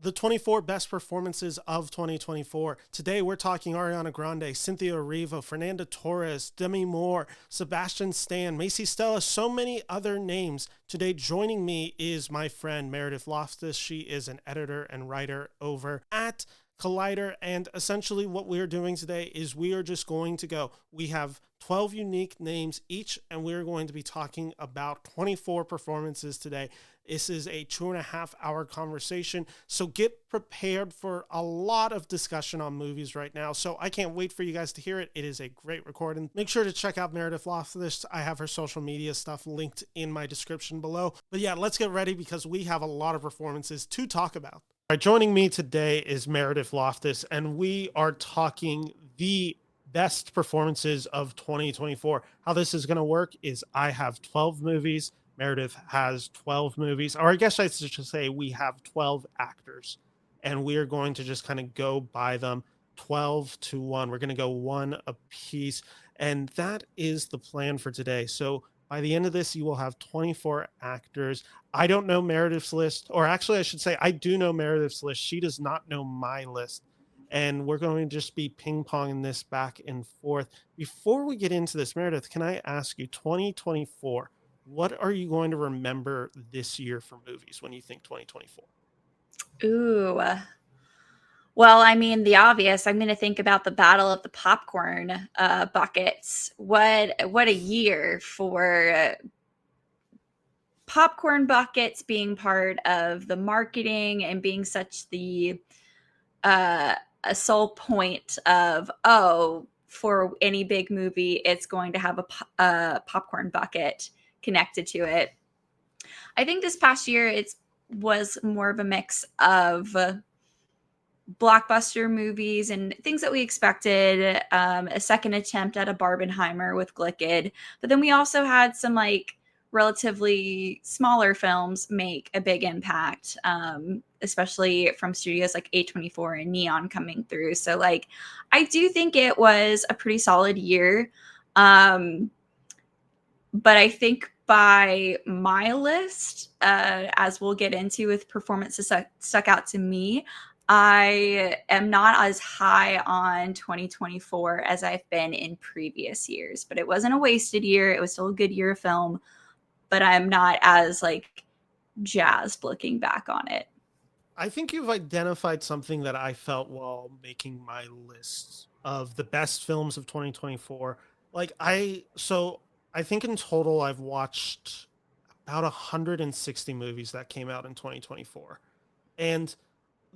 The 24 best performances of 2024. Today we're talking Ariana Grande, Cynthia Erivo, Fernanda Torres, Demi Moore, Sebastian Stan, Maisy, Stella, so many other names. Today joining me is my friend Meredith Loftus. She is an editor and writer over at Collider, and essentially what we're doing today is we are just going to go. We have 12 unique names each, and we're going to be talking about 24 performances today. This is a 2.5 hour conversation, so get prepared for a lot of discussion on movies right now. So I can't wait for you guys to hear it. It is a great recording. Make sure to check out Meredith Loftus. I have her social media stuff linked in my description below. But yeah, let's get ready because we have a lot of performances to talk about. All right, joining me today is Meredith Loftus, and we are talking the best performances of 2024. How this is going to work is I have 12 movies. Meredith has 12 movies, or I guess I should say we have 12 actors, and we are going to just kind of go by them 12 to 1. We're going to go one a piece, and that is the plan for today. So by the end of this, you will have 24 actors. I don't know Meredith's list, or actually, I should say I do know Meredith's list. She does not know my list, and we're going to just be ping-ponging this back and forth. Before we get into this, Meredith, can I ask you, 2024, what are you going to remember this year for movies when you think 2024? Ooh. Well, I mean, the obvious. I'm going to think about the Battle of the Popcorn buckets. What a year for popcorn buckets being part of the marketing and being such the a sole point of, for any big movie, it's going to have a popcorn bucket connected to it. I think this past year it was more of a mix of blockbuster movies and things that we expected. A second attempt at a Barbenheimer with Glicked, but then we also had some like relatively smaller films make a big impact, especially from studios like A24 and Neon coming through. So like, I do think it was a pretty solid year. But I think by my list, as we'll get into with performances stuck out to me, I am not as high on 2024 as I've been in previous years. But it wasn't a wasted year. It was still a good year of film. But I'm not as like jazzed looking back on it. I think you've identified something that I felt while making my list of the best films of 2024. I think in total I've watched about 160 movies that came out in 2024. And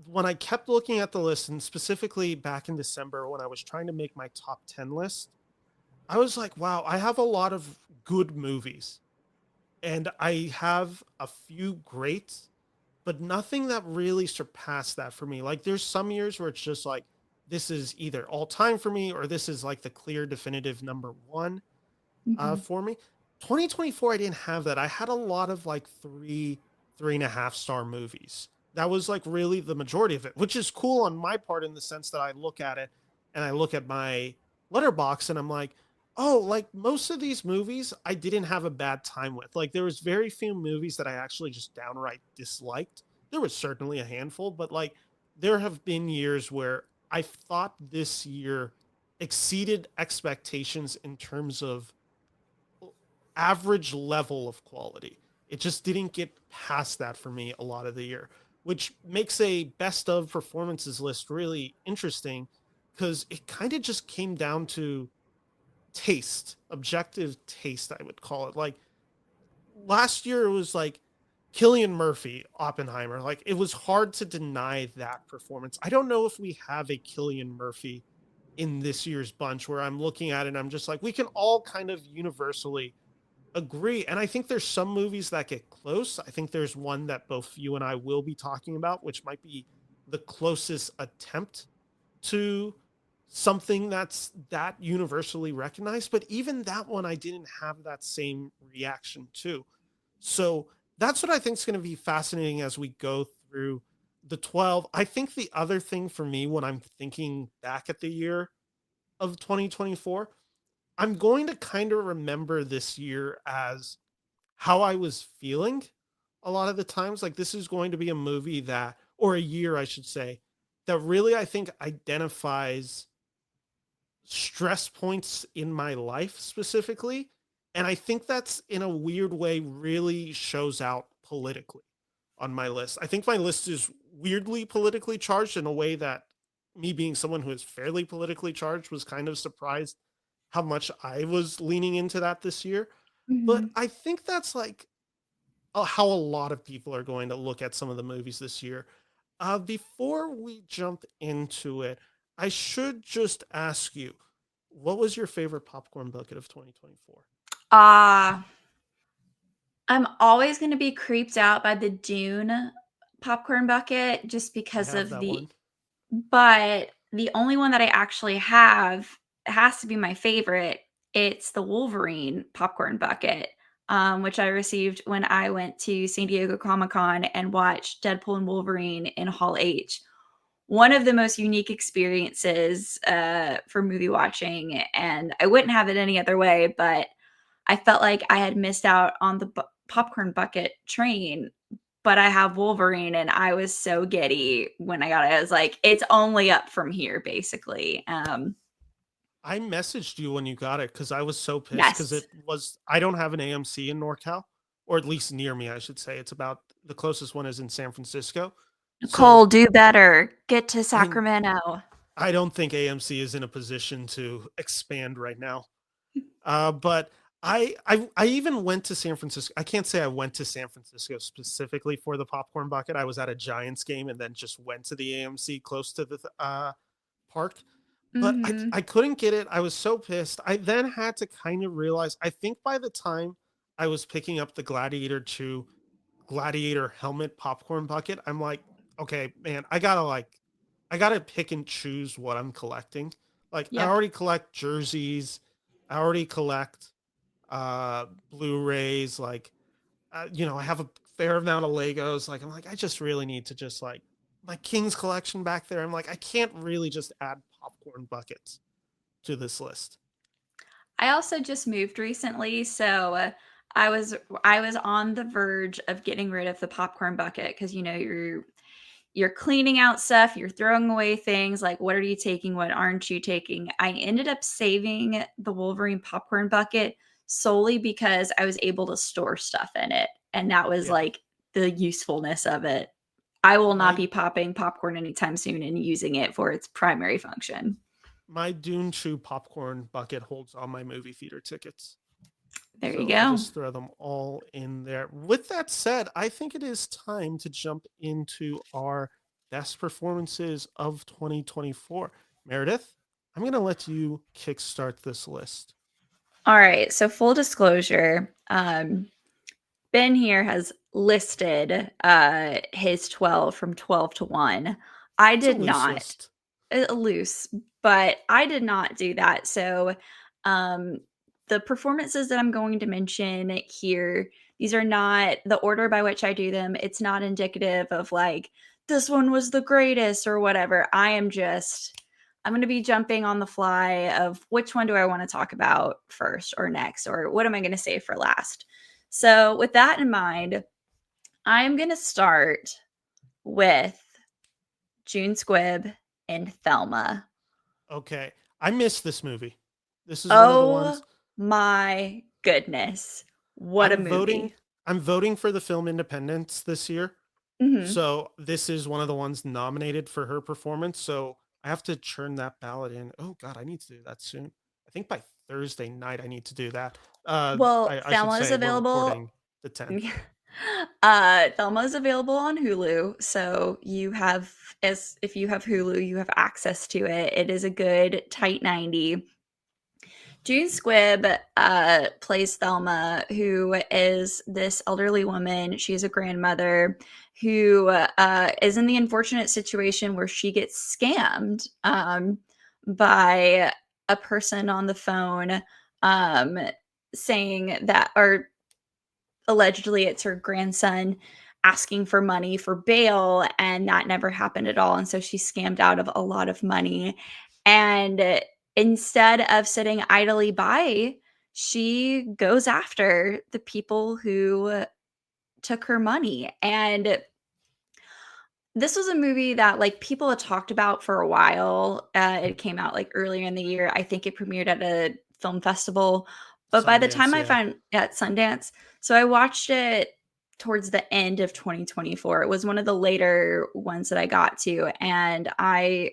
when I kept looking at the list, and specifically back in December when I was trying to make my top 10 list, I was like, wow, I have a lot of good movies. And I have a few great, but nothing that really surpassed that for me. Like there's some years where it's just like, this is either all time for me or this is like the clear definitive number one Mm-hmm. for me. 2024, I didn't have that. I had a lot of like 3.5 star movies. That was like really the majority of it, which is cool on my part in the sense that I look at it and I look at my letterbox and I'm like, oh, like most of these movies I didn't have a bad time with. Like there was very few movies that I actually just downright disliked. There was certainly a handful, but like there have been years where I thought this year exceeded expectations in terms of average level of quality. It just didn't get past that for me a lot of the year, which makes a best of performances list really interesting because it kind of just came down to taste, objective taste, I would call it. Like last year, it was like Cillian Murphy, Oppenheimer. Like it was hard to deny that performance. I don't know if we have a Cillian Murphy in this year's bunch where I'm looking at it and I'm just like, we can all kind of universally agree. And I think there's some movies that get close. I think there's one that both you and I will be talking about, which might be the closest attempt to something that's that universally recognized. But even that one, I didn't have that same reaction to. So that's what I think is going to be fascinating as we go through the 12. I think the other thing for me when I'm thinking back at the year of 2024, I'm going to kind of remember this year as how I was feeling a lot of the times. Like this is going to be a movie that or a year, I should say, that really I think identifies stress points in my life specifically. And I think that's in a weird way really shows out politically on my list. I think my list is weirdly politically charged in a way that me being someone who is fairly politically charged was kind of surprised how much I was leaning into that this year. But Mhm. I think that's like how a lot of people are going to look at some of the movies this year. Before we jump into it, I should just ask you, what was your favorite popcorn bucket of 2024? Uh, I'm always going to be creeped out by the Dune popcorn bucket just I because have of that one. but the only one that I actually have has to be my favorite. It's the Wolverine popcorn bucket, which I received when I went to San Diego Comic Con and watched Deadpool and Wolverine in Hall H. One of the most unique experiences for movie watching, and I wouldn't have it any other way, but I felt like I had missed out on the popcorn bucket train, but I have Wolverine and I was so giddy when I got it. I was like, it's only up from here, basically. I messaged you when you got it because I was so pissed because Yes. it was, I don't have an AMC in NorCal, or at least near me, I should say. It's about the closest one is in San Francisco. Nicole, So do better. Get to I Sacramento. I don't think AMC is in a position to expand right now. But I even went to San Francisco. I can't say I went to San Francisco specifically for the popcorn bucket. I was at a Giants game and then just went to the AMC close to the park. But Mm-hmm. I couldn't get it. I was so pissed. I then had to kind of realize, I think by the time I was picking up the Gladiator 2 Gladiator helmet popcorn bucket, I'm like, okay, man, I gotta pick and choose what I'm collecting. Like I Yep. already collect jerseys, I already collect Blu-rays, like I have a fair amount of Legos. Like I'm like, I just really need to just like my King's collection back there. I'm like, I can't really just add popcorn buckets to this list. I also just moved recently, so I was I was on the verge of getting rid of the popcorn bucket because you're cleaning out stuff, you're throwing away things, like what are you taking, what aren't you taking? I ended up saving the Wolverine popcorn bucket solely because I was able to store stuff in it, and that was Yeah. like the usefulness of it. I will not My be popping popcorn anytime soon and using it for its primary function. my Dune Chew popcorn bucket holds all my movie theater tickets. There you So I'll go. just throw them all in there. With that said, I think it is time to jump into our best performances of 2024. Meredith, I'm going to let you kickstart this list. All right, so full disclosure, Ben here has listed his 12 from 12 to 1. I It's a did loose not. list. Loose, but I did not do that. So, um, the performances that I'm going to mention here, these are not the order by which I do them. It's not indicative of like this one was the greatest or whatever. I'm going to be jumping on the fly of which one do I want to talk about first or next, or what am I going to say for last. So, with that in mind, I'm going to start with June Squibb and Thelma. Okay. I missed this movie. This is one of the Oh ones my goodness. What a I'm voting movie. I'm voting for the film Independence this year. Mhm. So this is one of the ones nominated for her performance. So I have to churn that ballot in. Oh God, I need to do that soon. I think by Thursday night I need to do that. Well, I should Thelma is say we're available. recording the 10th. Thelma is available on Hulu, so you have as if you have Hulu, you have access to it. It is a good tight 90. June Squibb plays Thelma, who is this elderly woman. She's a grandmother who is in the unfortunate situation where she gets scammed by a person on the phone um, saying that, or allegedly, it's her grandson asking for money for bail, and that never happened at all. And so she's scammed out of a lot of money. And instead of sitting idly by, she goes after the people who took her money. And this was a movie that like people had talked about for a while. It came out like earlier in the year. I think it premiered at a film festival, but by the time Sundance, I yeah. found at Sundance, so I watched it towards the end of 2024. It was one of the later ones that I got to, and I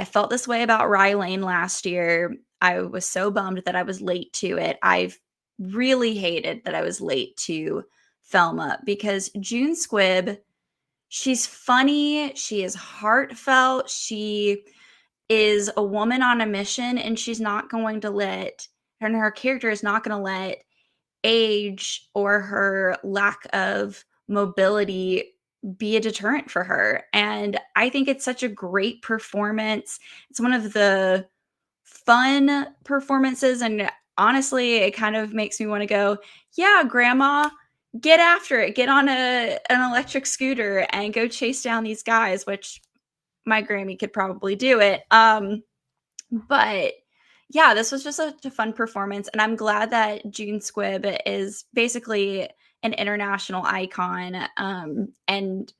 felt this way about Rye Lane last year. I was so bummed that I was late to it. I've really hated that I was late to Thelma because June Squibb, she's funny, she is heartfelt, she is a woman on a mission, and she's not going to let, and her character is not going to let age or her lack of mobility be a deterrent for her. And I think it's such a great performance. It's one of the fun performances. And honestly, it kind of makes me want to go, yeah, grandma, get after it. Get on an electric scooter and go chase down these guys, which my Grammy could probably do it. But yeah, this was just such a fun performance, and I'm glad that June Squibb is basically an international icon. And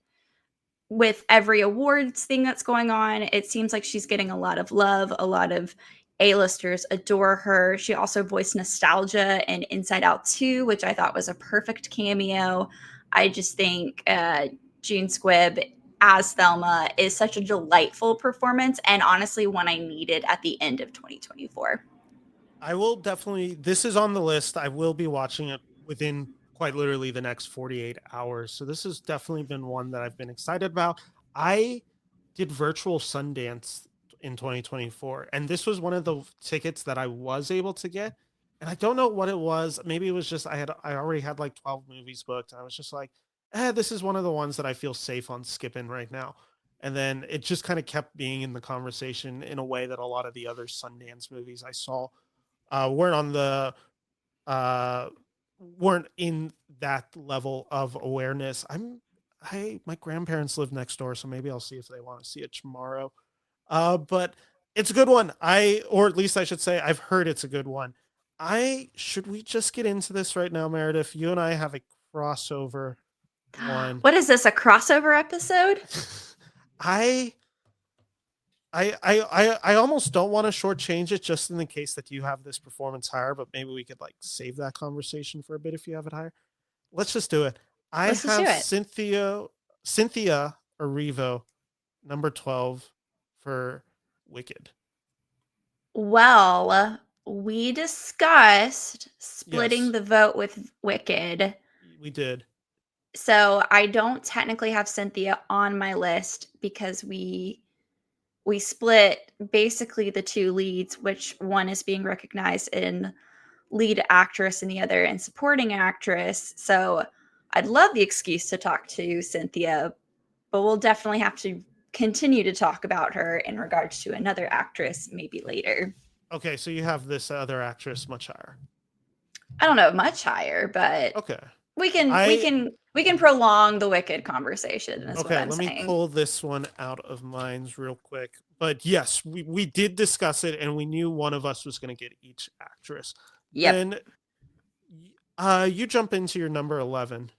with every awards thing that's going on, it seems like she's getting a lot of love. A lot of A-listers adore her. She also voiced Nostalgia in Inside Out 2, which I thought was a perfect cameo. I just think June Squibb as Thelma is such a delightful performance, and honestly one I needed at the end of 2024. I will definitely, this is on the list. I will be watching it within quite literally the next 48 hours. So this has definitely been one that I've been excited about. I did virtual Sundance in 2024, and this was one of the tickets that I was able to get. And I don't know what it was. Maybe it was just I already had like 12 movies booked. I was just like, this is one of the ones that I feel safe on skipping right now. And then it just kind of kept being in the conversation in a way that a lot of the other Sundance movies I saw weren't on the uh weren't in that level of awareness. I my grandparents live next door, so maybe I'll see if they want to see it tomorrow. But it's a good one. Or at least I should say I've heard it's a good one. I should we just get into this right now, Meredith? You and I have a crossover one. What is this, a crossover episode? I I almost don't want to shortchange it just in the case that you have this performance higher, but maybe we could like save that conversation for a bit if you have it higher. Let's just do it. I Let's just do have it. Cynthia Erivo, number 12 for Wicked. Well, we discussed splitting Yes, the vote with Wicked. we did. So I don't technically have Cynthia on my list because we split basically the two leads, which one is being recognized in lead actress and the other in supporting actress. So I'd love the excuse to talk to Cynthia, but we'll definitely have to continue to talk about her in regards to another actress maybe later. Okay, so you have this other actress much higher. I don't know much higher, but Okay. we can we I can we can prolong the Wicked conversation is what Okay, I'm let me saying. pull this one out of minds real quick. But yes, we did discuss it and we knew one of us was going to get each actress. Yep. Then you jump into your number 11.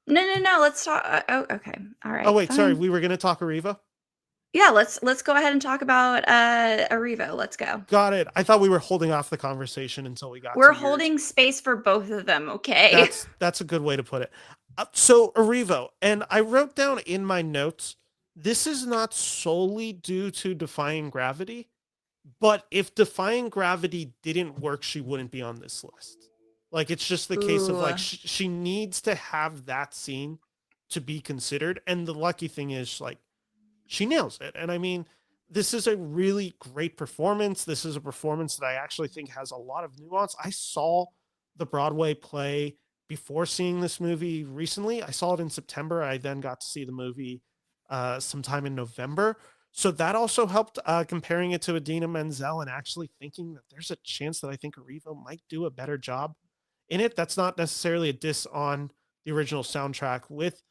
No. Let's talk. Oh, okay. All Oh right. wait, sorry, Fine. we were going to talk Ariva. Yeah. Let's go ahead and talk about Arivo. Let's go. Got it. I thought we were holding off the conversation until we got We're to yours. holding space for both of them. Okay. That's a good way to put it. So Arivo, and I wrote down in my notes, this is not solely due to Defying Gravity, but if Defying Gravity didn't work, she wouldn't be on this list. Like it's just the case of Ooh. like she needs to have that scene to be considered, and the lucky thing is like she nails it. And I mean, this is a really great performance. This is a performance that I actually think has a lot of nuance. I saw the Broadway play before seeing this movie recently. I saw it in September. I then got to see the movie sometime in November. So that also helped comparing it to Adina Menzel and actually thinking that there's a chance that I think Arivo might do a better job in it. That's not necessarily a diss on the original soundtrack with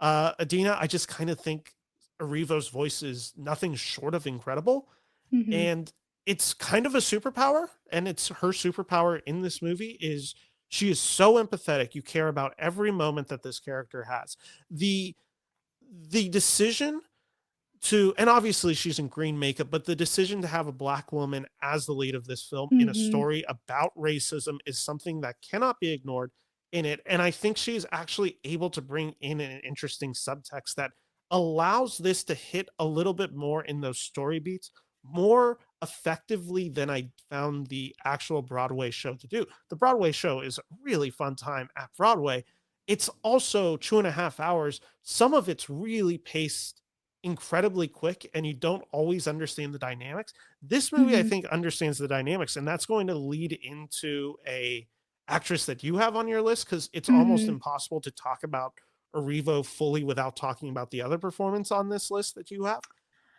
Adina. I just kind of think Arivo's voice is nothing short of incredible. Mhm. And it's kind of a superpower. And it's her superpower in this movie is she is so empathetic. You care about every moment that this character has. the decision to, and obviously she's in green makeup, but the decision to have a Black woman as the lead of this film in a Mhm. story about racism is something that cannot be ignored in it. And I think she's actually able to bring in an interesting subtext that allows this to hit a little bit more in those story beats more effectively than I found the actual Broadway show to do. The Broadway show is a really fun time at Broadway. It's also 2.5 hours. Some of it's really paced incredibly quick and you don't always understand the dynamics. This movie, I Mhm. think, understands the dynamics, and that's going to lead into a actress that you have on your list because it's almost Mhm. impossible to talk about Erivo fully without talking about the other performance on this list that you have.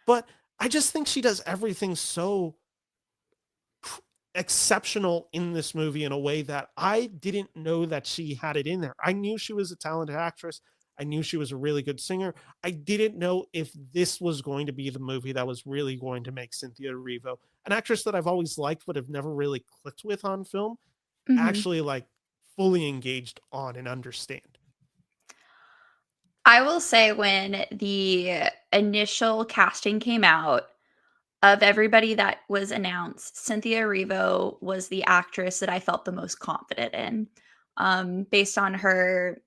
But I just think she does everything so exceptional in this movie in a way that I didn't know that she had it in there. I knew she was a talented actress. I knew she was a really good singer. I didn't know if this was going to be the movie that was really going to make Cynthia Erivo, an actress that I've always liked but have never really clicked with on film, Mhm. actually like fully engaged on and understand. I will say when the initial casting came out, of everybody that was announced, Cynthia Erivo was the actress that I felt the most confident in, based on her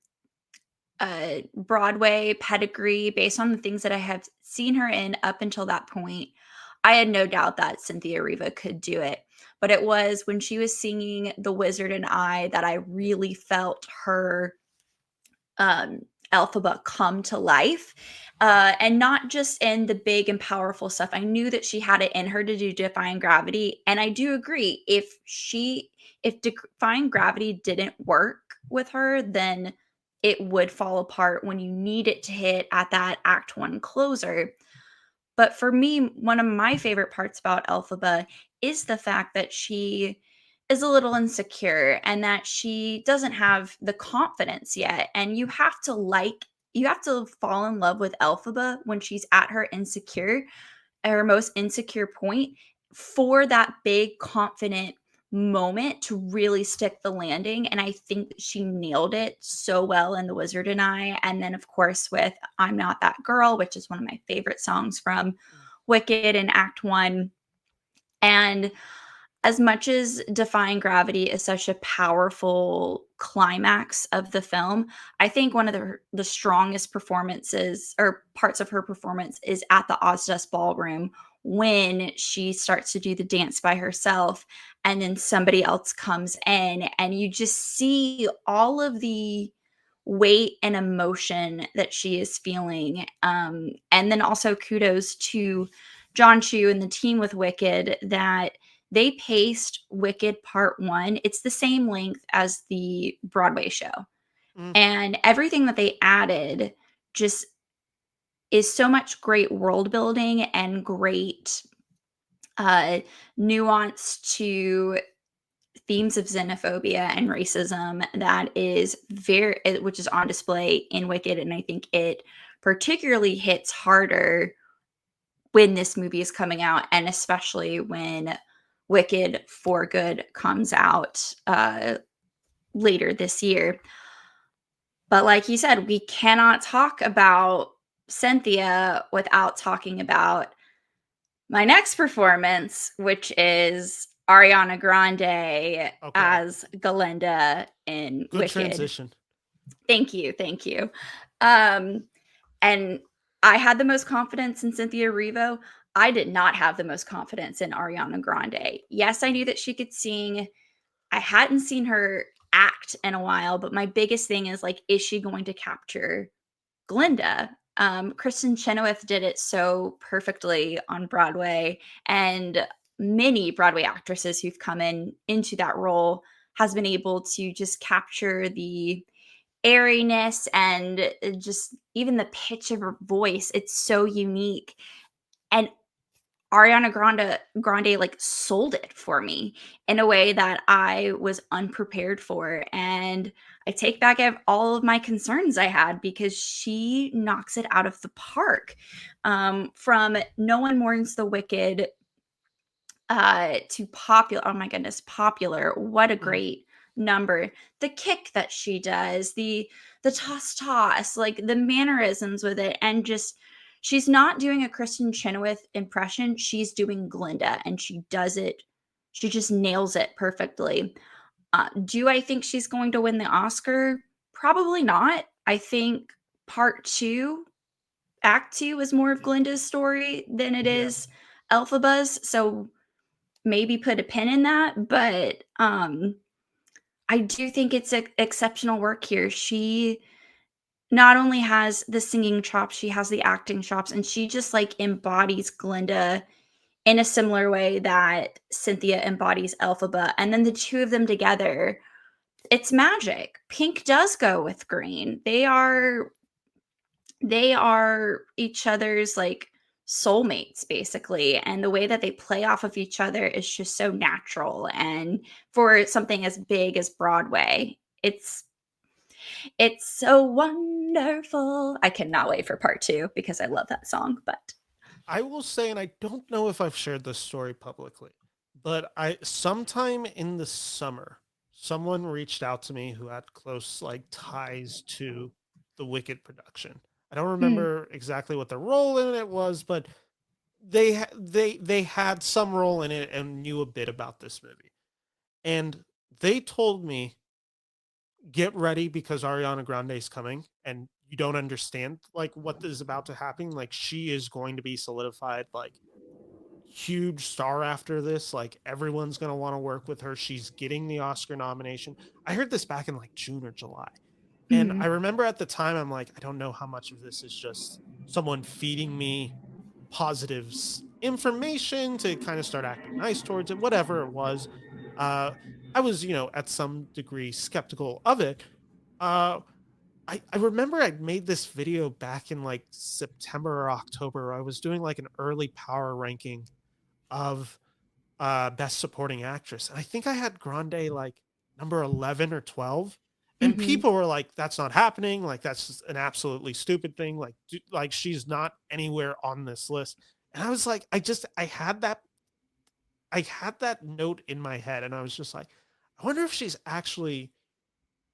Broadway pedigree, based on the things that I have seen her in up until that point. I had no doubt that Cynthia Erivo could do it. But it was when she was singing The Wizard and I that I really felt her um, Elphaba come to life. And not just in the big and powerful stuff. I knew that she had it in her to do Defying Gravity. And I do agree, if Defying Gravity didn't work with her, then it would fall apart when you need it to hit at that Act One closer. But for me, one of my favorite parts about Elphaba is the fact that she is a little insecure and that she doesn't have the confidence yet. And you have to fall in love with Elphaba when she's at her most insecure point for that big confident moment to really stick the landing. And I think that she nailed it so well in The Wizard and I. And then, of course, with I'm Not That Girl, which is one of my favorite songs from Wicked in Act One. And as much as Defying Gravity is such a powerful climax of the film, I think one of the strongest performances or parts of her performance is at the Ozdust Ballroom when she starts to do the dance by herself and then somebody else comes in and you just see all of the weight and emotion that she is feeling. And then also kudos to John Chu and the team with Wicked that they paced Wicked Part 1. It's the same length as the Broadway show. Mm. And everything that they added just is so much great world building and great uh, nuance to themes of xenophobia and racism that is which is on display in Wicked. And I think it particularly hits harder when this movie is coming out, and especially when Wicked for Good comes out later this year. But like you said, we cannot talk about Cynthia without talking about my next performance, which is Ariana Grande Okay. as Galinda in Good Wicked. transition. Thank you, thank you. Um, and I had the most confidence in Cynthia Erivo. I did not have the most confidence in Ariana Grande. Yes, I knew that she could sing. I hadn't seen her act in a while, but my biggest thing is like, is she going to capture Glinda? Kristen Chenoweth did it so perfectly on Broadway, and many Broadway actresses who've come into that role has been able to just capture the airiness and just even the pitch of her voice. It's so unique. And Ariana Grande like sold it for me in a way that I was unprepared for. And I take back all of my concerns I had because she knocks it out of the park. From No One Mourns the Wicked to Popular. Oh my goodness, Popular. What a Mm. great number. The kick that she does, the toss, like the mannerisms with it, and just she's not doing a Kristen Chenoweth impression. She's doing Glinda, and she does it. She just nails it perfectly. Do I think she's going to win the Oscar? Probably not. I think part two, act two, is more of Glinda's story than it Yeah. is Elphaba's. So maybe put a pin in that. But I do think it's exceptional work here. She not only has the singing chops, she has the acting chops, and she just like embodies Glinda in a similar way that Cynthia embodies Elphaba. And then the two of them together, it's magic. Pink does go with green. They are each other's like soulmates basically, and the way that they play off of each other is just so natural. And for something as big as Broadway, it's so wonderful. I cannot wait for part 2 because I love that song. But I will say, and I don't know if I've shared this story publicly, but I sometime in the summer, someone reached out to me who had close like ties to the Wicked production. I don't mm, remember exactly what the role in it was, but they had some role in it and knew a bit about this movie. And they told me, get ready because Ariana Grande is coming and you don't understand like what is about to happen. Like she is going to be solidified like huge star after this. Like everyone's going to want to work with her. She's getting the Oscar nomination. I heard this back in like June or July. And I mm, remember at the time I'm like, I don't know how much of this is just someone feeding me positive information to kind of start acting nice towards it, whatever it was. Uh I was, at some degree skeptical of it. Uh I remember I made this video back in like September or October. Where I was doing like an early power ranking of best supporting actress. And I think I had Grande like number 11 or 12. And mhm, people were like, that's not happening. Like, that's just an absolutely stupid thing. Like, like she's not anywhere on this list. And I was like, I had that note in my head. And I was just like, I wonder if she's actually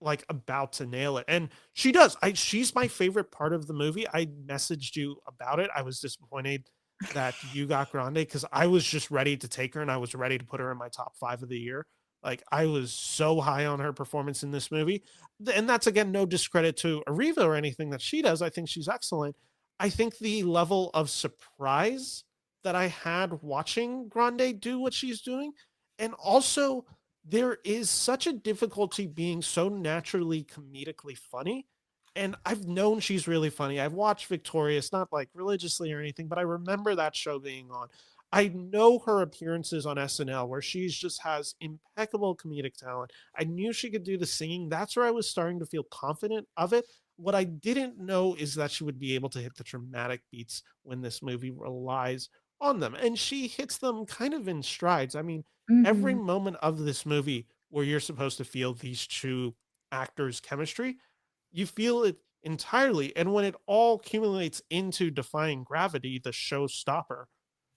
like about to nail it. And she does. She's my favorite part of the movie. I messaged you about it. I was disappointed that you got Grande because I was just ready to take her and I was ready to put her in my top 5 of the year. Like I was so high on her performance in this movie. And that's again no discredit to Ariva or anything that she does. I think she's excellent. I think the level of surprise that I had watching Grande do what she's doing, and also there is such a difficulty being so naturally comedically funny. And I've known she's really funny. I've watched Victorious, not like religiously or anything, but I remember that show being on. I know her appearances on SNL where she's just has impeccable comedic talent. I knew she could do the singing. That's where I was starting to feel confident of it. What I didn't know is that she would be able to hit the dramatic beats when this movie relies on them. And she hits them kind of in strides. I mean, every mhm, moment of this movie where you're supposed to feel these two actors' chemistry, you feel it entirely. And when it all accumulates into Defying Gravity, the showstopper,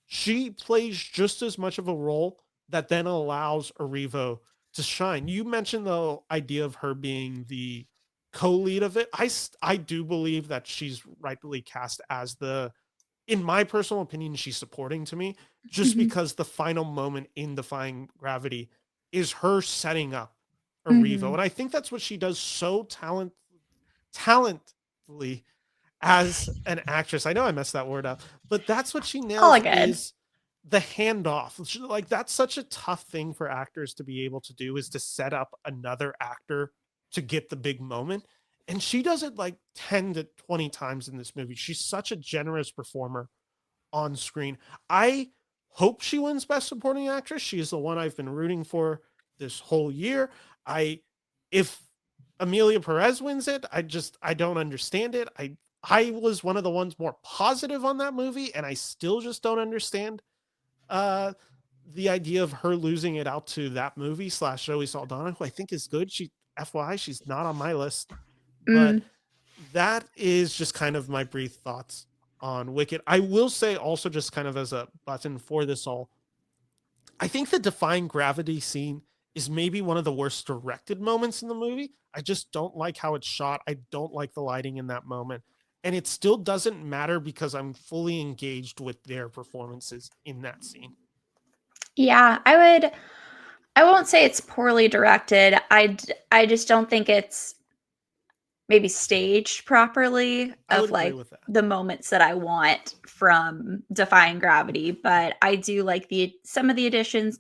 she plays just as much of a role that then allows Erivo to shine. You mentioned the idea of her being the co-lead of it. I do believe that she's rightfully cast as the, in my personal opinion, she's supporting to me just mhm, because the final moment in Defying Gravity is her setting up Arivo. mhm. And I think that's what she does so talentfully as an actress. I know I messed that word up, but that's what she All nails good. is the handoff. Like that's such a tough thing for actors to be able to do, is to set up another actor to get the big moment. And she does it like 10 to 20 times in this movie. She's such a generous performer on screen. I hope she wins Best Supporting Actress. She is the one I've been rooting for this whole year. I if Amelia Perez wins it, I don't understand it. I was one of the ones more positive on that movie, and I still just don't understand uh the idea of her losing it out to that movie slash Zoe Saldana, who I think is good. She FYI, she's not on my list, but Mm, that is just kind of my brief thoughts on Wicked. I will say also, just kind of as a button for this all, I think the Defying Gravity scene is maybe one of the worst directed moments in the movie. I just don't like how it's shot. I don't like the lighting in that moment. And it still doesn't matter because I'm fully engaged with their performances in that scene. Yeah, I won't say it's poorly directed. I just don't think it's maybe staged properly I would of agree like with that. the moments that I want from Defying Gravity, but I do like the some of the additions.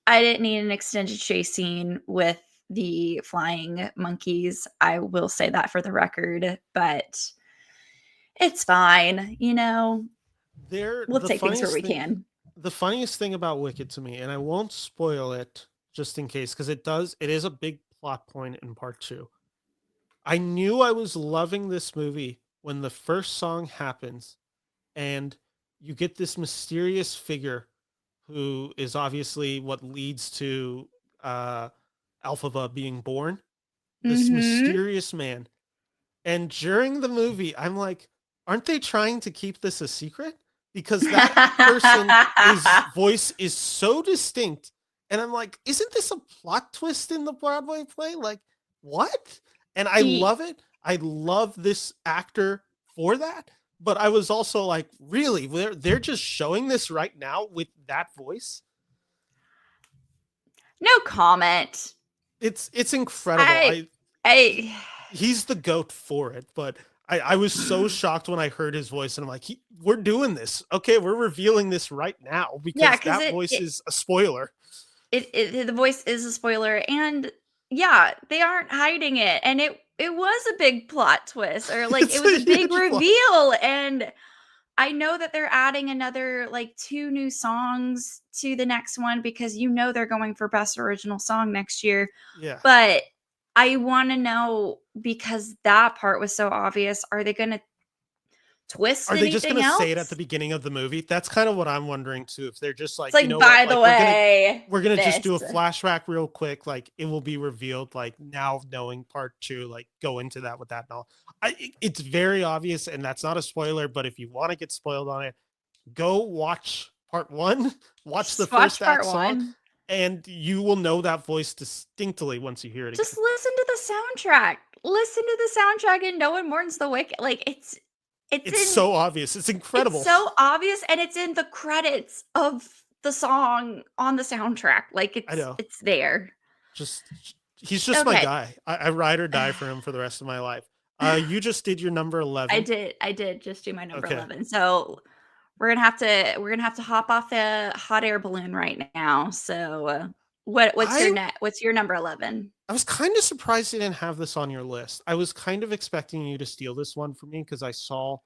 I didn't need an extended chase scene with the flying monkeys. I will say that for the record, but it's fine, you know. They're We'll take things where we can. the funniest thing about Wicked to me, and I won't spoil it just in case, because it is a big plot point in part two. I knew I was loving this movie when the first song happens and you get this mysterious figure who is obviously what leads to uh Alphaba being born. This Mhm. mysterious man. And during the movie, I'm like, aren't they trying to keep this a secret? Because that person is voice is so distinct. And I'm like, isn't this a plot twist in the Broadway play? Like, what? And I E- love it. I love this actor for that. But I was also like, really? They're just showing this right now with that voice? no comment. It's incredible. I I He's the goat for it, but I was so shocked when I heard his voice, and I'm like, we're doing this. Okay, we're revealing this right now yeah, because cuz that voice is a spoiler. the voice is a spoiler, and yeah, they aren't hiding it, and it was a big plot twist, or like it It's was a a big huge plot. reveal. And I know that they're adding another like two new songs to the next one because you know they're going for best original song next year. Yeah. But I want to know, because that part was so obvious, are they going to twist Are they just anything gonna say it at the else? beginning of the movie? That's kind of what I'm wondering too. If they're just It's like, you like, know what, by the like way, we're gonna just this. do a flashback real quick, like it will be revealed, like now knowing part two, like go into that with that and all. It's very obvious, and that's not a spoiler. But if you want to get spoiled on it, go watch part one, watch the Just first watch act part song, one. and you will know that voice distinctly once you hear it Just again. listen to the soundtrack. Listen to the soundtrack and no one mourns the wicked. Like it's It's in so obvious. It's it's incredible. so obvious, and it's in the credits of the song on the soundtrack. Like I know. it's there. Just he's just my Okay. guy. I ride or die for him for the rest of my life. You just did your number 11. I did just do my number Okay. 11. So we're gonna have to hop off the hot air balloon right now. So I what's your number 11? I was kind of surprised you didn't have this on your list. I was kind of expecting you to steal this one from me because I saw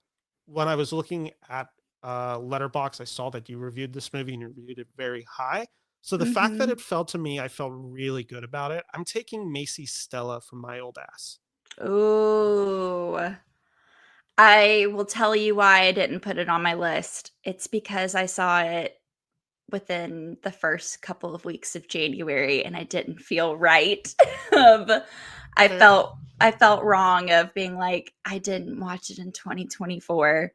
when I was looking at Letterbox, I saw that you reviewed this movie and you reviewed it very high. So the fact that Mm-hmm. it fell to me, I felt really good about it. I'm taking Maisy Stella from My Old Ass. Ooh. I will tell you why I didn't put it on my list. It's because I saw it within the first couple of weeks of January and I didn't feel right. um, Fair. I felt wrong of being like, I didn't watch it in 2024.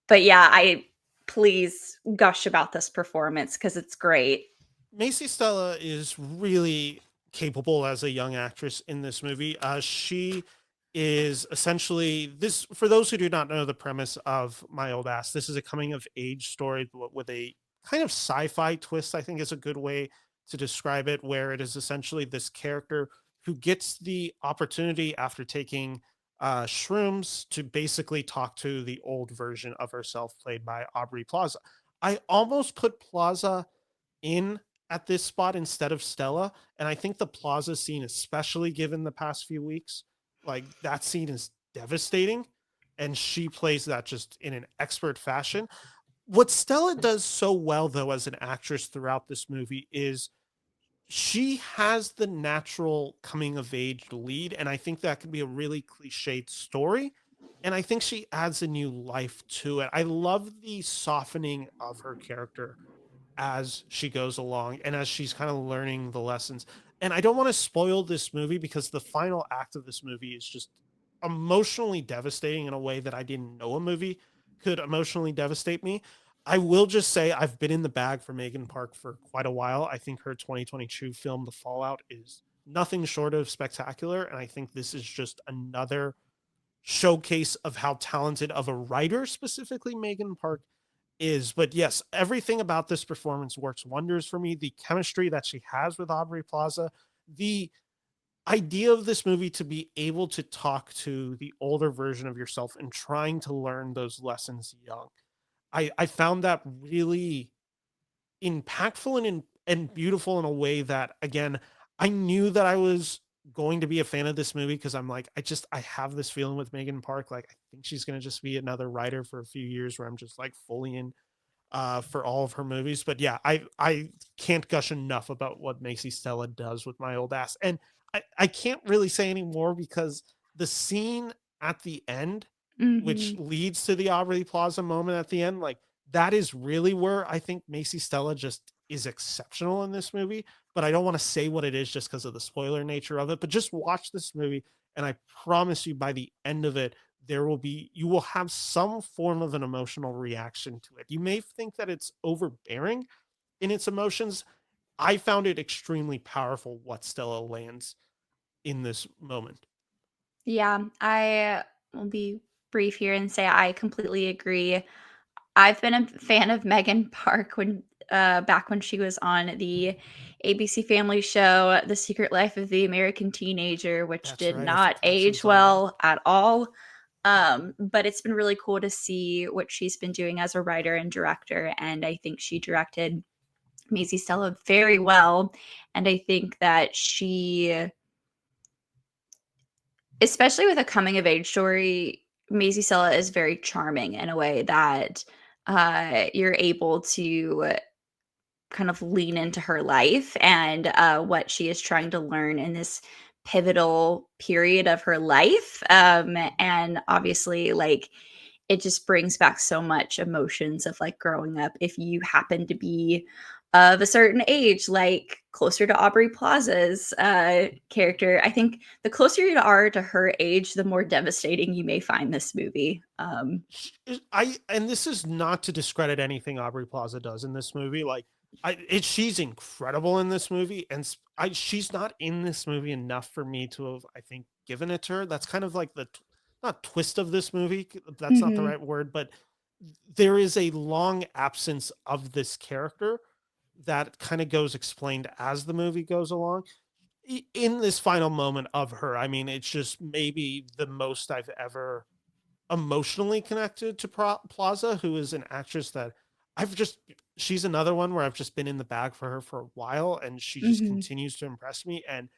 But yeah, I please gush about this performance because it's great. Macy Stella is really capable as a young actress in this movie. She is essentially this. For those who do not know the premise of My Old Ass, this is a coming of age story with a kind of sci-fi twist. I think is a good way to describe it, where it is essentially this character who gets the opportunity after taking shrooms to basically talk to the old version of herself, played by Aubrey Plaza. I almost put Plaza in at this spot instead of Stella. And I think the Plaza scene, especially given the past few weeks, like that scene is devastating. And she plays that just in an expert fashion. What Stella does so well, though, as an actress throughout this movie is she has the natural coming of age lead. And I think that can be a really cliched story. And I think she adds a new life to it. I love the softening of her character as she goes along and as she's kind of learning the lessons. And I don't want to spoil this movie because the final act of this movie is just emotionally devastating in a way that I didn't know a movie could emotionally devastate me. I will just say I've been in the bag for Megan Park for quite a while. I think her 2022 film, The Fallout, is nothing short of spectacular. And I think this is just another showcase of how talented of a writer, specifically Megan Park, is. But yes, everything about this performance works wonders for me. The chemistry that she has with Aubrey Plaza, the idea of this movie to be able to talk to the older version of yourself and trying to learn those lessons young. I found that really impactful and beautiful in a way that, again, I knew that I was going to be a fan of this movie because I'm like, I have this feeling with Megan Park. Like, I think she's gonna just be another writer for a few years where I'm just like fully in for all of her movies. But yeah, I can't gush enough about what Maisy Stella does with my old ass. And I can't really say any more because the scene at the end, which Mhm. leads to the Aubrey Plaza moment at the end, like that is really where I think Maisy Stella just is exceptional in this movie. But I don't want to say what it is just because of the spoiler nature of it. But just watch this movie, and I promise you, by the end of it, you will have some form of an emotional reaction to it. You may think that it's overbearing in its emotions. I found it extremely powerful what Stella lands in this moment. Yeah, I will be brief here and say I completely agree. I've been a fan of Megan Park when back when she was on the ABC Family show, The Secret Life of the American Teenager, which That's did right. I not forgot she was age on that. well at all. But it's been really cool to see what she's been doing as a writer and director. And I think she directed Maisy Stella very well. And I think that she, especially with a coming of age story, Maisy Stella is very charming in a way that you're able to kind of lean into her life and what she is trying to learn in this pivotal period of her life. And obviously, like, it just brings back so much emotions of like growing up. If you happen to be of a certain age, like closer to Aubrey Plaza's character, I think the closer you are to her age, the more devastating you may find this movie. I and this is not to discredit anything Aubrey Plaza does in this movie. Like, she's incredible in this movie, and she's not in this movie enough for me to have, I think, given it to her. That's kind of like the not twist of this movie. That's not the Mhm. right word, but there is a long absence of this character that kind of goes explained as the movie goes along. In this final moment of her, I mean, it's just maybe the most I've ever emotionally connected to Plaza, who is an actress that I've just she's another one where I've just been in the bag for her for a while, and she just Mhm. continues to impress me. And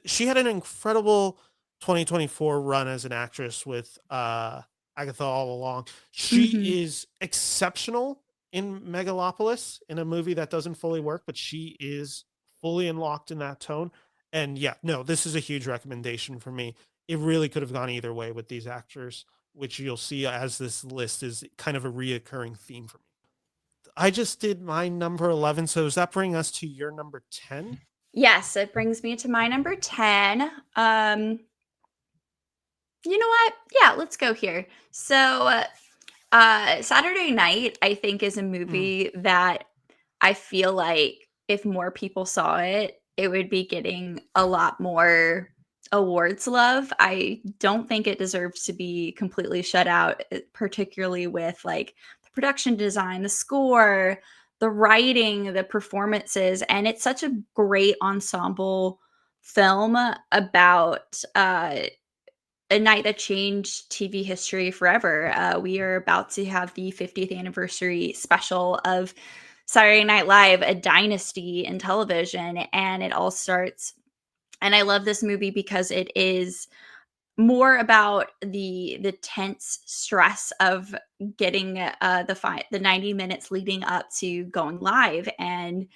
she had an incredible 2024 run as an actress with Agatha All Along. She Mhm. is exceptional in Megalopolis, in a movie that doesn't fully work, but she is fully unlocked in that tone. And yeah, no, this is a huge recommendation for me. It really could have gone either way with these actors, which you'll see as this list is kind of a reoccurring theme for me. I just did my number 11. So does that bring us to your number 10? Yes, it brings me to my number 10. You know what? Yeah, let's go here. So, Saturday Night, I think, is a Mm, movie that I feel like if more people saw it, it would be getting a lot more awards love. I don't think it deserves to be completely shut out, particularly with like the production design, the score, the writing, the performances, and it's such a great ensemble film about a night that changed TV history forever. We are about to have the 50th anniversary special of Saturday Night Live, a dynasty in television, and it all starts. And I love this movie because it is more about the tense stress of getting the 90 minutes leading up to going live and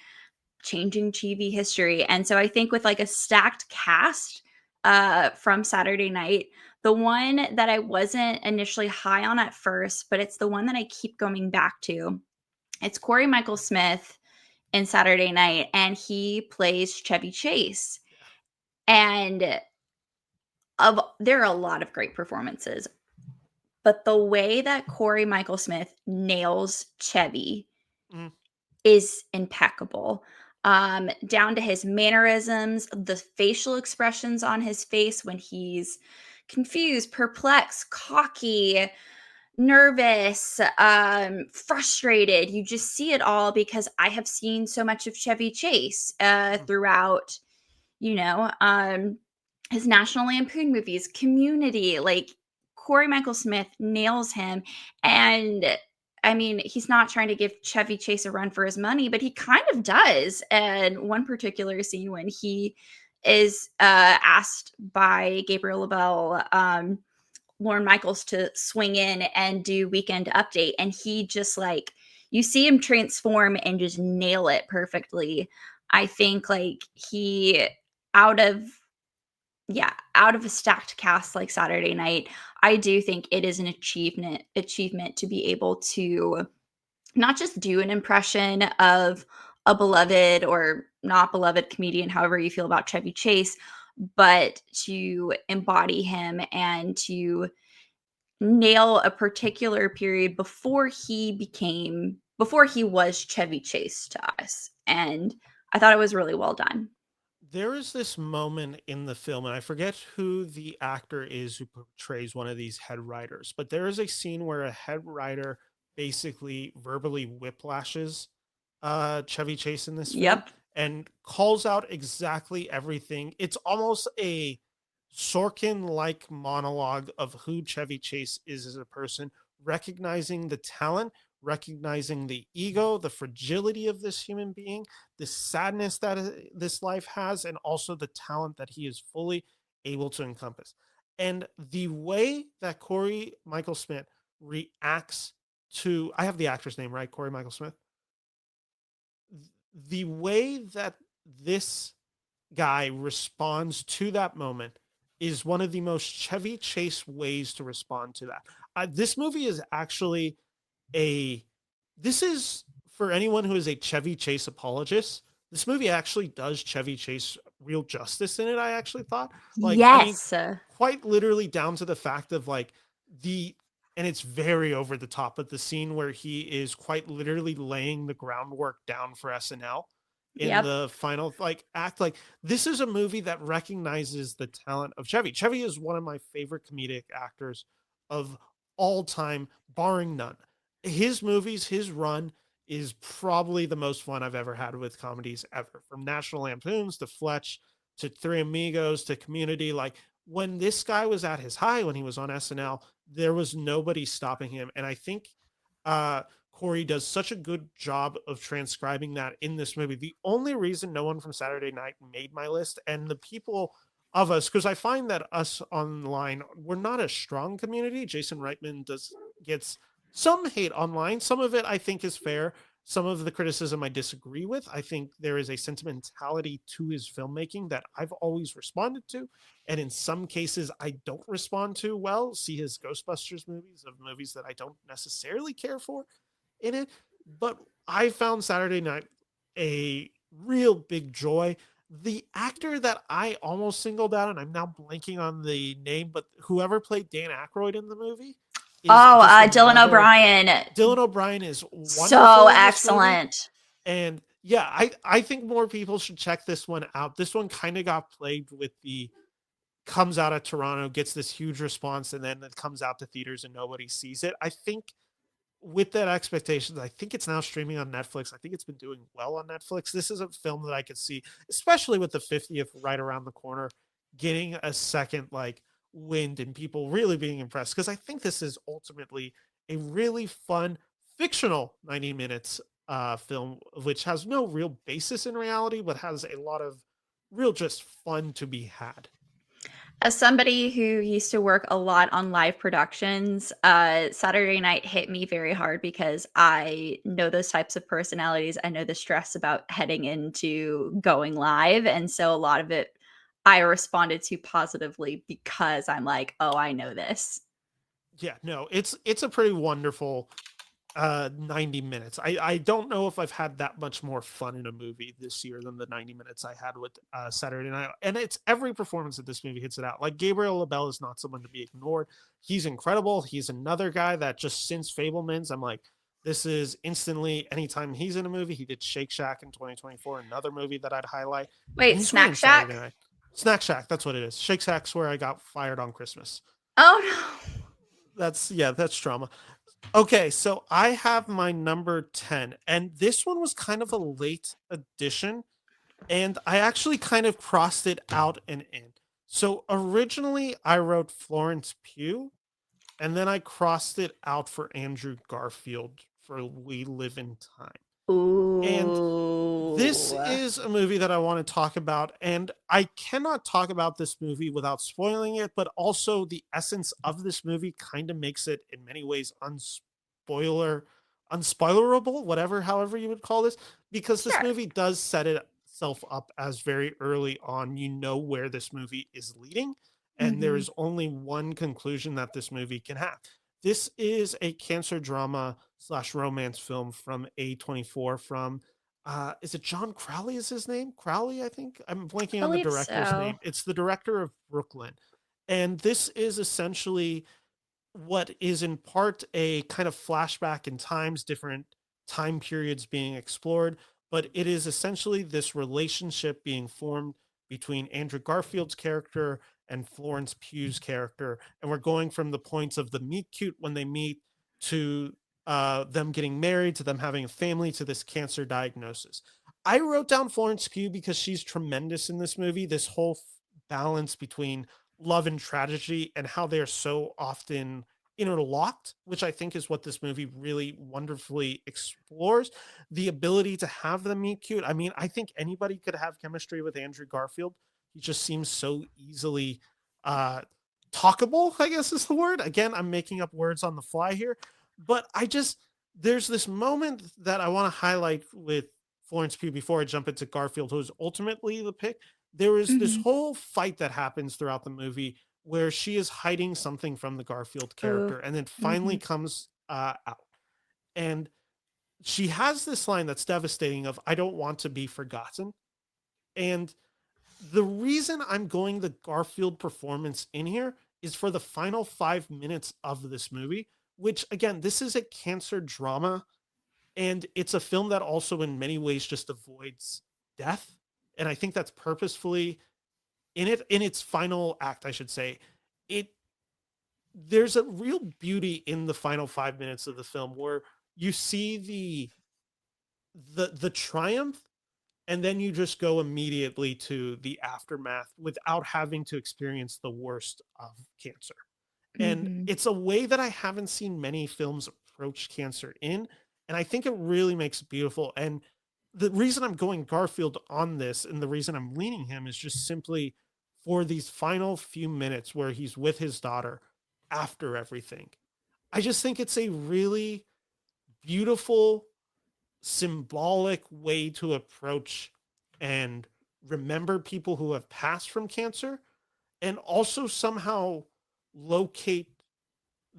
changing TV history. And so I think with like a stacked cast from Saturday Night, the one that I wasn't initially high on at first, but it's the one that I keep going back to. It's Corey Michael Smith in Saturday Night, and he plays Chevy Chase. And there are a lot of great performances but the way that Corey Michael Smith nails Chevy Mm. is impeccable. Down to his mannerisms, the facial expressions on his face when he's confused, perplexed, cocky, nervous, frustrated. You just see it all because I have seen so much of Chevy Chase throughout, you know, his National Lampoon movies, Community. Like, Corey Michael Smith nails him. And I mean, he's not trying to give Chevy Chase a run for his money, but he kind of does. And one particular scene when he is asked by Gabriel LaBelle, Lorne Michaels, to swing in and do Weekend Update, and he just, like, you see him transform and just nail it perfectly. I think, like, he out of out of a stacked cast like Saturday Night, I do think it is an achievement to be able to not just do an impression of a beloved or not beloved comedian, however you feel about Chevy Chase, but to embody him and to nail a particular period before he was Chevy Chase to us. And I thought it was really well done. There is this moment in the film, and I forget who the actor is who portrays one of these head writers, but there is a scene where a head writer basically verbally whiplashes Chevy Chase in this film Yep. and calls out exactly everything. It's almost a Sorkin like monologue of who Chevy Chase is as a person, recognizing the talent, recognizing the ego, the fragility of this human being, the sadness that this life has, and also the talent that he is fully able to encompass. And the way that Corey Michael Smith reacts to, I have the actor's name, right? Corey Michael Smith. The way that this guy responds to that moment is one of the most Chevy Chase ways to respond to that. This movie is actually this is for anyone who is a Chevy Chase apologist. This movie actually does Chevy Chase real justice in it. I actually thought, like, I mean, Yes. quite literally down to the fact of like the, and it's very over the top, but the scene where he is quite literally laying the groundwork down for SNL in Yep. the final like act. Like, this is a movie that recognizes the talent of Chevy. Chevy is one of my favorite comedic actors of all time, barring none. His movies, his run is probably the most fun I've ever had with comedies ever. From National Lampoons to Fletch to Three Amigos to Community. Like, when this guy was at his high, when he was on SNL, there was nobody stopping him. And I think Corey does such a good job of transcribing that in this movie. The only reason no one from Saturday Night made my list, and the people of us, because I find that us online, we're not a strong community. Jason Reitman gets some hate online. Some of it I think is fair. Some of the criticism I disagree with. I think there is a sentimentality to his filmmaking that I've always responded to. And in some cases, I don't respond to well. See his Ghostbusters movies, of movies that I don't necessarily care for in it. But I found Saturday Night a real big joy. The actor that I almost singled out, and I'm now blanking on the name, but whoever played Dan Aykroyd in the movie is Dylan O'Brien. Dylan O'Brien is So wonderful in this movie. excellent. And yeah, I think more people should check this one out. This one kind of got plagued with the comes out of Toronto, gets this huge response, and then it comes out to theaters and nobody sees it. I think with that expectations, I think it's now streaming on Netflix. I think it's been doing well on Netflix. This is a film that I could see, especially with the 50th right around the corner, getting a second like wind and people really being impressed. Because I think this is ultimately a really fun fictional 90 minutes film, which has no real basis in reality, but has a lot of real just fun to be had. As somebody who used to work a lot on live productions, Saturday Night hit me very hard because I know those types of personalities. I know the stress about heading into going live. And so a lot of it I responded to positively because I'm like, oh, I know this. Yeah, no, it's a pretty wonderful 90 minutes. I don't know if I've had that much more fun in a movie this year than the 90 minutes I had with Saturday Night. And it's every performance of this movie hits it out. Like Gabriel LaBelle is not someone to be ignored. He's incredible. He's another guy that just since Fablemans, I'm like, this is instantly anytime he's in a movie. He did Shake Shack in 2024, another movie that I'd highlight. And Wait, he's great Snack in Saturday Shack? Night. Snack Shack, that's what it is. Shake Shack's where I got fired on Christmas. Oh That's trauma. Okay, so I have my number 10, and this one was kind of a late addition, and I actually kind of crossed it out and in. So originally I wrote Florence Pugh, and then I crossed it out for Andrew Garfield for We Live in Time. no. And this Ooh. is a movie that I want to talk about, and I cannot talk about this movie without spoiling it, but also the essence of this movie kind of makes it in many ways unspoilerable, whatever, however you would call this, because this Sure. movie does set itself up as very early on. You know where this movie is leading, and there Mhm. is only one conclusion that this movie can have. This is a cancer drama slash romance film from A24 from is it John Crowley is his name? Crowley, I think. I'm I blanking on the believe director's so. name. It's the director of Brooklyn. And this is essentially what is in part a kind of flashback in times, different time periods being explored, but it is essentially this relationship being formed between Andrew Garfield's character and Florence Pugh's character. And we're going from the points of the meet cute when they meet to them getting married, to them having a family, to this cancer diagnosis. I wrote down Florence Pugh because she's tremendous in this movie. This whole balance between love and tragedy and how they are so often interlocked, which I think is what this movie really wonderfully explores. The ability to have them meet cute. I mean, I think anybody could have chemistry with Andrew Garfield. He just seems so easily uh talkable, I guess is the word. Again, I'm making up words on the fly here, but there's this moment that I want to highlight with Florence Pugh before I jump into Garfield, who's ultimately the pick. There is this Mhm. whole fight that happens throughout the movie where she is hiding something from the Garfield Ooh. character and then finally Mhm. comes out. And she has this line that's devastating of, I don't want to be forgotten. And the reason I'm going the Garfield performance in here is for the final 5 minutes of this movie, which again, this is a cancer drama and it's a film that also in many ways just avoids death. And I think that's purposefully in its final act, I should say. It There's a real beauty in the final 5 minutes of the film where you see the triumph and then you just go immediately to the aftermath without having to experience the worst of cancer. And Mhm. it's a way that I haven't seen many films approach cancer in. And I think it really makes it beautiful. And the reason I'm going Garfield on this and the reason I'm leaning him is just simply for these final few minutes where he's with his daughter after everything. I just think it's a really beautiful, symbolic way to approach and remember people who have passed from cancer and also somehow locate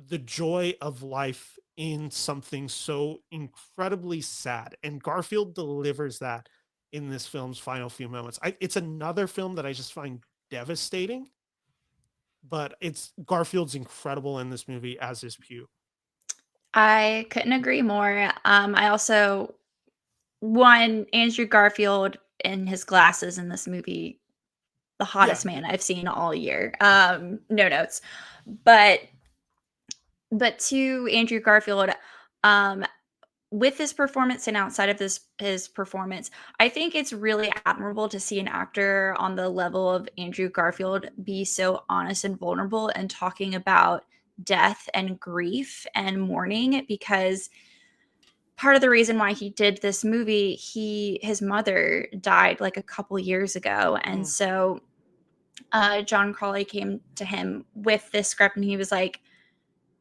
the joy of life in something so incredibly sad. And Garfield delivers that in this film's final few moments. It's another film that I just find devastating, but it's Garfield's incredible in this movie, as is Pugh. I couldn't agree more. I also one Andrew Garfield in his glasses in this movie, the Yeah, hottest man I've seen all year. No notes. But to Andrew Garfield, um, with this performance and outside of this his performance, I think it's really admirable to see an actor on the level of Andrew Garfield be so honest and vulnerable and talking about death and grief and mourning because part of the reason why he did this movie, his mother died like a couple years ago. And mm, so John Crawley came to him with this script and he was like,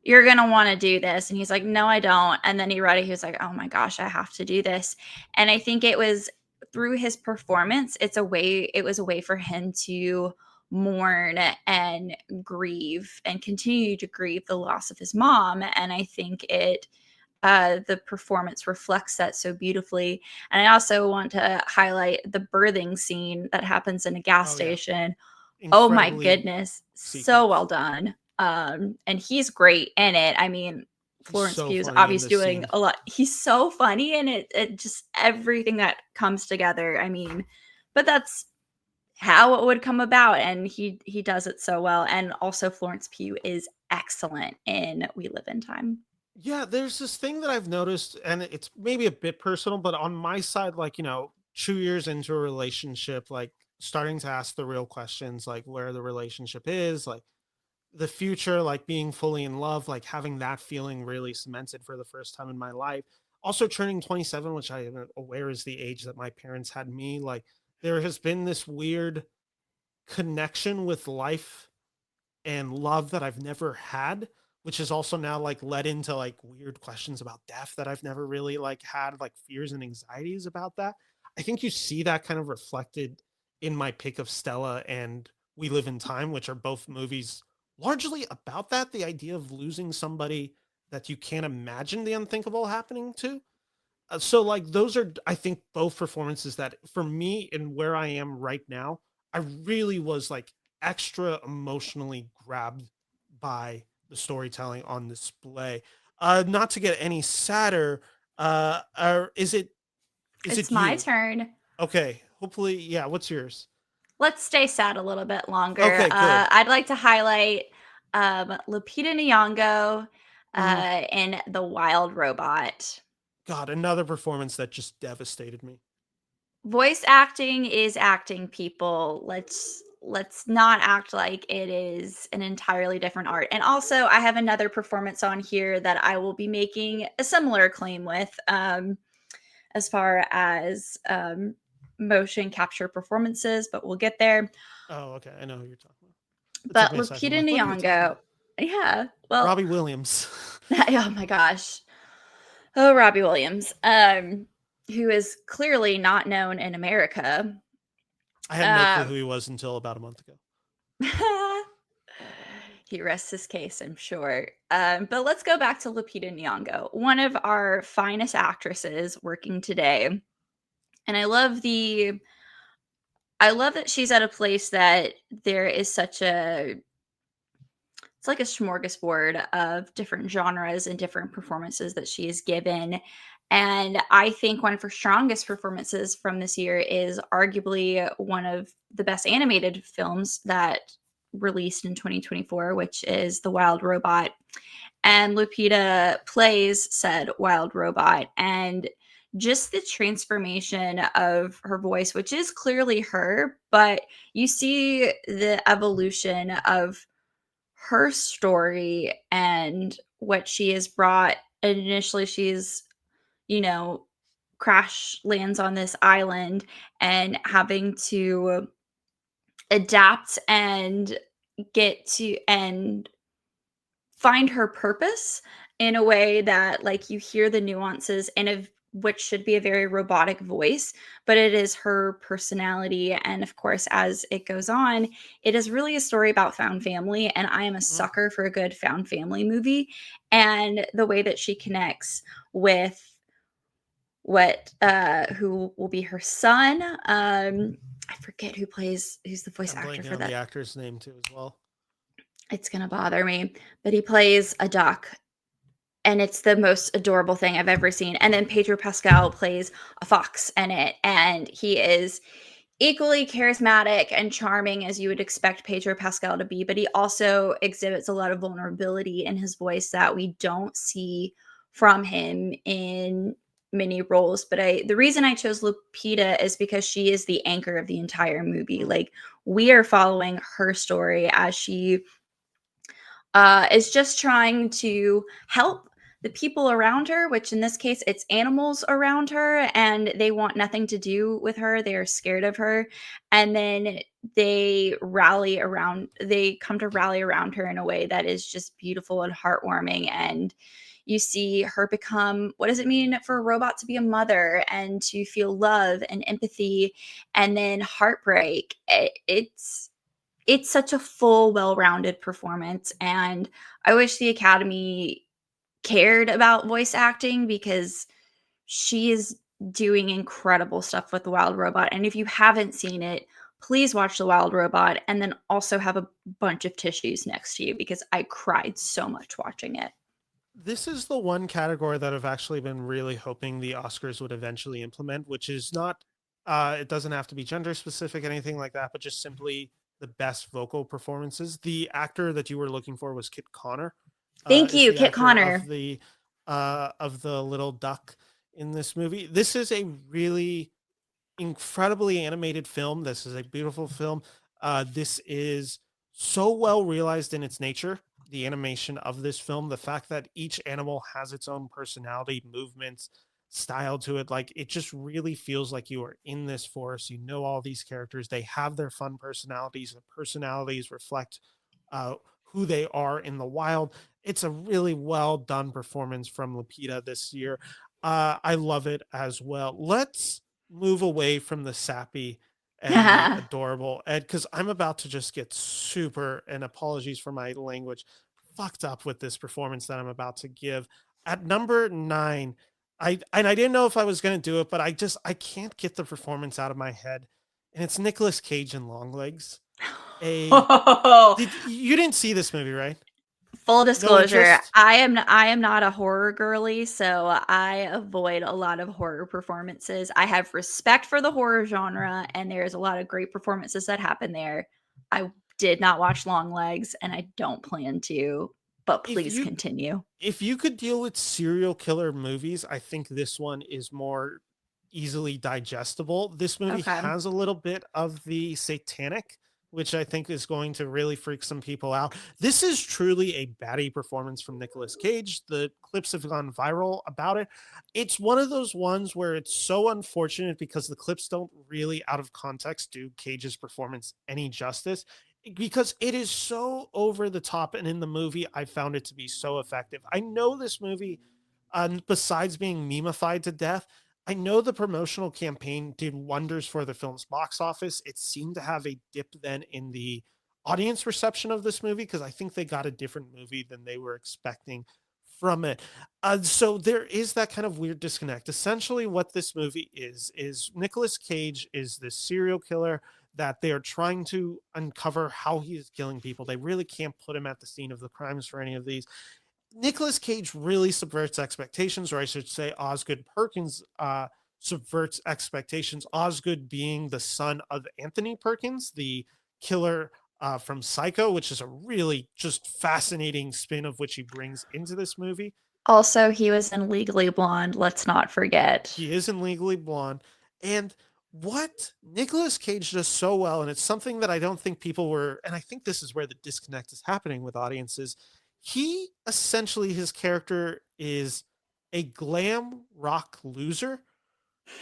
you're going to want to do this. And he's like, no, I don't. And then he read it. He was like, oh my gosh, I have to do this. And I think it was through his performance, it was a way for him to mourn and grieve and continue to grieve the loss of his mom. And I think it the performance reflects that so beautifully. And I also want to highlight the birthing scene that happens in a gas station. Oh my goodness, so well done. And he's great in it. I mean, Florence Pugh is obviously doing a lot. He's so funny, and it just everything that comes together. I mean, but that's how it would come about, and he does it so well. And also Florence Pugh is excellent in We Live in Time. Yeah, there's this thing that I've noticed, and it's maybe a bit personal, but on my side, like, 2 years into a relationship, like starting to ask the real questions, like where the relationship is, like the future, like being fully in love, like having that feeling really cemented for the first time in my life. Also turning 27, which I am aware is the age that my parents had me. Like there has been this weird connection with life and love that I've never had, which is also now like led into like weird questions about death that I've never really like had like fears and anxieties about that. I think you see that kind of reflected in my pick of Stella and We Live in Time, which are both movies largely about that, the idea of losing somebody that you can't imagine the unthinkable happening to. So like those are, I think, both performances that for me and where I am right now, I really was like extra emotionally grabbed by the storytelling on display. Not to get any sadder, or is It's it my you? turn. Okay, hopefully, yeah. What's yours? Let's stay sad a little bit longer. Okay, good. I'd like to highlight Lupita Nyong'o Mhm. in The Wild Robot. God, another performance that just devastated me. Voice acting is acting, people. Let's not act like it is an entirely different art. And also, I have another performance on here that I will be making a similar claim with, as far as motion capture performances, but we'll get there. Oh, okay. I know who you're talking about. It took But me a second. I'm Lupita like, what are you talking Nyong'o, about? yeah, well, Robbie Williams. oh my gosh. Oh, Robbie Williams, who is clearly not known in America. I had no clue Um, who he was until about a month ago. he rests his case, I'm sure. But let's go back to Lupita Nyong'o, one of our finest actresses working today. And I love that she's at a place that there is such a it's like a smorgasbord of different genres and different performances that she has given. And I think one of her strongest performances from this year is arguably one of the best animated films that released in 2024, which is The Wild Robot. And Lupita plays said wild robot. And just the transformation of her voice, which is clearly her, but you see the evolution of her story and what she has brought. And initially, she's, you know, crash lands on this island and having to adapt and get to and find her purpose in a way that, like, you hear the nuances in a which should be a very robotic voice, but it is her personality. And of course, as it goes on, it is really a story about found family. And I am a Mhm. sucker for a good found family movie. And the way that she connects with what who will be her son. I forget who's the voice I'm actor blanking for on the that. actor's name too as well. It's gonna bother me, but he plays a duck, and it's the most adorable thing I've ever seen. And then Pedro Pascal plays a fox in it, and he is equally charismatic and charming as you would expect Pedro Pascal to be, but he also exhibits a lot of vulnerability in his voice that we don't see from him in many roles. But the reason I chose Lupita is because she is the anchor of the entire movie. Mm. Like, we are following her story as she is just trying to help the people around her, which in this case, it's animals around her, and they want nothing to do with her. They are scared of her. And then they come to rally around her in a way that is just beautiful and heartwarming. And you see her become, what does it mean for a robot to be a mother and to feel love and empathy and then heartbreak? It's such a full, well-rounded performance, and I wish the Academy cared about voice acting because she is doing incredible stuff with The Wild Robot. And if you haven't seen it, please watch The Wild Robot and then also have a bunch of tissues next to you because I cried so much watching it. This is the one category that I've actually been really hoping the Oscars would eventually implement, which is not, it doesn't have to be gender specific, anything like that, but just simply the best vocal performances. The actor that you were looking for was Kit Connor, Thank is you, the Kit actor Connor. of the little duck in this movie. This is a really incredibly animated film. This is a beautiful film. This is so well realized in its nature. The animation of this film, the fact that each animal has its own personality, movements, style to it, like it just really feels like you are in this forest. You know all these characters. They have their fun personalities. The personalities reflect uh, who they are in the wild. It's a really well done performance from Lupita this year. I love it as well. Let's move away from the sappy and the adorable Ed, because I'm about to just get super, and apologies for my language, fucked up with this performance that I'm about to give. At number 9, I didn't know if I was gonna do it, but I can't get the performance out of my head. And it's Nicolas Cage in Longlegs. A you didn't see this movie, right? Full No disclosure, interest? I am not a horror girly, so I avoid a lot of horror performances. I have respect for the horror genre, and there's a lot of great performances that happen there. I did not watch Longlegs, and I don't plan to, but If please you continue. if you could deal with serial killer movies, I think this one is more easily digestible. This movie Okay. has a little bit of the satanic, which I think is going to really freak some people out. This is truly a baddie performance from Nicolas Cage. The clips have gone viral about it. It's one of those ones where it's so unfortunate because the clips don't really, out of context, do Cage's performance any justice because it is so over the top, and in the movie I found it to be so effective. I know this movie, besides being memeified to death, I know the promotional campaign did wonders for the film's box office. It seemed to have a dip then in the audience reception of this movie because I think they got a different movie than they were expecting from it. So there is that kind of weird disconnect. Essentially, what this movie is Nicolas Cage is this serial killer that they are trying to uncover how he is killing people. They really can't put him at the scene of the crimes for any of these. Nicolas Cage really subverts expectations, or I should say, Osgood Perkins subverts expectations. Osgood being the son of Anthony Perkins, the killer from Psycho, which is a really just fascinating spin of which he brings into this movie. Also, he was in Legally Blonde, let's not forget. He is in Legally Blonde. And what Nicolas Cage does so well, and it's something that I don't think people were, and I think this is where the disconnect is happening with audiences. He essentially, his character is a glam rock loser.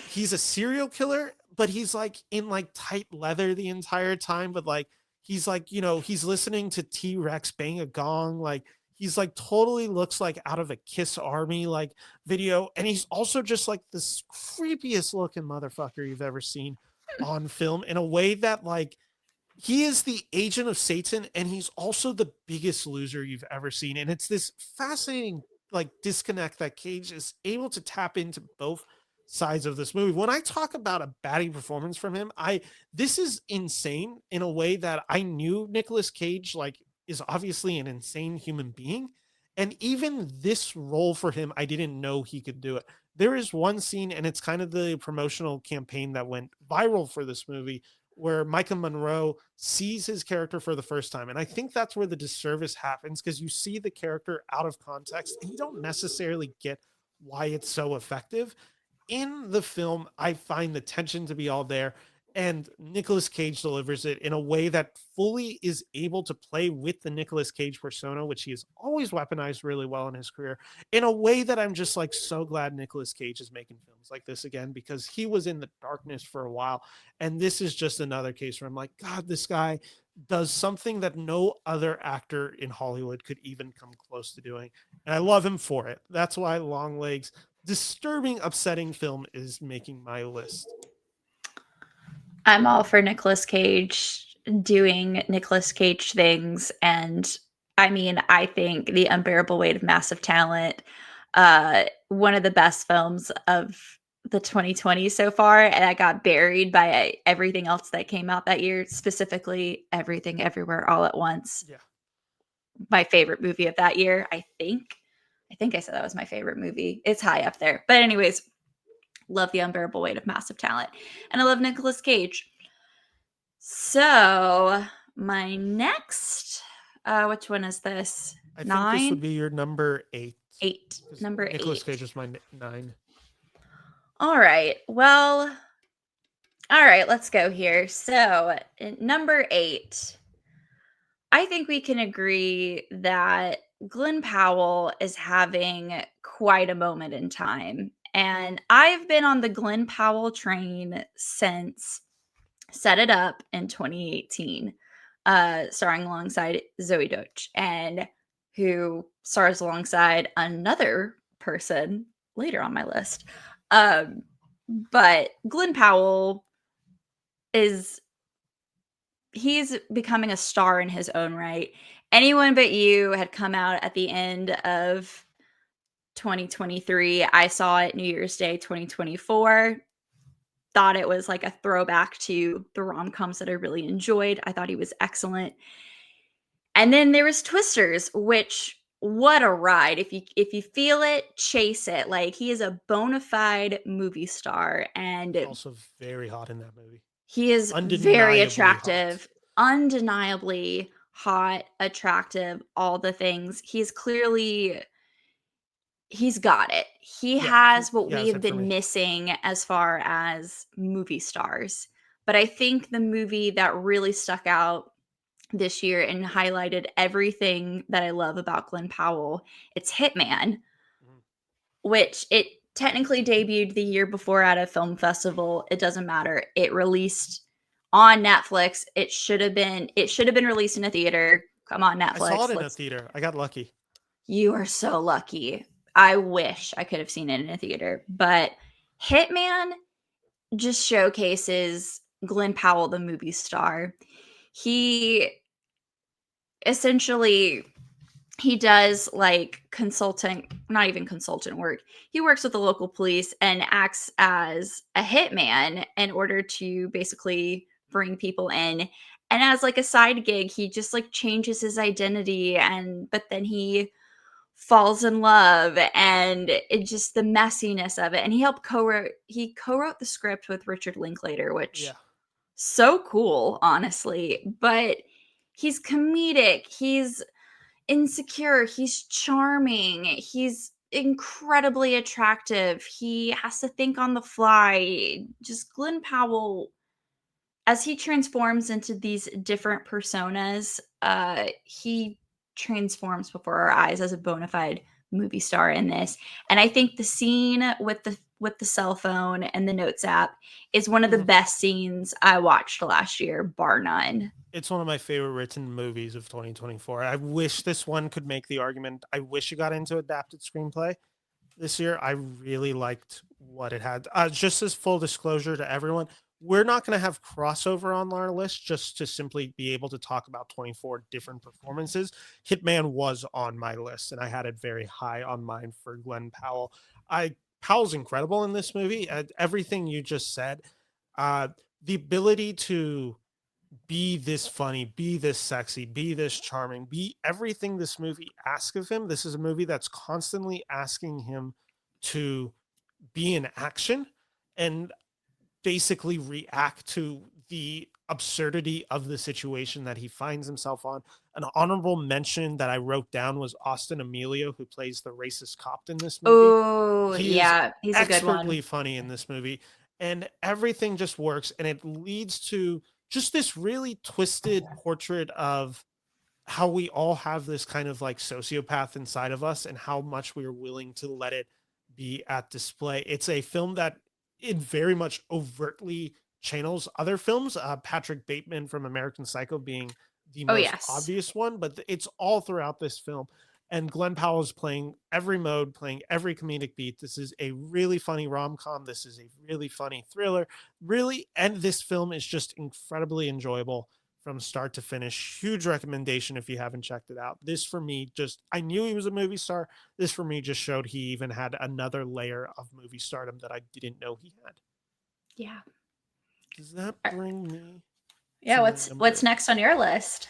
He's a serial killer, but he's like in like tight leather the entire time, but like he's like, he's listening to T-Rex bang a gong, like he's like totally looks like out of a Kiss Army like video, and he's also just like this creepiest looking motherfucker you've ever seen on film in a way that like he is the agent of Satan and he's also the biggest loser you've ever seen. And it's this fascinating like disconnect that Cage is able to tap into both sides of this movie. When I talk about a baddie performance from him, this is insane in a way that I knew Nicolas Cage like is obviously an insane human being. And even this role for him, I didn't know he could do it. There is one scene, and it's kind of the promotional campaign that went viral for this movie, where Micah Monroe sees his character for the first time. And I think that's where the disservice happens because you see the character out of context and you don't necessarily get why it's so effective. In the film, I find the tension to be all there. And Nicolas Cage delivers it in a way that fully is able to play with the Nicolas Cage persona, which he has always weaponized really well in his career, in a way that I'm just like so glad Nicolas Cage is making films like this again because he was in the darkness for a while. And this is just another case where I'm like, God, this guy does something that no other actor in Hollywood could even come close to doing. And I love him for it. That's why Longlegs, disturbing, upsetting film, is making my list. I'm all for Nicolas Cage doing Nicolas Cage things, and I mean, I think The Unbearable Weight of Massive Talent, one of the best films of the 2020s so far, and I got buried by everything else that came out that year, specifically Everything Everywhere All at Once. Yeah. My favorite movie of that year, I think. I think I said that was my favorite movie. It's high up there. But anyways, love The Unbearable Weight of Massive Talent. And I love Nicolas Cage. So my next, which one is this? I think this 9? would be your number 8. 8. 'Cause Number Nicolas 8. Cage is my 9. All right. Well, all right, let's go here. So, number 8. I think we can agree that Glen Powell is having quite a moment in time. And I've been on the Glen Powell train since Set It Up in 2018, starring alongside Zoe Deutch, and who stars alongside another person later on my list. But Glen Powell he's becoming a star in his own right. Anyone But You had come out at the end of 2023. I saw it New Year's Day 2024. Thought it was like a throwback to the rom-coms that I really enjoyed. I thought he was excellent. And then there was Twisters, which what a ride. If you feel it, chase it. Like, he is a bona fide movie star, and Also very hot in that movie. he is very Undeniably attractive, hot. undeniably hot, attractive, all the things. He's got it. He has what we have been missing as far as movie stars. But I think the movie that really stuck out this year and highlighted everything that I love about Glen Powell, it's Hitman, which it technically debuted the year before at a film festival. It doesn't matter. It released on Netflix. It should have been released in a theater. Come on, Netflix. I saw it in a theater. I got lucky. You are so lucky. I wish I could have seen it in a theater. But Hitman just showcases Glen Powell, the movie star. He essentially does like not even consultant work. He works with the local police and acts as a hitman in order to basically bring people in. And as like a side gig, he just like changes his identity, but then he falls in love, and it just the messiness of it. And he co-wrote the script with Richard Linklater, which so cool, honestly. But he's comedic, he's insecure, he's charming, he's incredibly attractive, he has to think on the fly. Just Glen Powell, as he transforms into these different personas, he transforms before our eyes as a bona fide movie star in this. And I think the scene with the cell phone and the notes app is one of the best scenes I watched last year, bar none. It's one of my favorite written movies of 2024. I wish this one could make the argument. I wish it got into adapted screenplay this year. I really liked what it had. Just as full disclosure to everyone, we're not going to have crossover on our list just to simply be able to talk about 24 different performances. Hitman was on my list, and I had it very high on mine for Glen Powell. Powell's incredible in this movie. Everything you just said, the ability to be this funny, be this sexy, be this charming, be everything this movie asks of him. This is a movie that's constantly asking him to be in action and basically react to the absurdity of the situation that he finds himself on. An honorable mention that I wrote down was Austin Emilio, who plays the racist cop in this movie. Oh, yeah, he's a good one. Expertly funny in this movie, and everything just works, and it leads to just this really twisted portrait of how we all have this kind of like sociopath inside of us and how much we are willing to let it be at display. It's a film that it very much overtly channels other films, Patrick Bateman from American Psycho being the most obvious one, but it's all throughout this film. And Glen Powell is playing every mode, playing every comedic beat. This is a really funny rom-com. This is a really funny thriller. Really, and this film is just incredibly enjoyable from start to finish. Huge recommendation if you haven't checked it out. This for me just, I knew he was a movie star. This for me just showed he even had another layer of movie stardom that I didn't know he had. Yeah. Does that bring me Yeah, to my what's number? next on your list?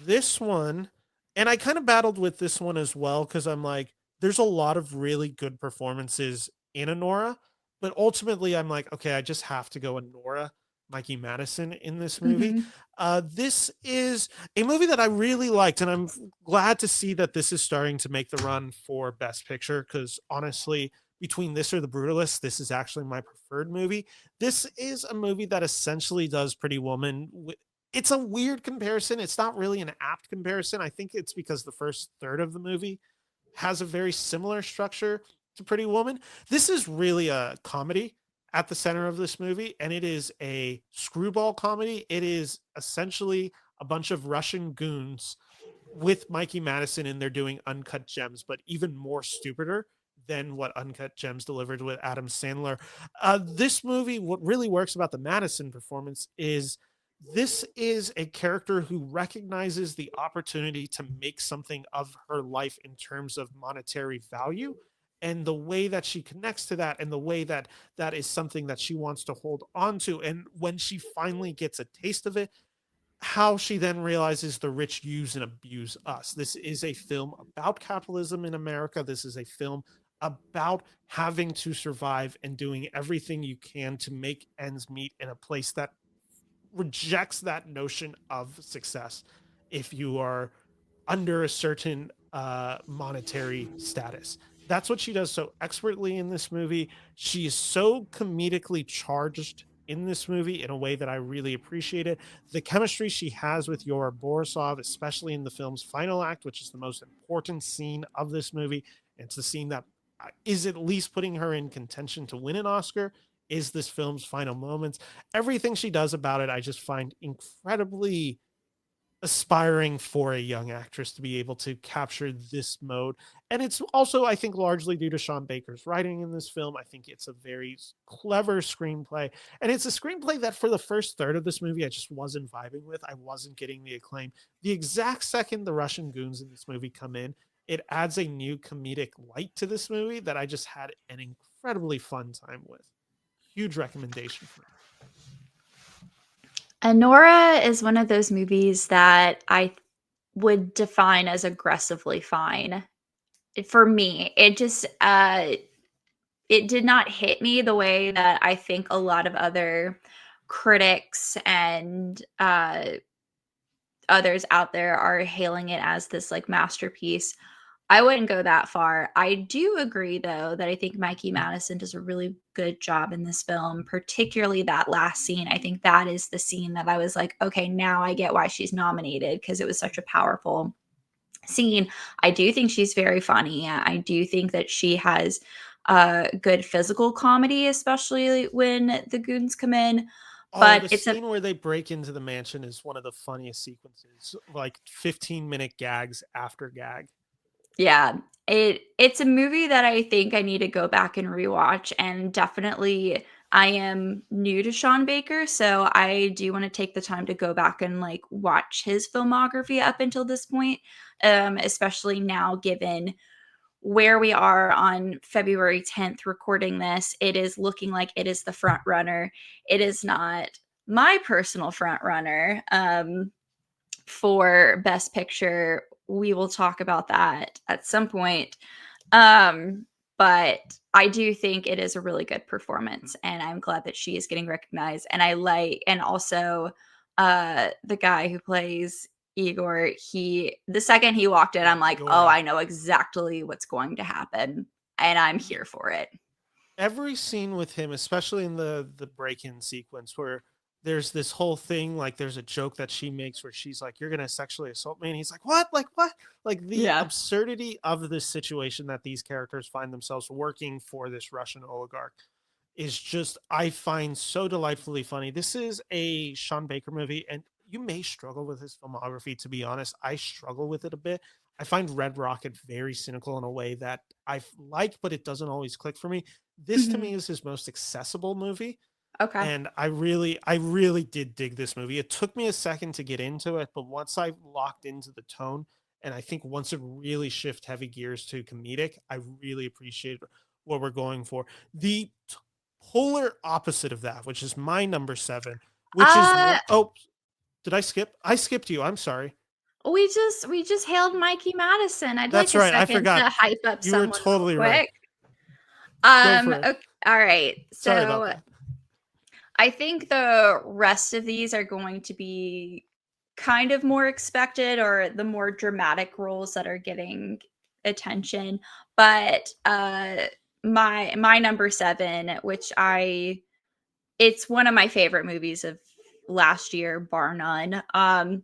This one, and I kind of battled with this one as well because I'm like, there's a lot of really good performances in Anora, but ultimately I'm like, okay, I just have to go Anora, Mikey Madison in this movie. Hmm. This is a movie that I really liked, and I'm glad to see that this is starting to make the run for Best Picture because honestly, between this or The Brutalist, this is actually my preferred movie. This is a movie that essentially does Pretty Woman. It's a weird comparison. It's not really an apt comparison. I think it's because the first third of the movie has a very similar structure to Pretty Woman. This is really a comedy at the center of this movie, and it is a screwball comedy. It is essentially a bunch of Russian goons with Mikey Madison, and they're doing Uncut Gems, but even more stupider than what Uncut Gems delivered with Adam Sandler. This movie, what really works about the Madison performance is this is a character who recognizes the opportunity to make something of her life in terms of monetary value, and the way that she connects to that, and the way that that is something that she wants to hold on to, and when she finally gets a taste of it, how she then realizes the rich use and abuse us. This is a film about capitalism in America. This is a film about having to survive and doing everything you can to make ends meet in a place that rejects that notion of success if you are under a certain monetary status. That's what she does so expertly in this movie. She is so comedically charged in this movie in a way that I really appreciate it. The chemistry she has with Yora Borisov, especially in the film's final act, which is the most important scene of this movie. It's the scene that is at least putting her in contention to win an Oscar, is this film's final moments. Everything she does about it, I just find incredibly aspiring for a young actress to be able to capture this mode. And it's also, I think, largely due to Sean Baker's writing in this film. I think it's a very clever screenplay. And it's a screenplay that for the first third of this movie, I just wasn't vibing with. I wasn't getting the acclaim. The exact second the Russian goons in this movie come in, it adds a new comedic light to this movie that I just had an incredibly fun time with. Huge recommendation for me. Anora is one of those movies that I would define as aggressively fine. For me, it just it did not hit me the way that I think a lot of other critics and others out there are hailing it as this like masterpiece. I wouldn't go that far. I do agree, though, that I think Mikey Madison does a really good job in this film, particularly that last scene. I think that is the scene that I was like, okay, now I get why she's nominated because it was such a powerful scene. I do think she's very funny. I do think that she has good physical comedy, especially when the goons come in. Oh, But the it's a scene where they break into the mansion is one of the funniest sequences. Like 15-minute gags after gag. Yeah, it's a movie that I think I need to go back and rewatch, and definitely I am new to Sean Baker, so I do want to take the time to go back and like watch his filmography up until this point, especially now given where we are on February 10th recording this. It is looking like it is the front runner. It is not my personal front runner. For Best Picture. We will talk about that at some point. But I do think it is a really good performance, and I'm glad that she is getting recognized. And I like, and also the guy who plays Igor, the second he walked in, Yeah, I'm like, oh, Yora. I know exactly what's going to happen, and I'm here for it. Every scene with him, especially in the break-in sequence where there's this whole thing, like there's a joke that she makes where she's like, "You're gonna sexually assault me," and he's like, "What? Like what?" Like the Yeah. absurdity of this situation that these characters find themselves working for this Russian oligarch is just, I find so delightfully funny. This is a Sean Baker movie, and you may struggle with his filmography. To be honest, I struggle with it a bit. I find Red Rocket very cynical in a way that I like, but it doesn't always click for me. This to Mhm. me is his most accessible movie. Okay. And I really did dig this movie. It took me a second to get into it, but once I locked into the tone, and I think once it really shift heavy gears to comedic, I really appreciate what we're going for. The polar opposite of that, which is my number 7, which is Uh oh, did I skip? I skipped you. I'm sorry. we just hailed Mikey Madison. I'd like That's a right. I second forgot. to hype up You were someone real totally right. quick. Go for it. Okay, all right. Sorry about So that. I think the rest of these are going to be kind of more expected, or the more dramatic roles that are getting attention. But my number 7, which it's one of my favorite movies of last year, bar none. And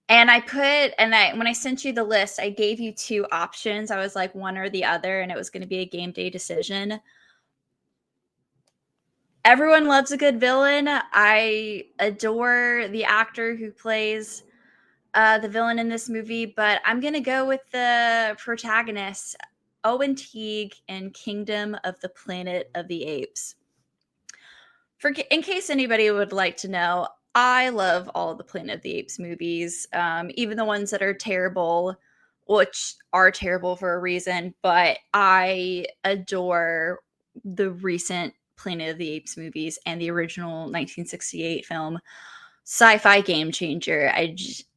when I sent you the list, I gave you two options. I was like one or the other, and it was going to be a game day decision. Everyone loves a good villain. I adore the actor who plays the villain in this movie, but I'm going to go with the protagonist, Owen Teague, in Kingdom of the Planet of the Apes. In case anybody would like to know, I love all the Planet of the Apes movies, even the ones that are terrible, which are terrible for a reason. But I adore the recent Planet of the Apes movies and the original 1968 film. Sci-fi game changer.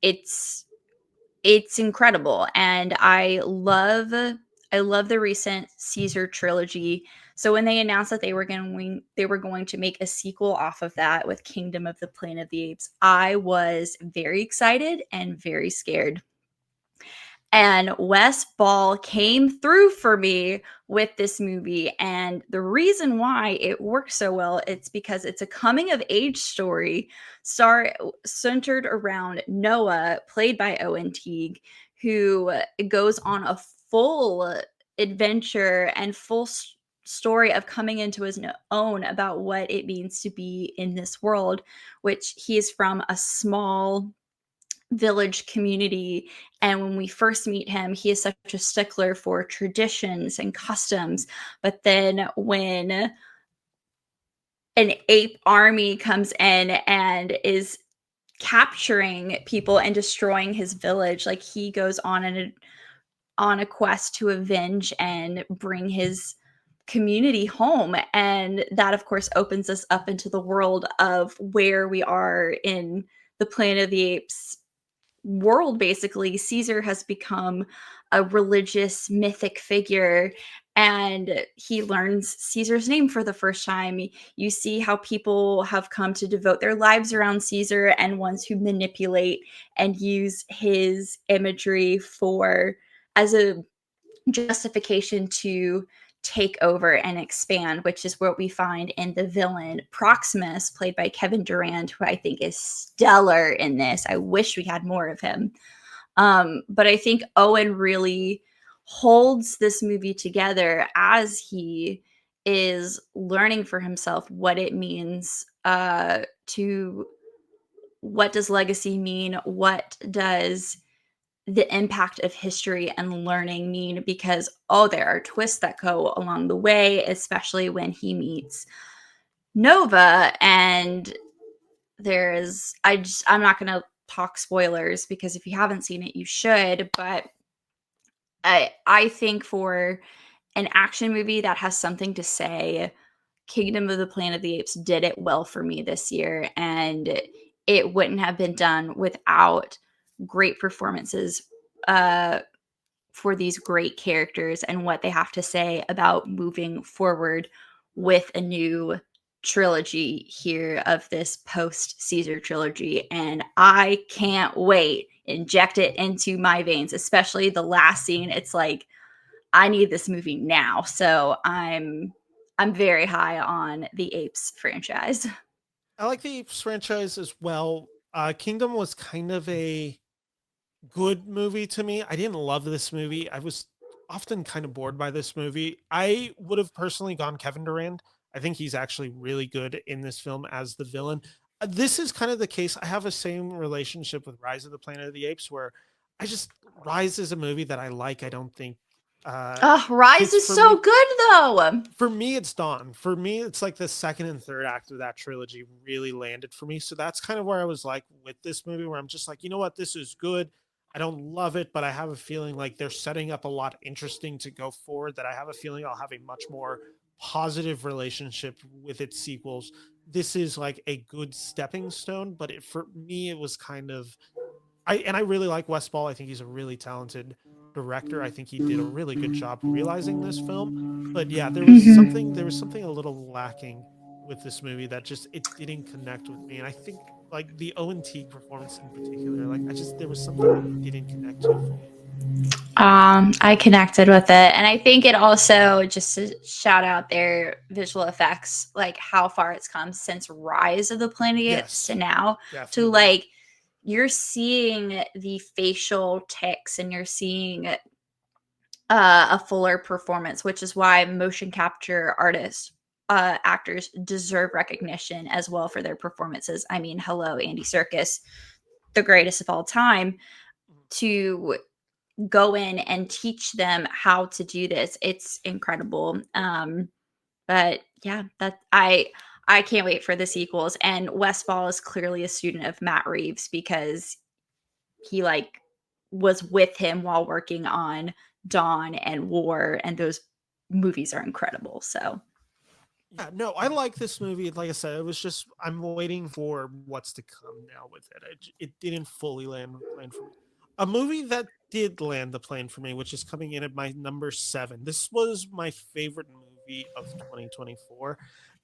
It's incredible, and I love the recent Caesar trilogy. So when they announced that they were going to make a sequel off of that with Kingdom of the Planet of the Apes, I was very excited and very scared. And Wes Ball came through for me with this movie. And the reason why it works so well, it's because it's a coming of age story centered around Noah, played by Owen Teague, who goes on a full adventure and full story of coming into his own about what it means to be in this world, which he is from a small village community. And when we first meet him, he is such a stickler for traditions and customs. But then when an ape army comes in and is capturing people and destroying his village, like, he goes on a quest to avenge and bring his community home. And that, of course, opens us up into the world of where we are in the Planet of the Apes world. Basically, Caesar has become a religious mythic figure, and he learns Caesar's name for the first time. You see how people have come to devote their lives around Caesar, and ones who manipulate and use his imagery for as a justification to take over and expand, which is what we find in the villain Proximus, played by Kevin Durant, who I think is stellar in this. I wish we had more of him. But I think Owen really holds this movie together as he is learning for himself what it means to what does legacy mean? What does the impact of history and learning mean? Because there are twists that go along the way, especially when he meets Nova. And I'm not going to talk spoilers, because if you haven't seen it, you should. But I think for an action movie that has something to say, Kingdom of the Planet of the Apes did it well for me this year, and it wouldn't have been done without great performances for these great characters and what they have to say about moving forward with a new trilogy here of this post Caesar trilogy. And I can't wait. Inject it into my veins, especially the last scene. It's like, I need this movie now. So I'm very high on the Apes franchise. I like the Apes franchise as well. Kingdom was kind of a good movie to me. I didn't love this movie. I was often kind of bored by this movie. I would have personally gone Kevin Durant. I think he's actually really good in this film as the villain. This is kind of the case. I have a same relationship with Rise of the Planet of the Apes, where I just Rise is a movie that I like. I don't think Rise hits is for so me. good though. For me, it's Dawn. For me, it's like the second and third act of that trilogy really landed for me. So that's kind of where I was like with this movie, where I'm just like, you know what, this is good. I don't love it, but I have a feeling like they're setting up a lot interesting to go forward. That I have a feeling I'll have a much more positive relationship with its sequels. This is like a good stepping stone, but for me, it was kind of I really like Westball. I think he's a really talented director. I think he did a really good job realizing this film. But yeah, there was something a little lacking with this movie that just it didn't connect with me. And I think like the Owen Teague performance in particular, like I just there was something that didn't connect to for me. I connected with it, and I think it also, just to shout out their visual effects, like how far it's come since Rise of the Planet of the Apes to Yes, now, to definitely. like you're seeing the facial tics and you're seeing a fuller performance, which is why motion capture artists, actors deserve recognition as well for their performances. I mean, hello, Andy Serkis, the greatest of all time, to go in and teach them how to do this. It's incredible. But yeah, that I can't wait for the sequels. And Westfall is clearly a student of Matt Reeves because he like was with him while working on Dawn and War, and those movies are incredible. So Yeah, no, I like this movie. Like I said, it was just I'm waiting for what's to come now with it. It didn't fully land the plane for me. A movie that did land the plane for me, which is coming in at my number 7. This was my favorite movie of 2024,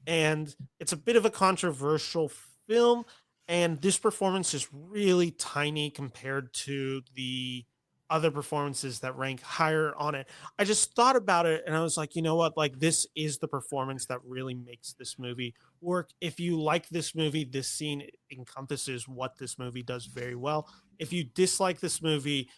and it's a bit of a controversial film. And this performance is really tiny compared to the other performances that rank higher on it. I just thought about it and I was like, you know what? Like, this is the performance that really makes this movie work. If you like this movie, this scene encompasses what this movie does very well. If you dislike this movie,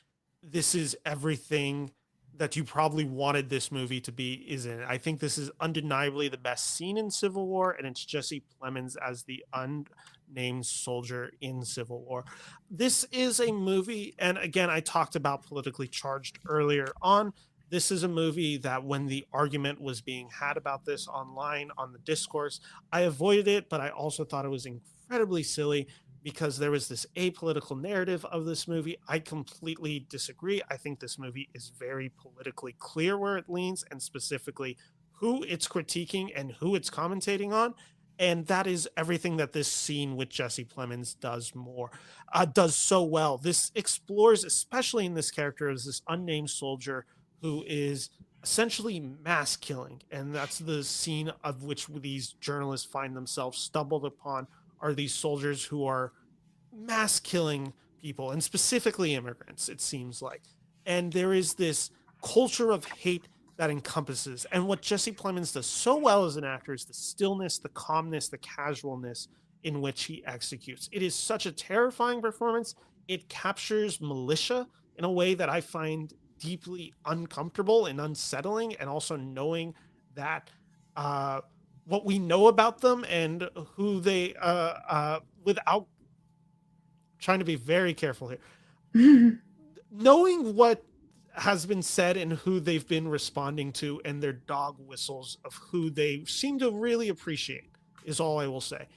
this is everything that you probably wanted this movie to be is in it. I think this is undeniably the best scene in Civil War, and it's Jesse Plemons as the unnamed soldier in Civil War. This is a movie, and again, I talked about politically charged earlier on. This is a movie that when the argument was being had about this online on the discourse, I avoided it, but I also thought it was incredibly silly because there was this apolitical narrative of this movie. I completely disagree. I think this movie is very politically clear where it leans and specifically who it's critiquing and who it's commentating on. And that is everything that this scene with Jesse Plemons does so well. This explores, especially in this character, as this unnamed soldier who is essentially mass killing. And that's the scene of which these journalists find themselves stumbled upon are these soldiers who are mass killing people and specifically immigrants, it seems like. And there is this culture of hate that encompasses. And what Jesse Plemons does so well as an actor is the stillness, the calmness, the casualness in which he executes. It is such a terrifying performance. It captures militia in a way that I find deeply uncomfortable and unsettling, and also knowing that what we know about them and who they without trying to be very careful here, knowing what has been said and who they've been responding to and their dog whistles of who they seem to really appreciate is all I will say.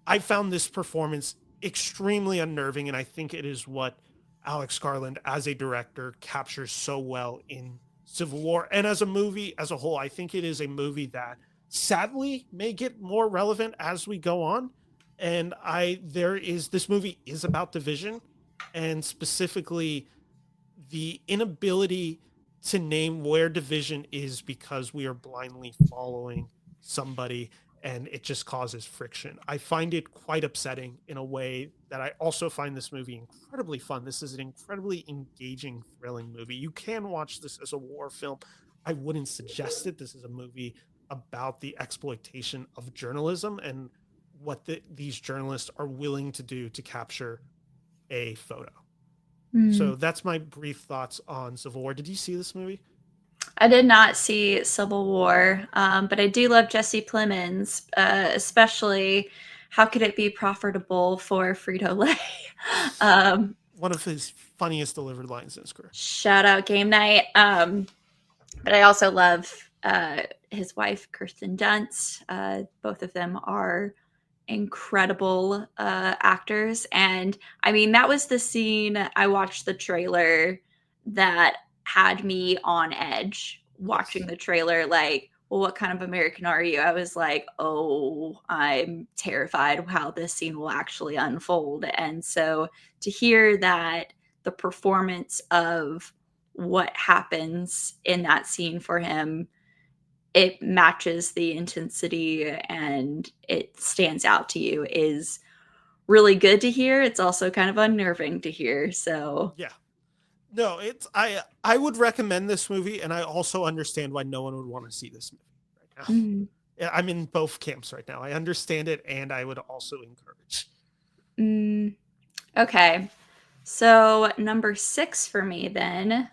I found this performance extremely unnerving, and I think it is what Alex Garland as a director captures so well in Civil War. And as a movie as a whole, I think it is a movie that sadly may get more relevant as we go on. And this movie is about division, and specifically the inability to name where division is because we are blindly following somebody and it just causes friction. I find it quite upsetting in a way that I also find this movie incredibly fun. This is an incredibly engaging, thrilling movie. You can watch this as a war film. I wouldn't suggest it. This is a movie about the exploitation of journalism and what these journalists are willing to do to capture a photo. Mm. So that's my brief thoughts on Civil War. Did you see this movie? I did not see Civil War, but I do love Jesse Plemons, especially how could it be profitable for Frito Lay? One of his funniest delivered lines in his career. Shout out Game Night. But I also love his wife, Kirsten Dunst. Both of them are incredible actors. And I mean, that was the scene I watched the trailer that had me on edge watching Yes. the trailer. Like, well, what kind of American are you? I was like, oh, I'm terrified of how this scene will actually unfold. And so to hear that the performance of what happens in that scene for him, it matches the intensity and it stands out to you, is really good to hear. It's also kind of unnerving to hear. So Yeah. No, it's I would recommend this movie, and I also understand why no one would want to see this movie right now. mm, Yeah, I'm in both camps right now. I understand it, and I would also encourage. mm, okay. So number 6 for me then.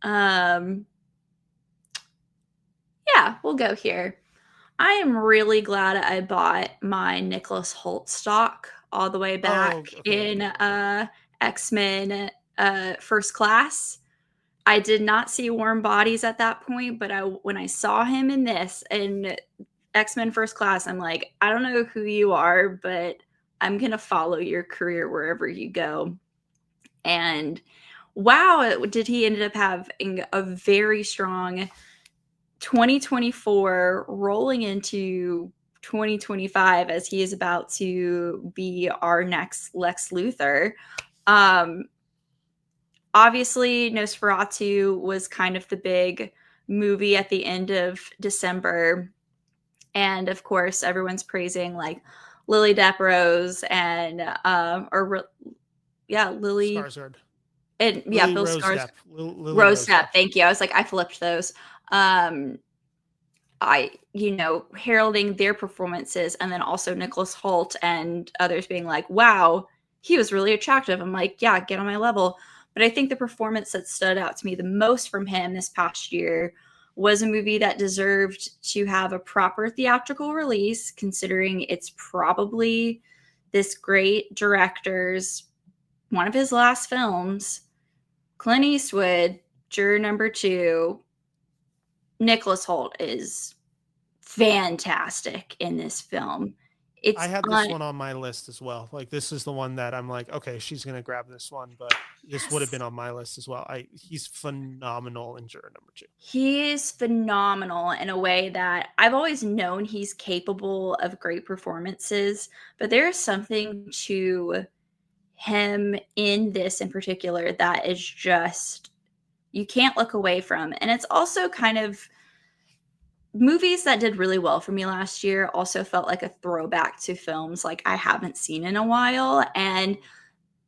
Um yeah, we'll go here. I am really glad I bought my Nicholas Hoult stock all the way Oh, back okay, in okay, okay. X-Men First Class. I did not see Warm Bodies at that point, but when I saw him in this and X-Men First Class, I'm like, I don't know who you are, but I'm gonna follow your career wherever you go. And wow, did he ended up having a very strong 2024 rolling into 2025 as he is about to be our next Lex Luthor. Um, Obviously, Nosferatu was kind of the big movie at the end of December. And of course, everyone's praising like Lily Depp-Rose and, yeah, Lily, Skarsgård, and yeah, Lily Bill Rose Skars, Depp, Lily Rose Rose Depp. Depp. Thank you. I was like, I flipped those. Um, heralding their performances, and then also Nicholas Hoult and others being like, wow, he was really attractive. I'm like, yeah, get on my level. But I think the performance that stood out to me the most from him this past year was a movie that deserved to have a proper theatrical release, considering it's probably this great director's one of his last films. Clint Eastwood, Juror Number Two. Nicholas Hoult is fantastic in this film. I It's had this on. one on my list as well. Like this is the one that I'm like, okay, she's gonna grab this one, but this would have Yes. been on my list as well. He's phenomenal in Juror Number Two. He is phenomenal in a way that I've always known he's capable of great performances, but there's something to him in this in particular that is just you can't look away from. And it's also kind of movies that did really well for me last year also felt like a throwback to films like I haven't seen in a while. And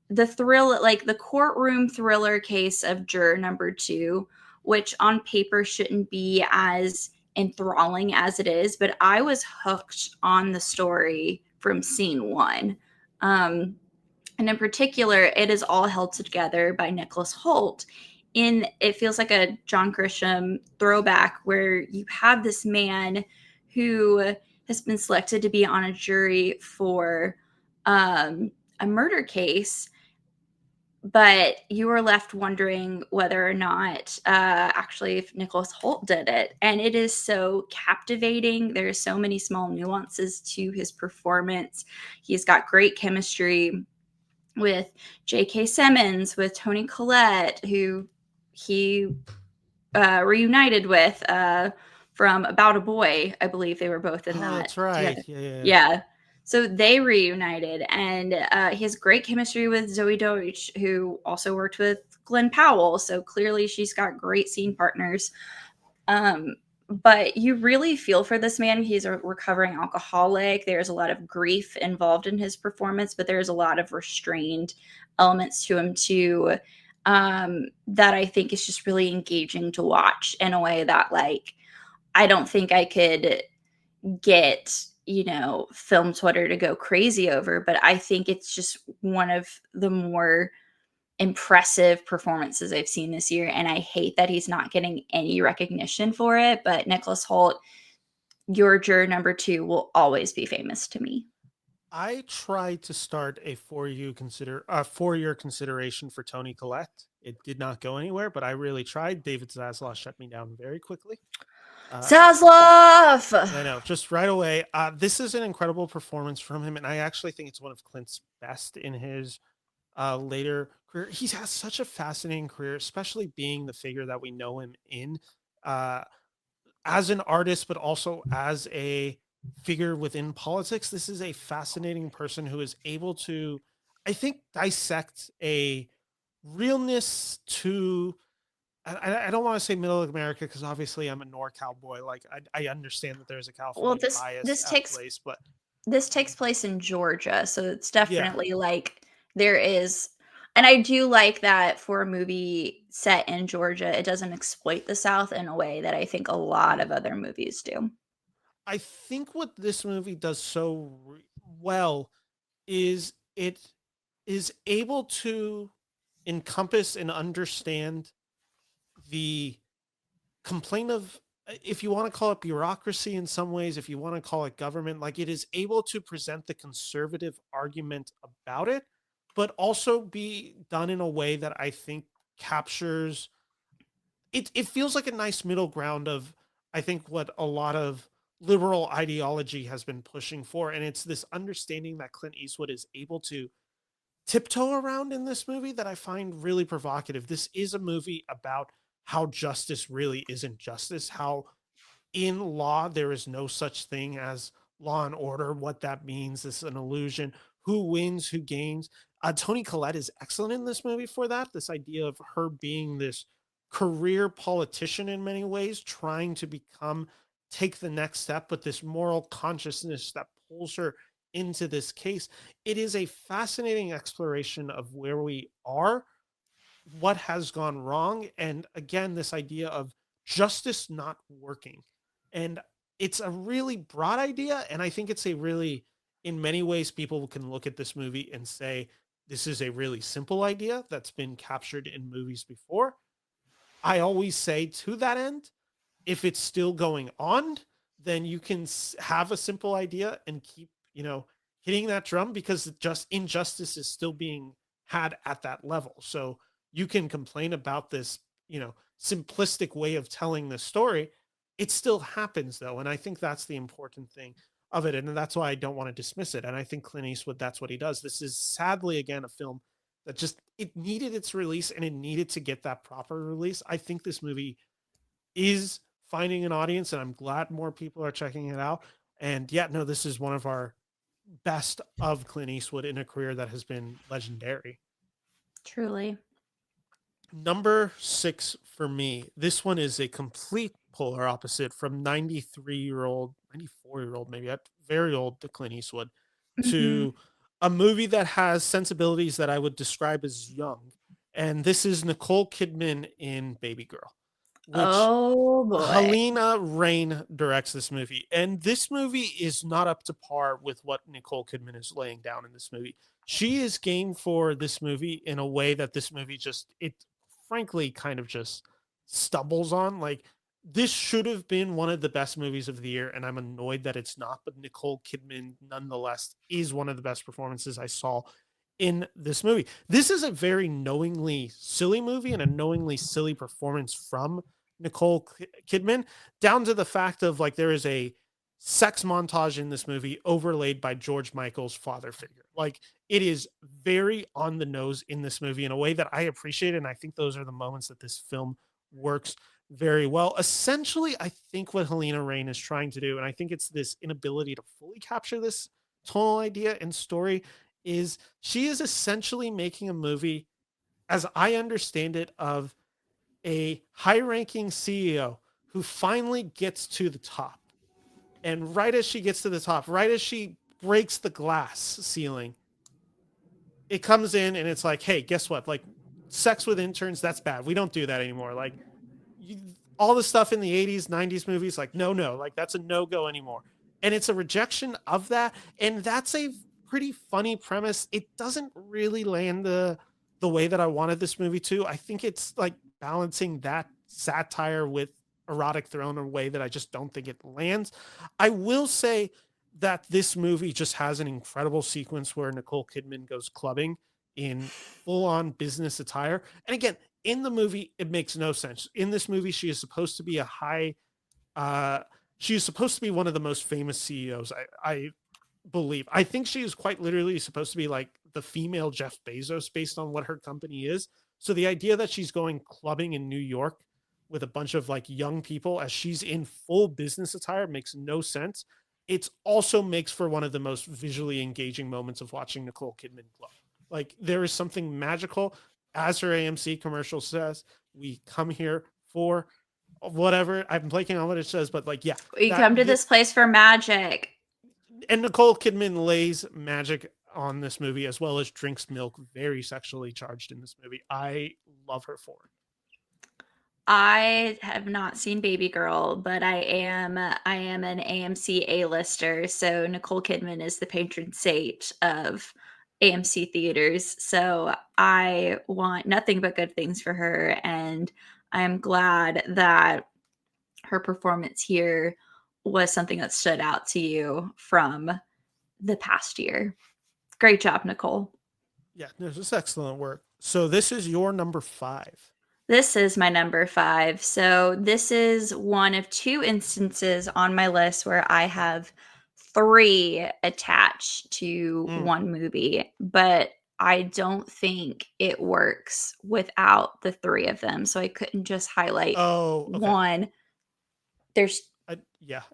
the thrill, like the courtroom thriller case of Juror Number Two, which on paper shouldn't be as enthralling as it is, but I was hooked on the story from scene one. Um, and in particular, it is all held together by Nicholas Hoult. In it feels like a John Grisham throwback where you have this man who has been selected to be on a jury for a murder case, but you were left wondering whether or not actually if Nicholas Hoult did it. And it is so captivating. There's so many small nuances to his performance. He's got great chemistry with J.K. Simmons, with Toni Collette, who he reunited with from About a Boy. I believe they were both in Oh, that that's right. together. Yeah, yeah, yeah. Yeah. So they reunited, and he has great chemistry with Zoe Deutsch, who also worked with Glen Powell. So clearly, she's got great scene partners. Um, but you really feel for this man. He's a recovering alcoholic. There's a lot of grief involved in his performance, but there's a lot of restrained elements to him too. That I think is just really engaging to watch in a way that, like, I don't think I could get, film Twitter to go crazy over, but I think it's just one of the more impressive performances I've seen this year. And I hate that he's not getting any recognition for it. But Nicholas Hoult, your Juror Number Two, will always be famous to me. I tried to start a 4-year consideration for Toni Collette It did not go anywhere, but I really tried. David Zaslav shut me down very quickly. Zaslav! I know, just right away. This is an incredible performance from him, and I actually think it's one of Clint's best in his later career. He has such a fascinating career, especially being the figure that we know him in uh, as an artist, but also as a figure within politics. This is a fascinating person who is able to, I think, dissect a realness to I don't want to say middle America because obviously I'm a NorCal boy. Like I understand that there's a Well, California this bias this at takes place, but this takes place in Georgia, so it's yeah, definitely like there is, and I do like that for a movie set in Georgia, it doesn't exploit the South in a way that I think a lot of other movies do. I think what this movie does well is it is able to encompass and understand the complaint of if you want to call it bureaucracy in some ways, if you want to call it government, like it is able to present the conservative argument about it, but also be done in a way that I think captures it feels like a nice middle ground of I think what a lot of liberal ideology has been pushing for. And it's this understanding that Clint Eastwood is able to tiptoe around in this movie that I find really provocative. This is a movie about how justice really isn't justice, how in law there is no such thing as law and order, what that means is an illusion, who wins, who gains. Toni Collette is excellent in this movie for that. This idea of her being this career politician in many ways, trying to take the next step, but this moral consciousness that pulls her into this case. It is a fascinating exploration of where we are, what has gone wrong, and again, this idea of justice not working. And it's a really broad idea, and I think it's a really, in many ways, people can look at this movie and say, this is a really simple idea that's been captured in movies before. I always say to that end, if it's still going on, then you can have a simple idea and keep, hitting that drum because just injustice is still being had at that level. So you can complain about this, simplistic way of telling the story. It still happens though. And I think that's the important thing of it. And that's why I don't want to dismiss it. And I think Clint Eastwood, that's what he does. This is sadly, again, a film that just, it needed its release and it needed to get that proper release. I think this movie is finding an audience and I'm glad more people are checking it out. And yeah, no, this is one of our best of Clint Eastwood in a career that has been legendary. Truly. Number 6 for me. This one is a complete polar opposite from 93-year-old, 94-year-old, maybe very old to Clint Eastwood Mhm. to a movie that has sensibilities that I would describe as young. And this is Nicole Kidman in Baby Girl, which Oh boy. Helena Rain directs this movie, and this movie is not up to par with what Nicole Kidman is laying down in this movie. She is game for this movie in a way that this movie just it frankly kind of just stumbles on. Like this should have been one of the best movies of the year, and I'm annoyed that it's not. But Nicole Kidman, nonetheless, is one of the best performances I saw in this movie. This is a very knowingly silly movie and a knowingly silly performance from Nicole Kidman, down to the fact of like there is a sex montage in this movie overlaid by George Michael's father figure. Like it is very on the nose in this movie in a way that I appreciate. And I think those are the moments that this film works very well. Essentially, I think what Helena Rain is trying to do, and I think it's this inability to fully capture this tonal idea and story, is she is essentially making a movie, as I understand it, of a high ranking CEO who finally gets to the top. And right as she gets to the top, right as she breaks the glass ceiling, it comes in and it's like, hey, guess what? Like, sex with interns, that's bad. We don't do that anymore. Like, you, all the stuff in the 80s, 90s movies, like, no, like, that's a no go anymore. And it's a rejection of that. And that's a pretty funny premise. It doesn't really land the way that I wanted this movie to. I think it's like balancing that satire with erotic throne in a way that I just don't think it lands. I will say that this movie just has an incredible sequence where Nicole Kidman goes clubbing in full on business attire. And again, in the movie, it makes no sense. In this movie, she is supposed to be uh, she is supposed to be one of the most famous CEOs. I believe. I think she is quite literally supposed to be like the female Jeff Bezos based on what her company is. So the idea that she's going clubbing in New York with a bunch of like young people as she's in full business attire makes no sense. It also makes for one of the most visually engaging moments of watching Nicole Kidman club. Like there is something magical, as her AMC commercial says. We come here for whatever. I'm blanking on what it says, but like, yeah, We come to this place for magic. And Nicole Kidman lays magic on this movie as well as drinks milk, very sexually charged in this movie. I love her for it. I have not seen Baby Girl, but I am an AMC A-lister, so Nicole Kidman is the patron saint of AMC theaters. So I want nothing but good things for her, and I'm glad that her performance here was something that stood out to you from the past year. Great job, Nicole. Yeah, this is excellent work. So this is your number 5. This is my number 5. So this is one of 2 instances on my list where I have 3 attached to one movie, but I don't think it works without the 3 of them. So I couldn't just highlight one. There's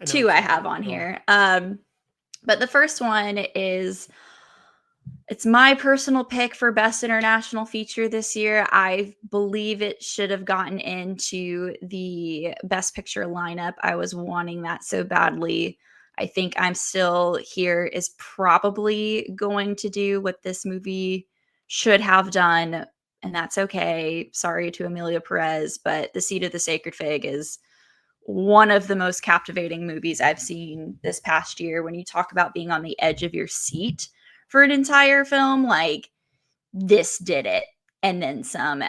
2 I have on here. But the first one is, it's my personal pick for Best International Feature this year. I believe it should have gotten into the Best Picture lineup. I was wanting that so badly. I think I'm Still Here is probably going to do what this movie should have done, and that's okay. Sorry to Emilia Perez, but The Seat of the Sacred Fig is one of the most captivating movies I've seen this past year. When you talk about being on the edge of your seat for an entire film, like, this did it and then some.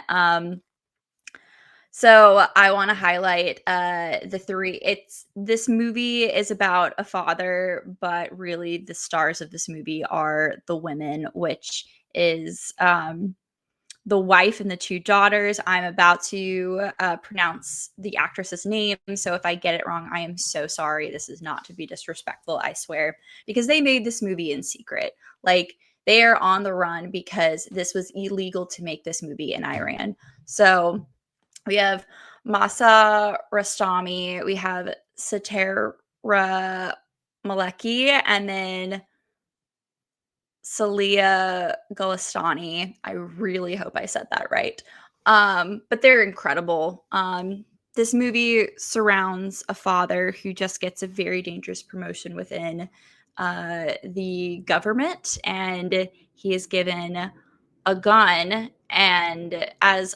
So I want to highlight the 3. This movie is about a father, but really the stars of this movie are the women, which is the wife and the 2 daughters. I'm about to pronounce the actress's name, so if I get it wrong, I am so sorry. This is not to be disrespectful, I swear, because they made this movie in secret. Like, they are on the run because this was illegal to make this movie in Iran. So we have Masa Rastami, we have Satara Maleki, and then Salia Golestani. I really hope I said that right. But they're incredible. This movie surrounds a father who just gets a very dangerous promotion within the government, and he is given a gun. And as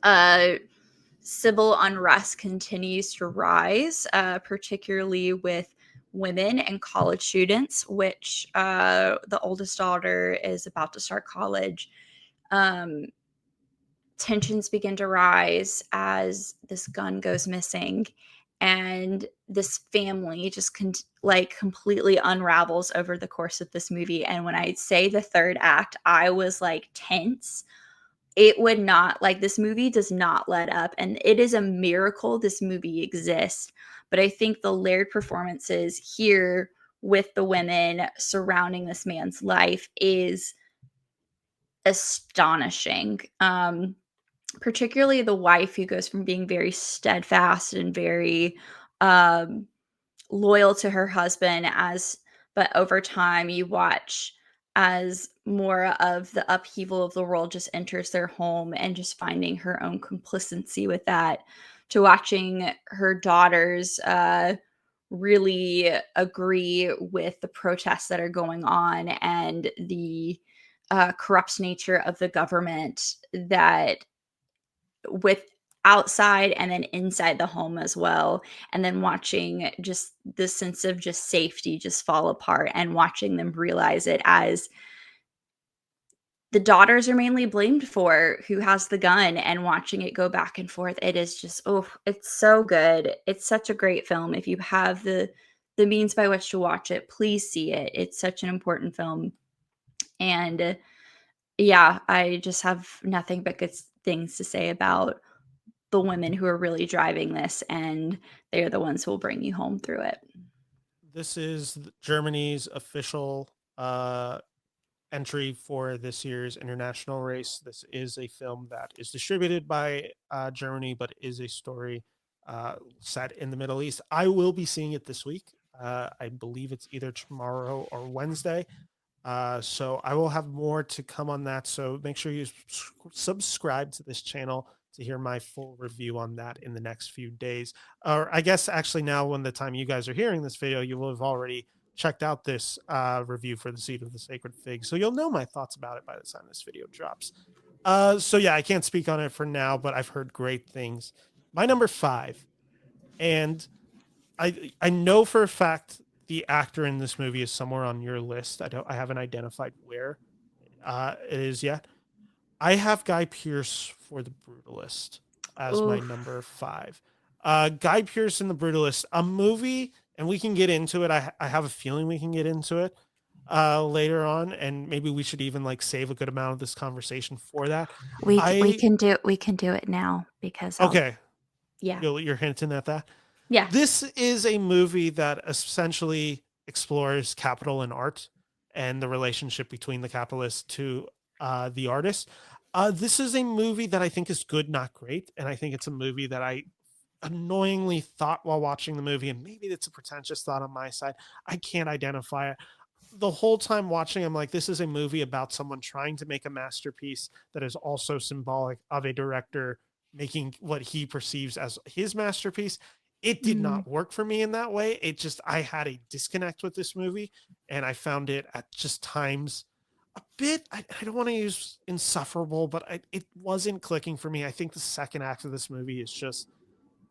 a civil unrest continues to rise, particularly with women and college students, which the oldest daughter is about to start college. Tensions begin to rise as this gun goes missing, and this family just completely unravels over the course of this movie. And when I say the third act, I was like tense. It would not, like, this movie does not let up, and it is a miracle this movie exists. But I think the layered performances here with the women surrounding this man's life is astonishing. Particularly the wife, who goes from being very steadfast and very loyal to her husband, but over time you watch as more of the upheaval of the world just enters their home, and just finding her own complacency with that, to watching her daughters really agree with the protests that are going on, and the corrupt nature of the government that with outside and then inside the home as well. And then watching just the sense of just safety just fall apart, and watching them realize it as the daughters are mainly blamed for who has the gun, and watching it go back and forth. It is just, it's so good. It's such a great film. If you have the means by which to watch it, please see it. It's such an important film. And yeah, I just have nothing but things to say about the women who are really driving this, and they're the ones who will bring you home through it. This is Germany's official entry for this year's international race. This is a film that is distributed by Germany, but is a story set in the Middle East. I will be seeing it this week. I believe it's either tomorrow or Wednesday. So I will have more to come on that. So make sure you subscribe to this channel to hear my full review on that in the next few days. Or I guess actually now, when the time you guys are hearing this video, you will have already checked out this review for The Seed of the Sacred Fig. So you'll know my thoughts about it by the time this video drops. So yeah, I can't speak on it for now, but I've heard great things. My number 5, and I know for a fact the actor in this movie is somewhere on your list. I haven't identified where it is yet. I have Guy Pearce for The Brutalist as my number 5. Guy Pearce in The Brutalist, a movie, and we can get into it. I have a feeling we can get into it later on, and maybe we should even like save a good amount of this conversation for that. We can do it now because okay, yeah, you're hinting at that. yeah. This is a movie that essentially explores capital and art and the relationship between the capitalist to the artist. This is a movie that I think is good, not great. And I think it's a movie that I annoyingly thought while watching the movie, and maybe it's a pretentious thought on my side. I can't identify it. The whole time watching, I'm like, this is a movie about someone trying to make a masterpiece that is also symbolic of a director making what he perceives as his masterpiece. It did not work for me in that way. I had a disconnect with this movie, and I found it at just times a bit, I don't want to use insufferable, but it wasn't clicking for me. I think the second act of this movie is just,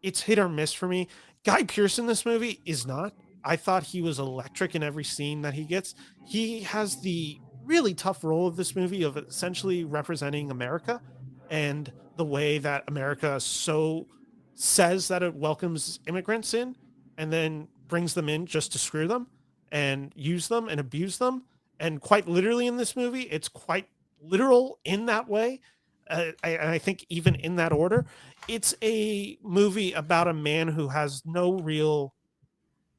it's hit or miss for me. Guy Pearce in this movie is not. I thought he was electric in every scene that he gets. He has the really tough role of this movie of essentially representing America and the way that America so says that it welcomes immigrants in and then brings them in just to screw them and use them and abuse them. And quite literally in this movie, it's quite literal in that way. I think even in that order, it's a movie about a man who has no real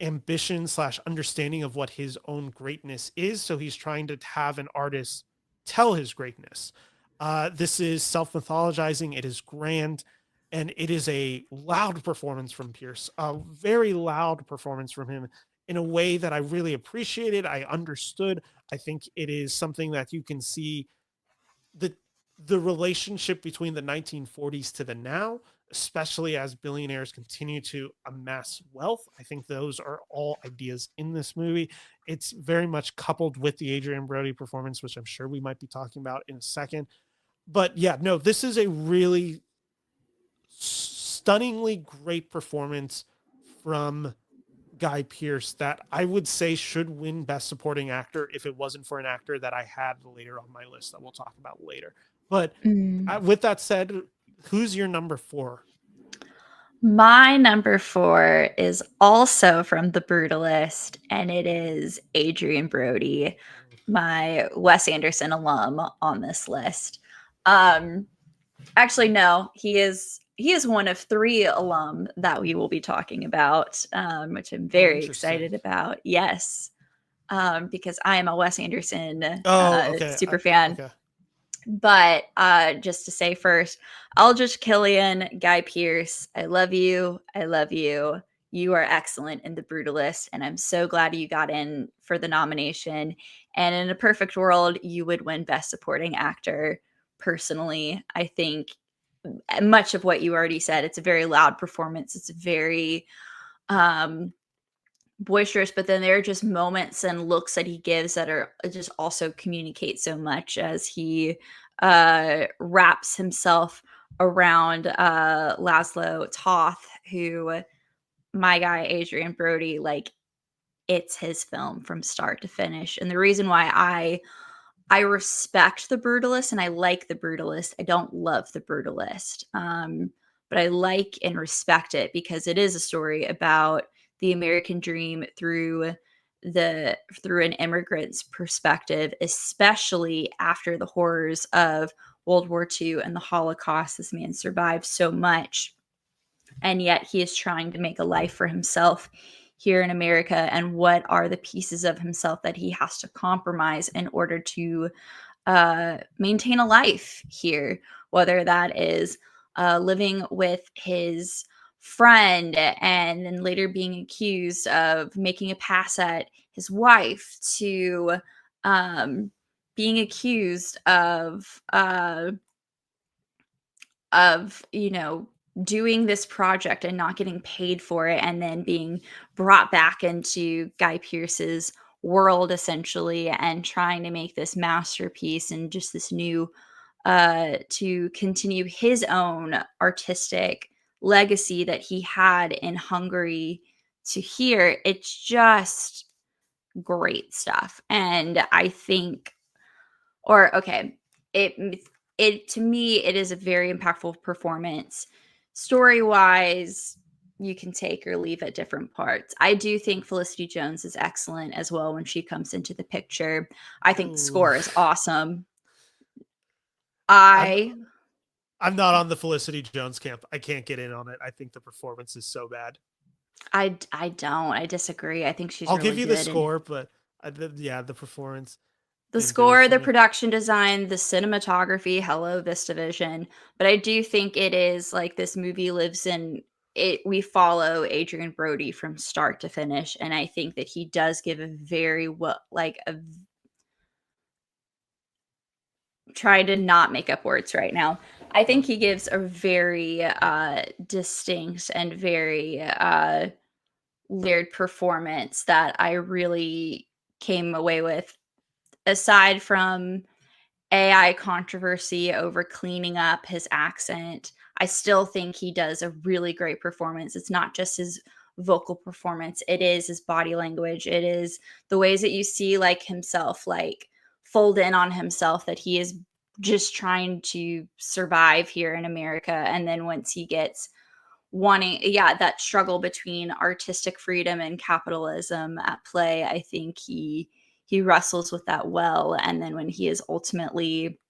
ambition / understanding of what his own greatness is. So he's trying to have an artist tell his greatness. This is self-mythologizing. It is grand. And it is a loud performance from Pearce, a very loud performance from him in a way that I really appreciated. I understood. I think it is something that you can see the relationship between the 1940s to the now, especially as billionaires continue to amass wealth. I think those are all ideas in this movie. It's very much coupled with the Adrian Brody performance, which I'm sure we might be talking about in a second. But yeah, no, this is a really stunningly great performance from Guy Pearce that I would say should win Best Supporting Actor if it wasn't for an actor that I had later on my list that we'll talk about later. But with that said, who's your number 4? My number 4 is also from The Brutalist, and it is Adrian Brody, my Wes Anderson alum on this list. Actually, no, he is one of 3 alum that we will be talking about, which I'm very excited about. Yes, because I am a Wes Anderson super fan. Okay. But just to say first, Aldrich Killian, Guy Pearce, I love you. I love you. You are excellent in The Brutalist, and I'm so glad you got in for the nomination. And in a perfect world, you would win Best Supporting Actor. Personally, I think much of what you already said. It's a very loud performance. It's very boisterous, but then there are just moments and looks that he gives that are just also communicate so much as he wraps himself around Laszlo Toth, who, my guy Adrian Brody, like, it's his film from start to finish. And the reason why I respect The Brutalist and I like The Brutalist, I don't love The Brutalist, but I like and respect it because it is a story about the American dream through an immigrant's perspective, especially after the horrors of World War II and the Holocaust. This man survived so much, and yet he is trying to make a life for himself here in America. And what are the pieces of himself that he has to compromise in order to maintain a life here, whether that is living with his friend and then later being accused of making a pass at his wife, to um, being accused of doing this project and not getting paid for it, and then being brought back into Guy Pearce's world essentially, and trying to make this masterpiece and just this new to continue his own artistic legacy that he had in Hungary to here. It's just great stuff. And I think, or okay, it to me, it is a very impactful performance. Story wise, you can take or leave at different parts. I do think Felicity Jones is excellent as well when she comes into the picture. I think the Ooh. score is awesome. I'm I I'm not on the Felicity Jones camp. I can't get in on it. I think the performance is so bad. I don't. I disagree. I think she's I'll really give you the good. And score, but yeah, the performance the didn't do it score, for the me. production design, the cinematography, hello VistaVision. But I do think it is like this movie lives in it. We follow Adrian Brody from start to finish, and I think that he does give a very well, like a try to not make up words right now. I think he gives a very distinct and very layered performance that I really came away with. Aside from AI controversy over cleaning up his accent, I still think he does a really great performance. It's not just his vocal performance, it is his body language. It is the ways that you see like himself like fold in on himself, that he is just trying to survive here in America. And then once he gets wanting, yeah, that struggle between artistic freedom and capitalism at play, I think he wrestles with that well. And then when he is ultimately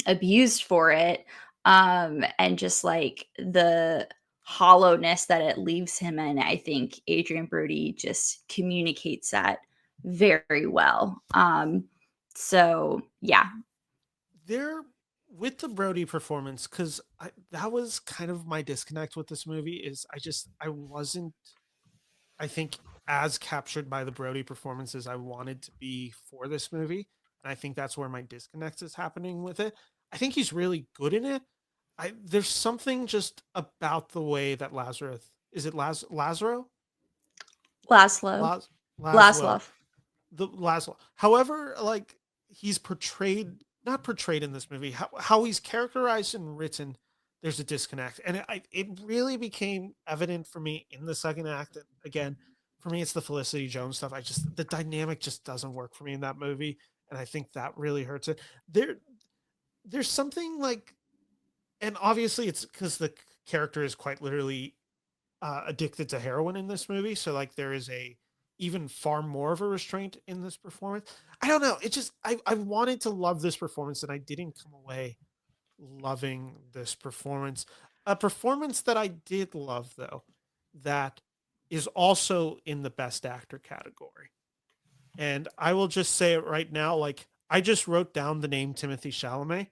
abused for it, and just like the hollowness that it leaves him in, I think Adrian Brody just communicates that very well. So yeah. There with the Brody performance, because that was kind of my disconnect with this movie. Is I wasn't, I think, as captured by the Brody performance as I wanted to be for this movie. And I think that's where my disconnect is happening with it. I think he's really good in it. There's something just about the way that Lazarus, is it Lazaro? Laszlo. Laz Laszlo. Laszlo. The Laszlo. However, like he's portrayed, not portrayed in this movie, how he's characterized and written, there's a disconnect. And it really became evident for me in the second act. And again, for me, it's the Felicity Jones stuff. The dynamic just doesn't work for me in that movie. And I think that really hurts it. There's something like, and obviously it's because the character is quite literally addicted to heroin in this movie. So like there is a even far more of a restraint in this performance. I don't know. It just I wanted to love this performance and I didn't come away loving this performance. A performance that I did love though, that is also in the best actor category. And I will just say it right now, like I just wrote down the name Timothée Chalamet,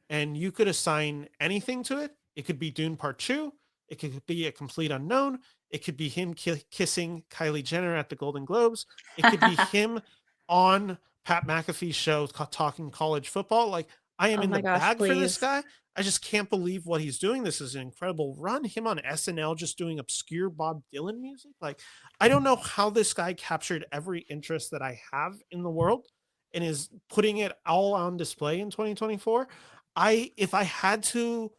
and you could assign anything to it. It could be Dune Part 2, it could be a complete unknown, it could be him kissing Kylie Jenner at the Golden Globes, it could be him on Pat McAfee's show talking college football. Like I am Oh in the my gosh, bag for this please. guy. I just can't believe what he's doing. This is an incredible run. Him on SNL just doing obscure Bob Dylan music. Like I don't know how this guy captured every interest that I have in the world and is putting it all on display in 2024. If I had to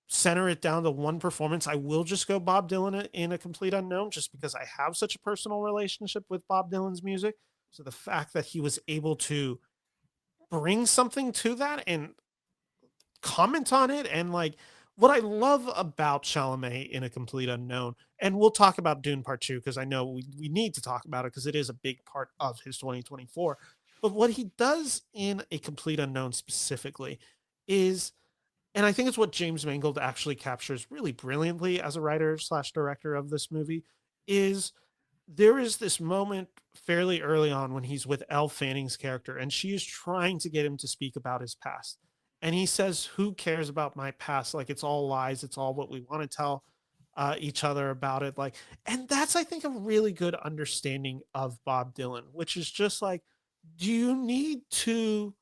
center it down to one performance, I will just go Bob Dylan in A Complete Unknown, just because I have such a personal relationship with Bob Dylan's music. So the fact that he was able to bring something to that and comment on it, and like what I love about Chalamet in A Complete Unknown, and we'll talk about Dune Part 2 because I know we need to talk about it because it is a big part of his 2024. But what he does in A Complete Unknown specifically is, and I think it's what James Mangold actually captures really brilliantly as a writer slash director of this movie, is there is this moment fairly early on when he's with Elle Fanning's character and she is trying to get him to speak about his past. And he says, "Who cares about my past? Like, it's all lies. It's all what we want to tell each other about it." Like, and that's, I think, a really good understanding of Bob Dylan, which is just like, do you need to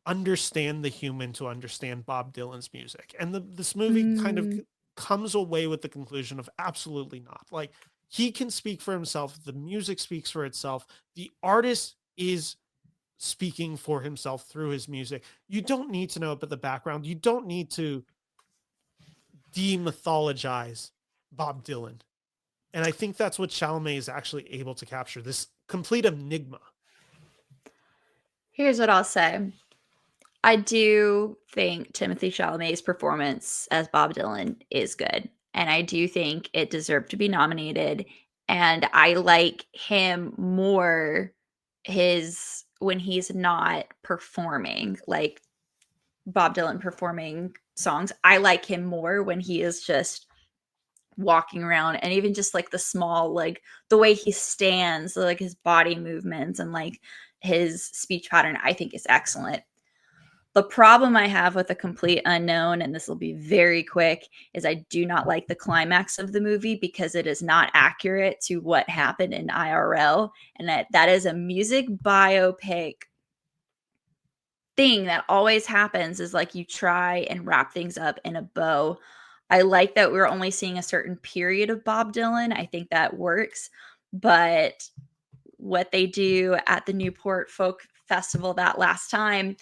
understand the human to understand Bob Dylan's music? And this movie kind of Mm, comes away with the conclusion of absolutely not. Like, he can speak for himself, the music speaks for itself, the artist is speaking for himself through his music. You don't need to know about the background. You don't need to demythologize Bob Dylan. And I think that's what Chalamet is actually able to capture, this complete enigma. Here's what I'll say. I do think Timothée Chalamet's performance as Bob Dylan is good, and I do think it deserved to be nominated, and I like him more his when he's not performing, like Bob Dylan performing songs. I like him more when he is just walking around, and even just like the small, like the way he stands, like his body movements and like his speech pattern, I think is excellent. The problem I have with A Complete Unknown, and this will be very quick, is I do not like the climax of the movie because it is not accurate to what happened in IRL. And that is a music biopic thing that always happens, is like you try and wrap things up in a bow. I like that we're only seeing a certain period of Bob Dylan. I think that works. But what they do at the Newport Folk Festival that last time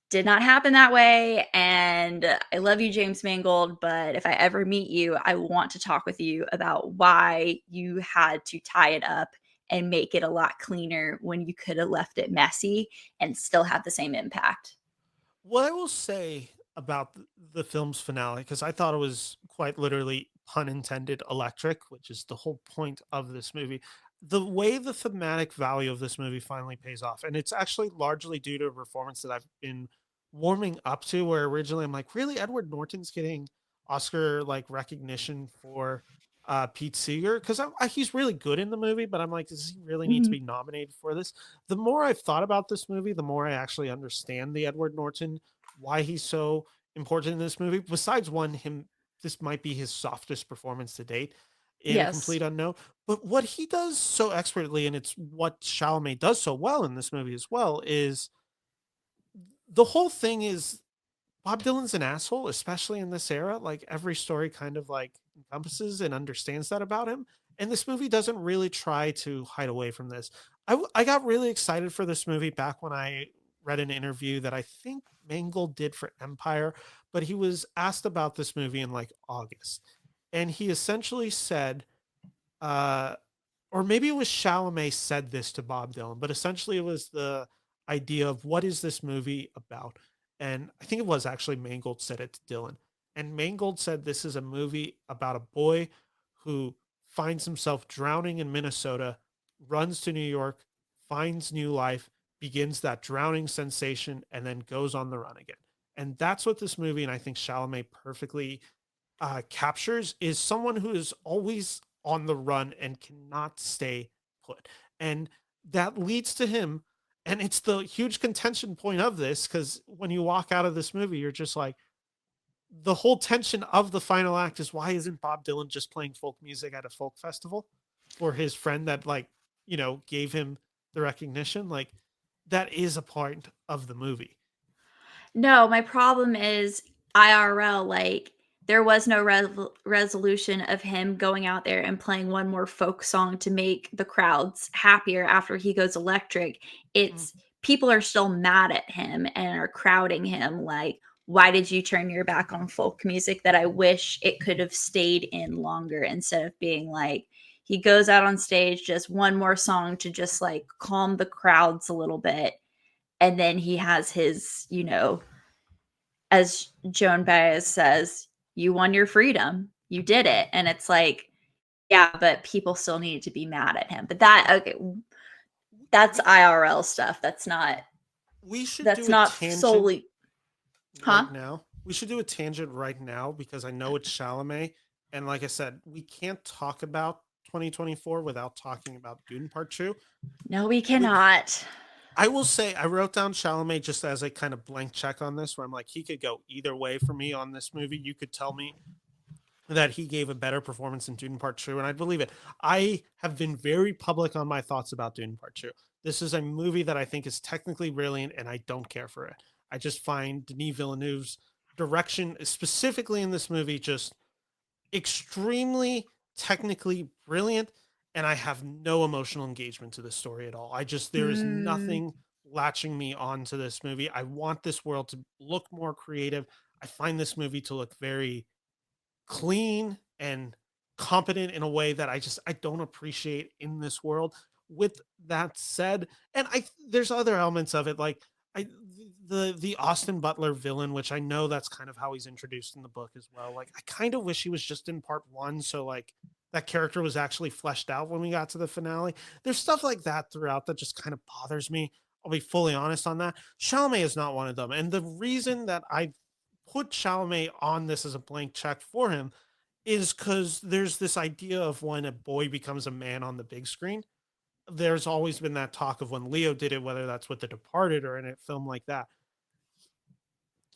did not happen that way. And I love you, James Mangold, but if I ever meet you, I want to talk with you about why you had to tie it up and make it a lot cleaner when you could have left it messy and still have the same impact. What I will say about the film's finale, because I thought it was quite literally, pun intended, electric, which is the whole point of this movie. The way the thematic value of this movie finally pays off, and it's actually largely due to a performance that I've been warming up to. Where originally I'm like, really, Edward Norton's getting Oscar like recognition for Pete Seeger, because he's really good in the movie, but I'm like, does he really need to Mhm. be nominated for this? The more I've thought about this movie, the more I actually understand the Edward Norton, why he's so important in this movie. Besides one, him, this might be his softest performance to date in A Yes. Complete Unknown. But what he does so expertly, and it's what Chalamet does so well in this movie as well, is the whole thing is Bob Dylan's an asshole, especially in this era. Like, every story kind of like encompasses and understands that about him. And this movie doesn't really try to hide away from this. I got really excited for this movie back when I read an interview that I think Mangold did for Empire, but he was asked about this movie in like August. And he essentially said, uh, or maybe it was Chalamet said this to Bob Dylan, but essentially it was the idea of what is this movie about? And I think it was actually Mangold said it to Dylan. And Mangold said this is a movie about a boy who finds himself drowning in Minnesota, runs to New York, finds new life, begins that drowning sensation, and then goes on the run again. And that's what this movie, and I think Chalamet perfectly captures, is someone who is always on the run and cannot stay put. And that leads to him. And it's the huge contention point of this, because when you walk out of this movie, you're just like, the whole tension of the final act is, why isn't Bob Dylan just playing folk music at a folk festival for his friend that, like, gave him the recognition? Like, that is a part of the movie. No, my problem is IRL. Like, there was no resolution of him going out there and playing one more folk song to make the crowds happier after he goes electric. Mm. It's people are still mad at him and are crowding him. Like, why did you turn your back on folk music that I wish it could have stayed in longer, instead of being like, he goes out on stage, just one more song to just like calm the crowds a little bit. And then he has his, as Joan Baez says, you won your freedom. You did it. And it's like, yeah, but people still needed to be mad at him. But okay, that's We IRL stuff. That's not we should that's do a not tangent. solely. Huh? right now. We should do a tangent right now because I know it's Chalamet, and like I said, we can't talk about 2024 without talking about Dune Part Two. No, we Which cannot. I will say, I wrote down Chalamet just as a kind of blank check on this, where I'm like, he could go either way for me on this movie. You could tell me that he gave a better performance in Dune Part Two, and I believe it. I have been very public on my thoughts about Dune Part Two. This is a movie that I think is technically brilliant, and I don't care for it. I just find Denis Villeneuve's direction, specifically in this movie, just extremely technically brilliant, and I have no emotional engagement to this story at all. There is Mm, nothing latching me onto this movie. I want this world to look more creative. I find this movie to look very clean and competent in a way that I don't appreciate in this world. With that said, and I there's other elements of it like I the Austin Butler villain, which I know that's kind of how he's introduced in the book as well. Like I kind of wish he was just in part one, so like that character was actually fleshed out when we got to the finale. There's stuff like that throughout that just kind of bothers me. I'll be fully honest on that. Chalamet is not one of them, and the reason that I put Chalamet on this as a blank check for him is because there's this idea of when a boy becomes a man on the big screen. There's always been that talk of when Leo did it, whether that's with The Departed or in a film like that.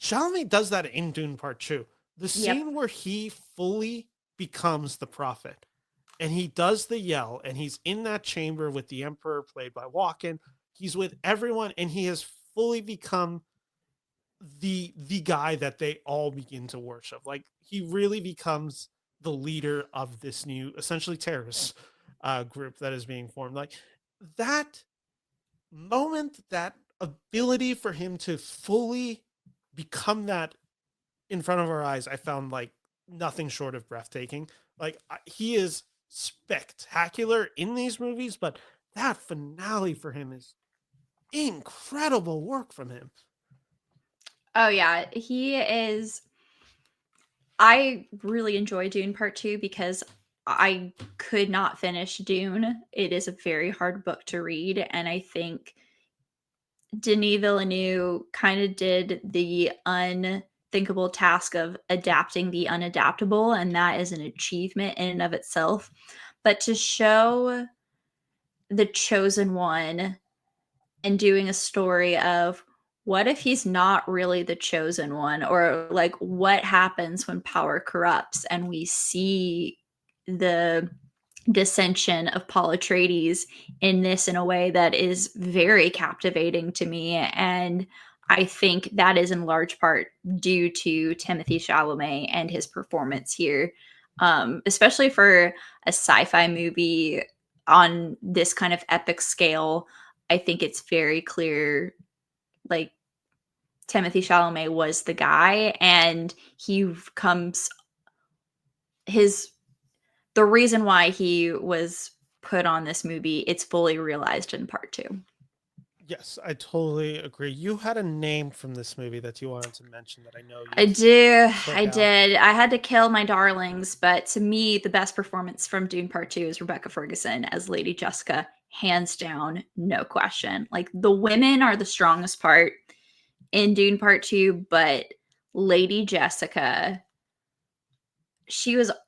Chalamet does that in Dune Part 2. The yep. scene where he fully becomes the prophet and he does the yell and he's in that chamber with the Emperor played by Walken. He's with everyone and he has fully become the guy that they all begin to worship. Like he really becomes the leader of this new essentially terrorist group that is being formed. Like that moment, that ability for him to fully become that in front of our eyes, I found like nothing short of breathtaking. Like he is spectacular in these movies, but that finale for him is incredible work from him. Oh yeah, he is. I really enjoy Dune Part 2 because I could not finish Dune. It is a very hard book to read, and I think Denis Villeneuve kind of did the unthinkable task of adapting the unadaptable, and that is an achievement in and of itself. But to show the chosen one and doing a story of what if he's not really the chosen one, or like what happens when power corrupts, and we see the dissension of Paul Atreides in this in a way that is very captivating to me. And I think that is in large part due to Timothée Chalamet and his performance here, especially for a sci-fi movie on this kind of epic scale. I think it's very clear, like Timothée Chalamet was the guy, and he comes his the reason why he was put on this movie, it's fully realized in part two. Yes, I totally agree. You had a name from this movie that you wanted to mention that I know I you do. took I out. did. I had to kill my darlings, but to me, the best performance from Dune Part 2 is Rebecca Ferguson as Lady Jessica, hands down, no question. Like the women are the strongest part in Dune Part 2, but Lady Jessica,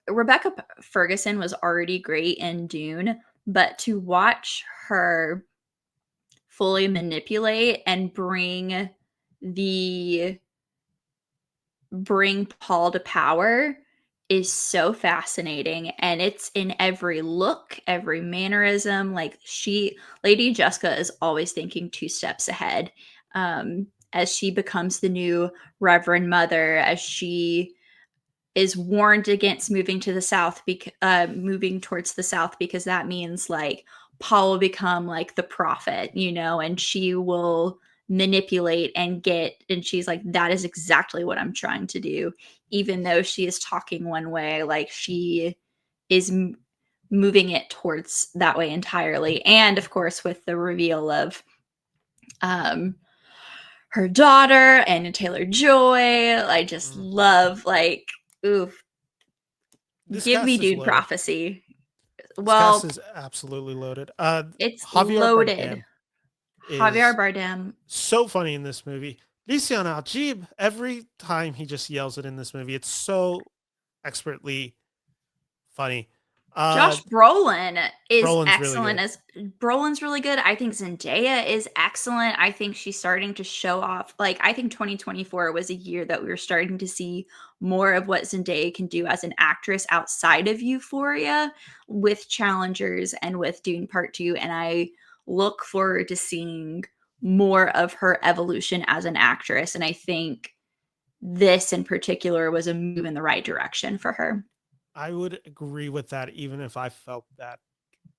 Rebecca Ferguson was already great in Dune, but to watch her fully manipulate and the bring Paul to power is so fascinating, and it's in every look, every mannerism. Like Lady Jessica is always thinking two steps ahead. As she becomes the new Reverend Mother, as she is warned against moving to the south, moving towards the south, because that means like Paul will become like the prophet, and she will manipulate and she's like, that is exactly what I'm trying to do. Even though she is talking one way, like she is moving it towards that way entirely. And of course, with the reveal of um, her daughter and Taylor Joy, I just Mm. love like, oof, This give me cast is Dune loaded. Prophecy. This cast Well, is absolutely loaded. it's Javier loaded. Bardem Javier is Bardem. so funny in this movie. Nissan Ajib, every time he just yells it in this movie, it's so expertly funny. Josh Brolin is Brolin's really excellent good. as Brolin's really good. I think Zendaya is excellent. I think she's starting to show off. Like, I think 2024 was a year that we were starting to see more of what Zendaya can do as an actress outside of Euphoria with Challengers and with Dune Part 2. And I look forward to seeing more of her evolution as an actress. And I think this in particular was a move in the right direction for her. I would agree with that, even if I felt that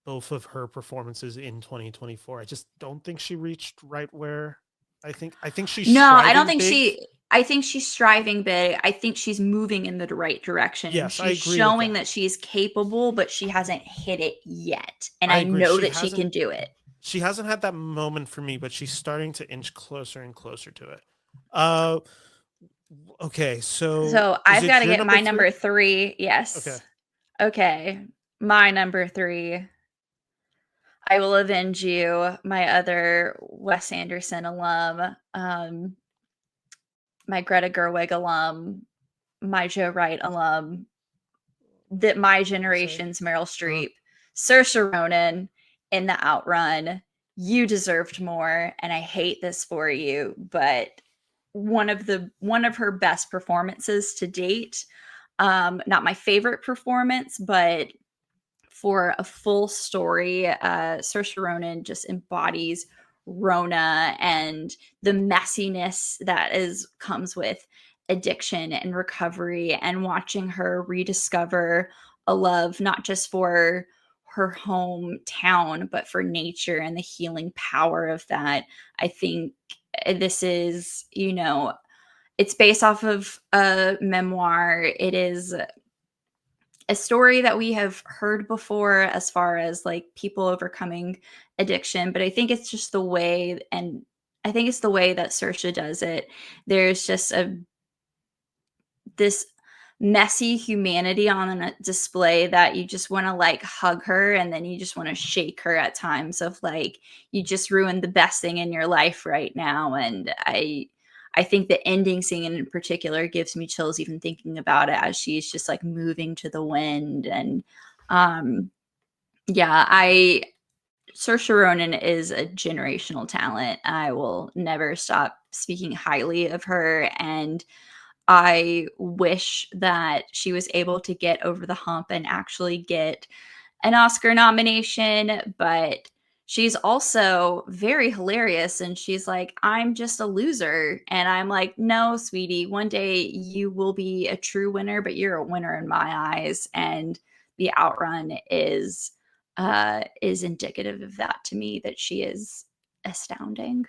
both of her performances in 2024, I just don't think she reached right where I think she's No, I don't striving think big. I think she's striving big. I think she's moving in the right direction and Yes, I she's agree with showing that. that she's capable, but she hasn't hit it yet. And I I agree. know that she can do it. She hasn't had that moment for me, but she's starting to inch closer and closer to it. Uh okay, so So is I've got it to your get number my 3? number 3. Okay. Yes. Okay. My number 3. I will avenge you, my other Wes Anderson alum, my Greta Gerwig alum, my Joe Wright alum, that my Say. generation's Meryl Uh, Streep, Saoirse Ronan in The Outrun. You deserved more, and I hate this for you, but one of her best performances to date. Not my favorite performance, but for a full story, Saoirse Ronan just embodies Rona and the messiness that is comes with addiction and recovery, and watching her rediscover a love not just for her hometown but for nature and the healing power of that. I think this is, it's based off of a memoir. It is a story that we have heard before as far as like people overcoming addiction, but I think it's just the way, and I think it's the way that Saoirse does it. There's just a this messy humanity on a display that you just want to like hug her, and then you just want to shake her at times of like, you just ruined the best thing in your life right now. And I think the ending scene in particular gives me chills even thinking about it, as she's just like moving to the wind. And um yeah, I Saoirse Ronan is a generational talent. I will never stop speaking highly of her, and I wish that she was able to get over the hump and actually get an Oscar nomination. But she's also very hilarious, and she's like, I'm just a loser. And I'm like, no, sweetie, one day you will be a true winner, but you're a winner in my eyes. And the Outrun is indicative of that to me, that she is astounding.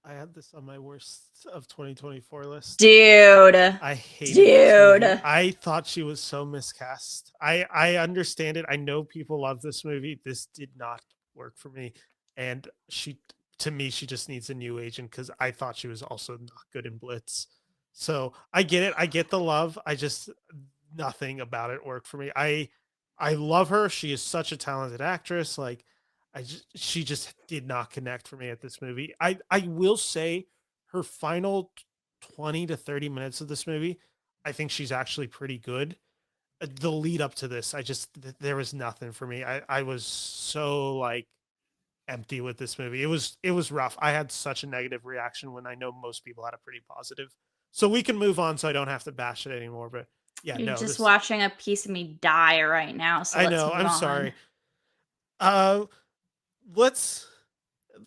I had this on my worst of 2024 list. Dude. I hated this movie. Dude. I thought she was so miscast. I understand it. I know people love this movie. This did not work for me. And she to me she just needs a new agent, cuz I thought she was also not good in Blitz. So, I get it. I get the love. I just nothing about it worked for me. I love her. She is such a talented actress. Like she just did not connect for me at this movie. I will say her final 20 to 30 minutes of this movie, I think she's actually pretty good. The lead up to this, there was nothing for me. I was so like empty with this movie. It was rough. I had such a negative reaction when I know most people had a pretty positive. So we can move on so I don't have to bash it anymore, but yeah, You're no, just this watching a piece of me die right now, so I let's know. move I'm on. sorry. Uh let's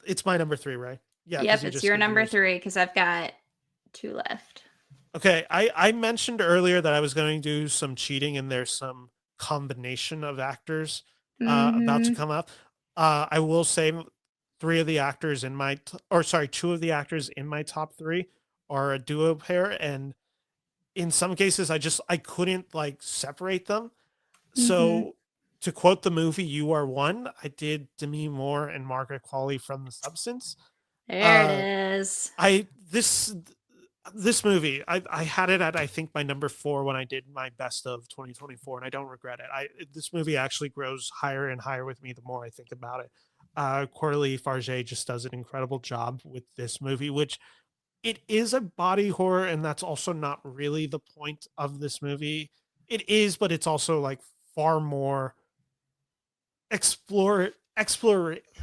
it's my number 3, right? Yeah, cuz Yep, you it's just your did number yours. 3 because I've got 2 left. Okay, I mentioned earlier that I was going to do some cheating, and there's some combination of actors about to Mm-hmm. come up. I will say three of the actors in my or sorry, two of the actors in my top three are a duo pair, and in some cases, I couldn't like separate them. Mm-hmm. So to quote the movie "You Are One," I did Demi Moore and Margaret Qualley from The Substance. There it Uh, is. I this movie, I had it at I think my number 4 when I did my best of 2024, and I don't regret it. I This movie actually grows higher and higher with me the more I think about it. Coralie Farge just does an incredible job with this movie, which it is a body horror, and that's also not really the point of this movie. It is, but it's also like far more explore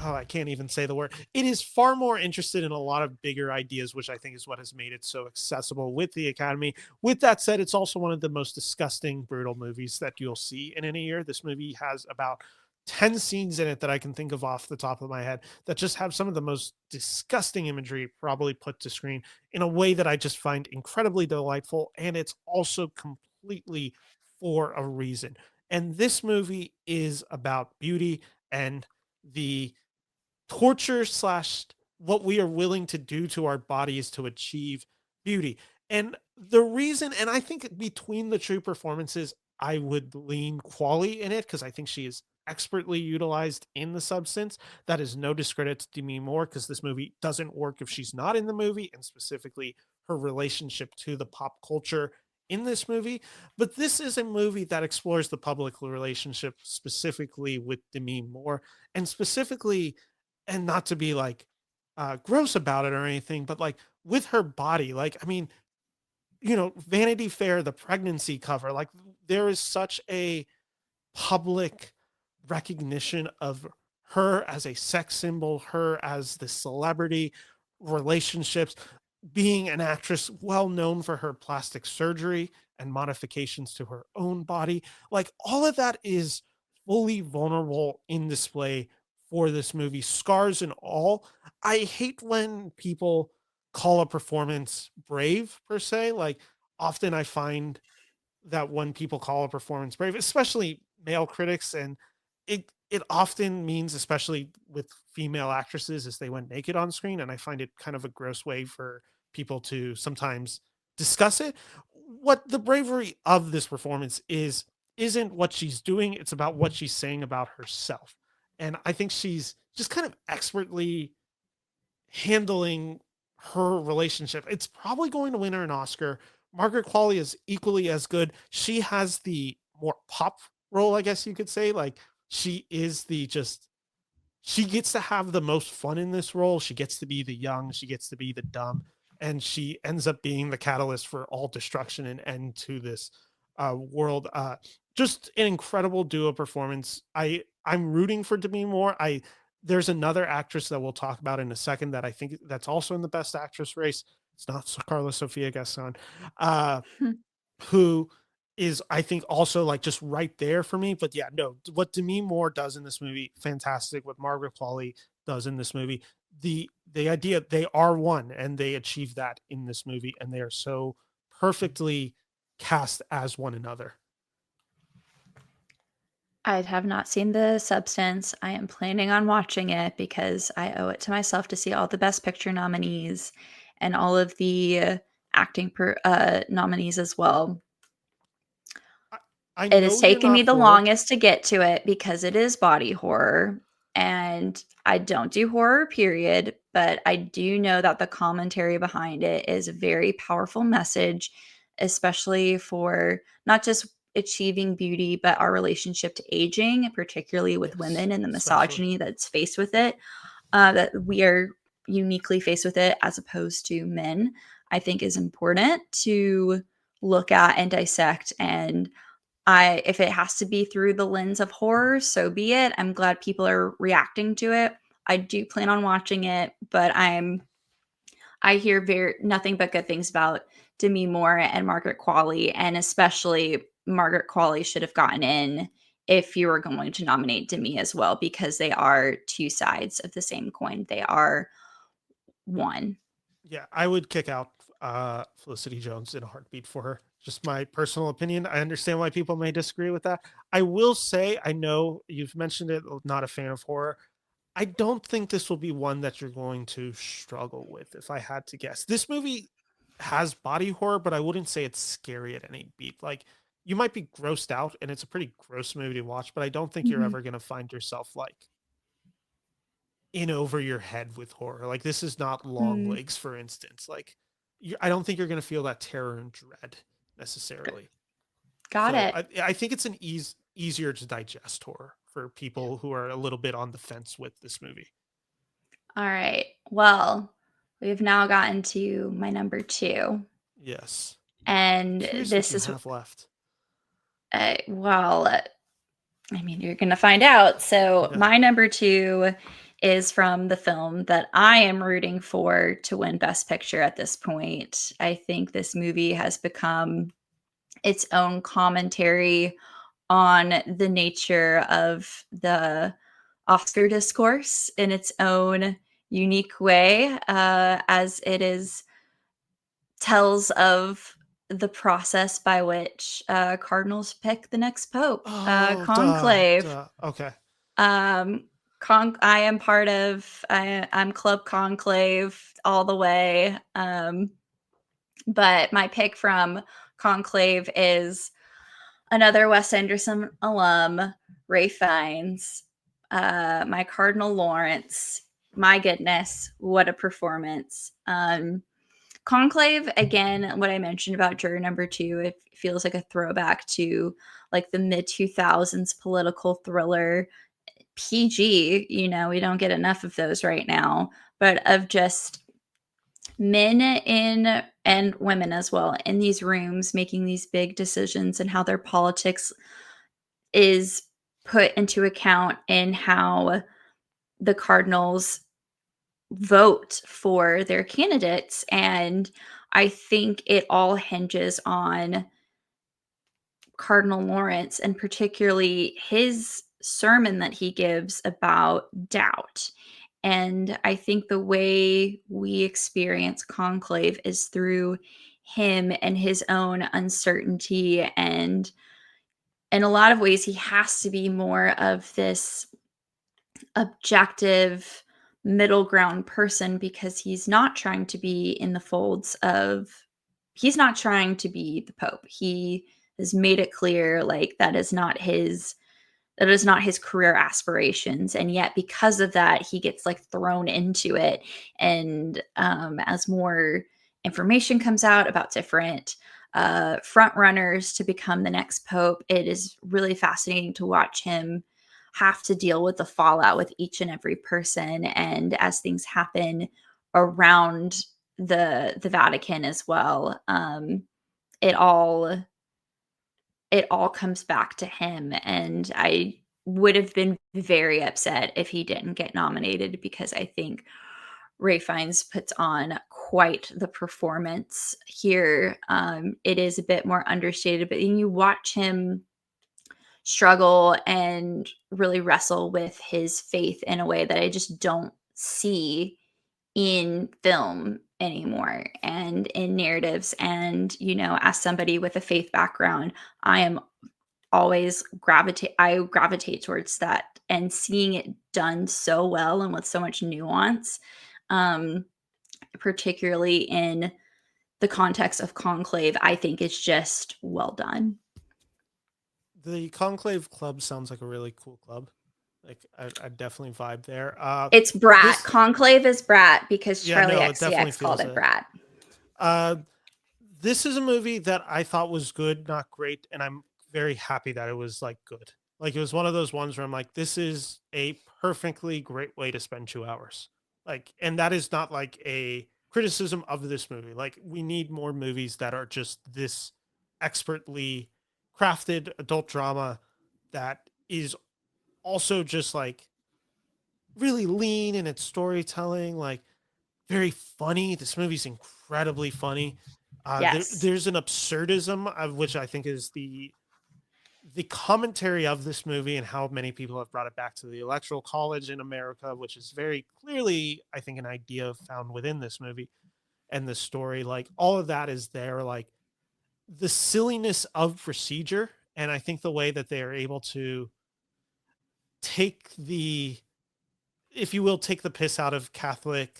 oh, I can't even say the word. It is far more interested in a lot of bigger ideas, which I think is what has made it so accessible with the Academy. With that said, it's also one of the most disgusting, brutal movies that you'll see in any year. This movie has about 10 scenes in it that I can think of off the top of my head that just have some of the most disgusting imagery probably put to screen in a way that I just find incredibly delightful. And it's also completely for a reason. And this movie is about beauty and the torture slash what we are willing to do to our bodies to achieve beauty. And the reason, and I think between the two performances, I would lean Qualley in it because I think she is expertly utilized in the substance. That is no discredit to Demi Moore because this movie doesn't work if she's not in the movie, and specifically her relationship to the pop culture in this movie. But this is a movie that explores the public relationship specifically with Demi Moore, and specifically, and not to be like gross about it or anything, but like with her body. Like, I mean, Vanity Fair, the pregnancy cover, like there is such a public recognition of her as a sex symbol, her as the celebrity, relationships, being an actress well known for her plastic surgery and modifications to her own body. Like all of that is fully vulnerable in display for this movie, scars and all. I hate when people call a performance brave per se. Like often I find that when people call a performance brave, especially male critics, and it often means, especially with female actresses, is they went naked on screen, and I find it kind of a gross way for people to sometimes discuss it. What the bravery of this performance isn't what she's doing; it's about what she's saying about herself, and I think she's just kind of expertly handling her relationship. It's probably going to win her an Oscar. Margaret Qualley is equally as good. She has the more pop role, I guess you could say. Like she is the just she gets to have the most fun in this role. She gets to be the young, she gets to be the dumb, and she ends up being the catalyst for all destruction and end to this world. Just an incredible duo performance. I'm rooting for Demi Moore. I There's another actress that we'll talk about in a second that I think that's also in the best actress race. It's not Carla Sofia Gaston, uh, who is I think also like just right there for me. But yeah, no, what Demi Moore does in this movie, fantastic. What Margaret Qualley does in this movie, the idea they are one, and they achieve that in this movie, and they are so perfectly cast as one another. I have not seen The Substance. I am planning on watching it because I owe it to myself to see all the Best Picture nominees and all of the nominees as well. I, I It has know you're taken not me the horror. longest to get to it because it is body horror, and I don't do horror, period, but I do know that the commentary behind it is a very powerful message, especially for not just achieving beauty, but our relationship to aging, particularly with Yes, women and the especially. misogyny that's faced with it, that we are uniquely faced with it as opposed to men, I think is important to look at and dissect. And if it has to be through the lens of horror, so be it. I'm glad people are reacting to it. I do plan on watching it, but I hear very nothing but good things about Demi Moore and Margaret Qualley, and especially Margaret Qualley should have gotten in if you were going to nominate Demi as well, because they are two sides of the same coin. They are one. Yeah, I would kick out Felicity Jones in a heartbeat for her. Just my personal opinion. I understand why people may disagree with that. I will say, I know you've mentioned it, not a fan of horror. I don't think this will be one that you're going to struggle with, if I had to guess. This movie has body horror, but I wouldn't say it's scary at any beat. Like, you might be grossed out, and it's a pretty gross movie to watch, but I don't think you're Mhm. ever going to find yourself like in over your head with horror. Like this is not Mm, Longlegs, for instance. Like I don't think you're going to feel that terror and dread g- necessarily. got So it. I think it's an easier to digest horror for people who are a little bit on the fence with this movie. All right. Well, we've now gotten to my number 2. Yes. And Curious what this you is, have left. well, I mean, you're going to find out. So, Yeah. my number 2 is from the film that I am rooting for to win Best Picture at this point. I think this movie has become its own commentary on the nature of the Oscar discourse in its own unique way, as it is tells of the process by which cardinals pick the next pope. Oh, Conclave. duh. Okay. Um, I am part of. I'm Club Conclave all the way. But my pick from Conclave is another Wes Anderson alum, Ray Fiennes. My Cardinal Lawrence. My goodness, what a performance! Conclave, again, what I mentioned about juror number 2, it feels like a throwback to like the mid 2000s political thriller. PG, we don't get enough of those right now, but of just men in and women as well in these rooms making these big decisions and how their politics is put into account in how the Cardinals vote for their candidates. And I think it all hinges on Cardinal Lawrence and particularly his sermon that he gives about doubt. And I think the way we experience Conclave is through him and his own uncertainty. And in a lot of ways, he has to be more of this objective middle ground person because he's not trying to be in the folds of he's not trying to be the pope. He has made it clear like that is not his career aspirations, and yet because of that he gets like thrown into it. And as more information comes out about different front runners to become the next pope, it is really fascinating to watch him have to deal with the fallout with each and every person, and as things happen around the Vatican as well. It all it all comes back to him, and I would have been very upset if he didn't get nominated because I think Ray Fiennes puts on quite the performance here. It is a bit more understated, but then you watch him struggle and really wrestle with his faith in a way that I just don't see in film anymore and in narratives. And, as somebody with a faith background, I am always gravitate towards that, and seeing it done so well and with so much nuance, um, particularly in the context of Conclave, I think is just well done. The Conclave Club sounds like a really cool club. Like I definitely vibe there. It's Brat. This Conclave is Brat because Yeah, Charlie no, it definitely XCX called feels it it. Brat. Uh, this is a movie that I thought was good, not great, and I'm very happy that it was like good. Like it was one of those ones where I'm like, this is a perfectly great way to spend 2 hours. Like, and that is not like a criticism of this movie. Like, we need more movies that are just this expertly crafted adult drama that is also just like really lean in its storytelling, like very funny. This movie's incredibly funny. Yes. There's an absurdism of which I think is the commentary of this movie and how many people have brought it back to the electoral college in America, which is very clearly, I think, an idea found within this movie and the story. Like all of that is there, like the silliness of procedure. And I think the way that they are able to take the, if you will, take the piss out of Catholic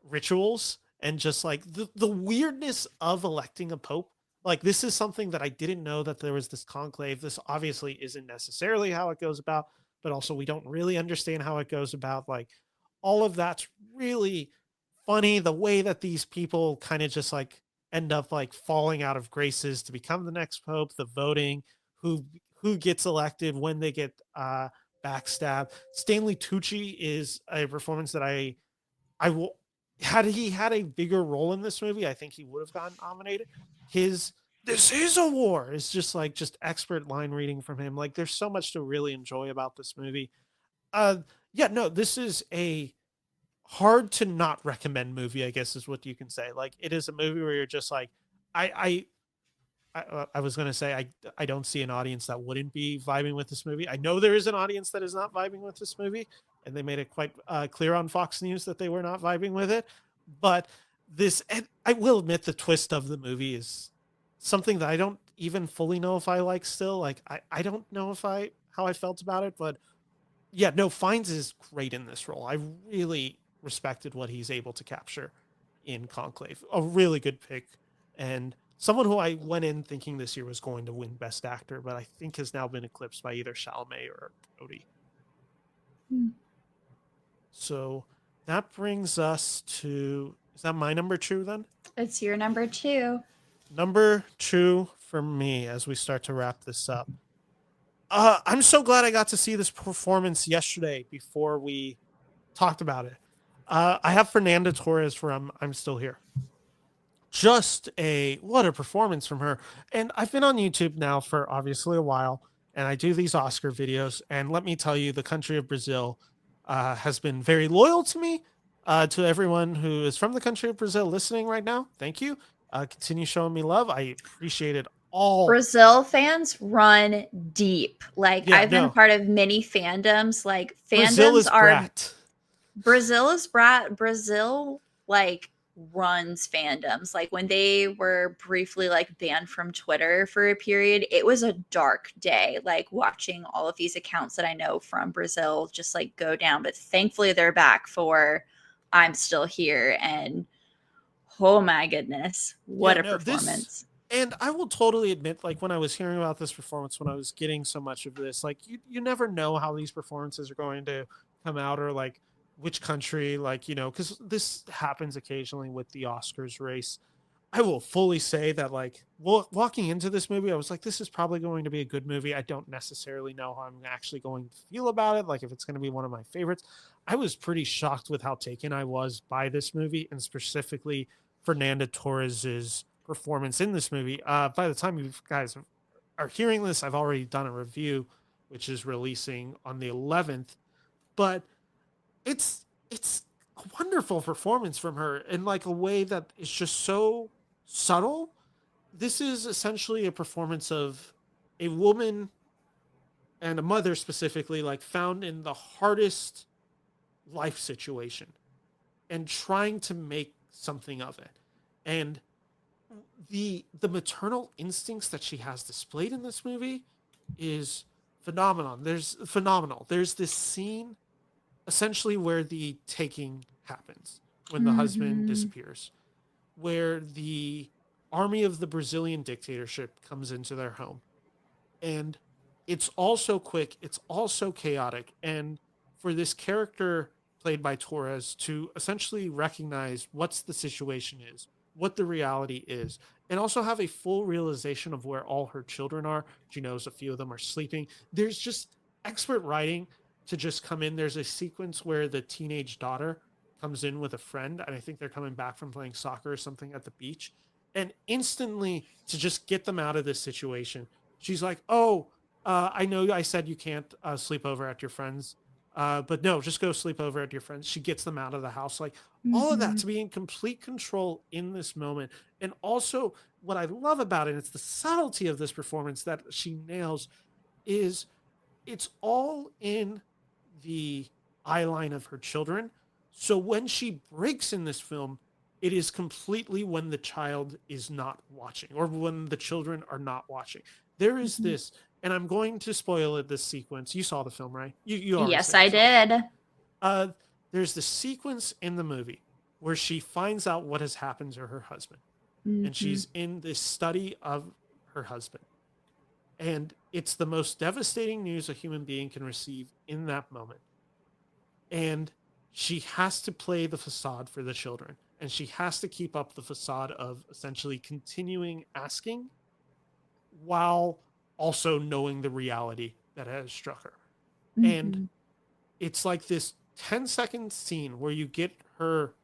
rituals and just like the weirdness of electing a pope. Like this is something that I didn't know that there was this conclave. This obviously isn't necessarily how it goes about, but also we don't really understand how it goes about. Like all of that's really funny. The way that these people kind of just like end up like falling out of graces to become the next pope, the voting, who who gets elected, when they get backstabbed. Stanley Tucci is a performance that I will had he had a bigger role in this movie, I think he would have gotten nominated. His "this is a war" is just like just expert line reading from him. Like there's so much to really enjoy about this movie. Uh yeah, no, this is a hard to not recommend movie, I guess is what you can say. Like it is a movie where you're just like I I was going to say I don't see an audience that wouldn't be vibing with this movie. I know there is an audience that is not vibing with this movie, and they made it quite clear on Fox News that they were not vibing with it. But this, and I will admit, the twist of the movie is something that I don't even fully know if I like. Still, like I don't know if I how I felt about it, but yeah, no, Fiennes is great in this role. I really respected what he's able to capture in Conclave. A really good pick, and someone who I went in thinking this year was going to win Best Actor, but I think has now been eclipsed by either Chalamet or Brody. Hmm. So that brings us to, is that my number 2 then? It's your number 2. Number 2 for me as we start to wrap this up. I'm so glad I got to see this performance yesterday before we talked about it. I have Fernanda Torres from I'm Still Here. Just what a performance from her. And I've been on YouTube now for obviously a while, and I do these Oscar videos. And let me tell you, the country of Brazil has been very loyal to me. To everyone who is from the country of Brazil listening right now, thank you. Continue showing me love. I appreciate it all. Brazil fans run deep. Like Yeah, I've been no. part of many fandoms. Like Brazil is fandoms are brat. Brazil is brat. Brazil like runs fandoms. Like when they were briefly like banned from Twitter for a period, it was a dark day. Like watching all of these accounts that I know from Brazil just like go down. But thankfully they're back for I'm Still Here, and oh my goodness, what Yeah, a no, performance. and I will totally admit, like when I was hearing about this performance, when I was getting so much of this, like you never know how these performances are going to come out, or like which country, like, because this happens occasionally with the Oscars race. I will fully say that, like, walking into this movie, I was like, this is probably going to be a good movie. I don't necessarily know how I'm actually going to feel about it, like if it's going to be one of my favorites. I was pretty shocked with how taken I was by this movie, and specifically Fernanda Torres's performance in this movie. By the time you guys are hearing this, I've already done a review, which is releasing on the 11th. But it's a wonderful performance from her in like a way that is just so subtle. This is essentially a performance of a woman and a mother specifically, like found in the hardest life situation and trying to make something of it. And the maternal instincts that she has displayed in this movie is phenomenal. There's this scene essentially where the taking happens when the husband disappears, where the army of the Brazilian dictatorship comes into their home. And it's all so quick, it's all so chaotic. And for this character played by Torres to essentially recognize what's the situation is, what the reality is, and also have a full realization of where all her children are. She knows a few of them are sleeping. There's just expert writing to just come in. There's a sequence where the teenage daughter comes in with a friend, and I think they're coming back from playing soccer or something at the beach. And instantly, to just get them out of this situation, she's like, "Oh, I know I said you can't sleep over at your friend's, but no, just go sleep over at your friend's." She gets them out of the house. Like all of that, to be in complete control in this moment. And also, what I love about it, it's the subtlety of this performance that she nails, is it's all in the eye line of her children. So when she breaks in this film, it is completely when the child is not watching, or when the children are not watching. There is this, and I'm going to spoil it, this sequence. You saw the film, right? You already Yes, said you I saw the film. did. There's the sequence in the movie where she finds out what has happened to her husband, and she's in this study of her husband. And it's the most devastating news a human being can receive in that moment. And she has to play the facade for the children. And she has to keep up the facade of essentially continuing asking while also knowing the reality that has struck her. And it's like this 10-second scene where you get her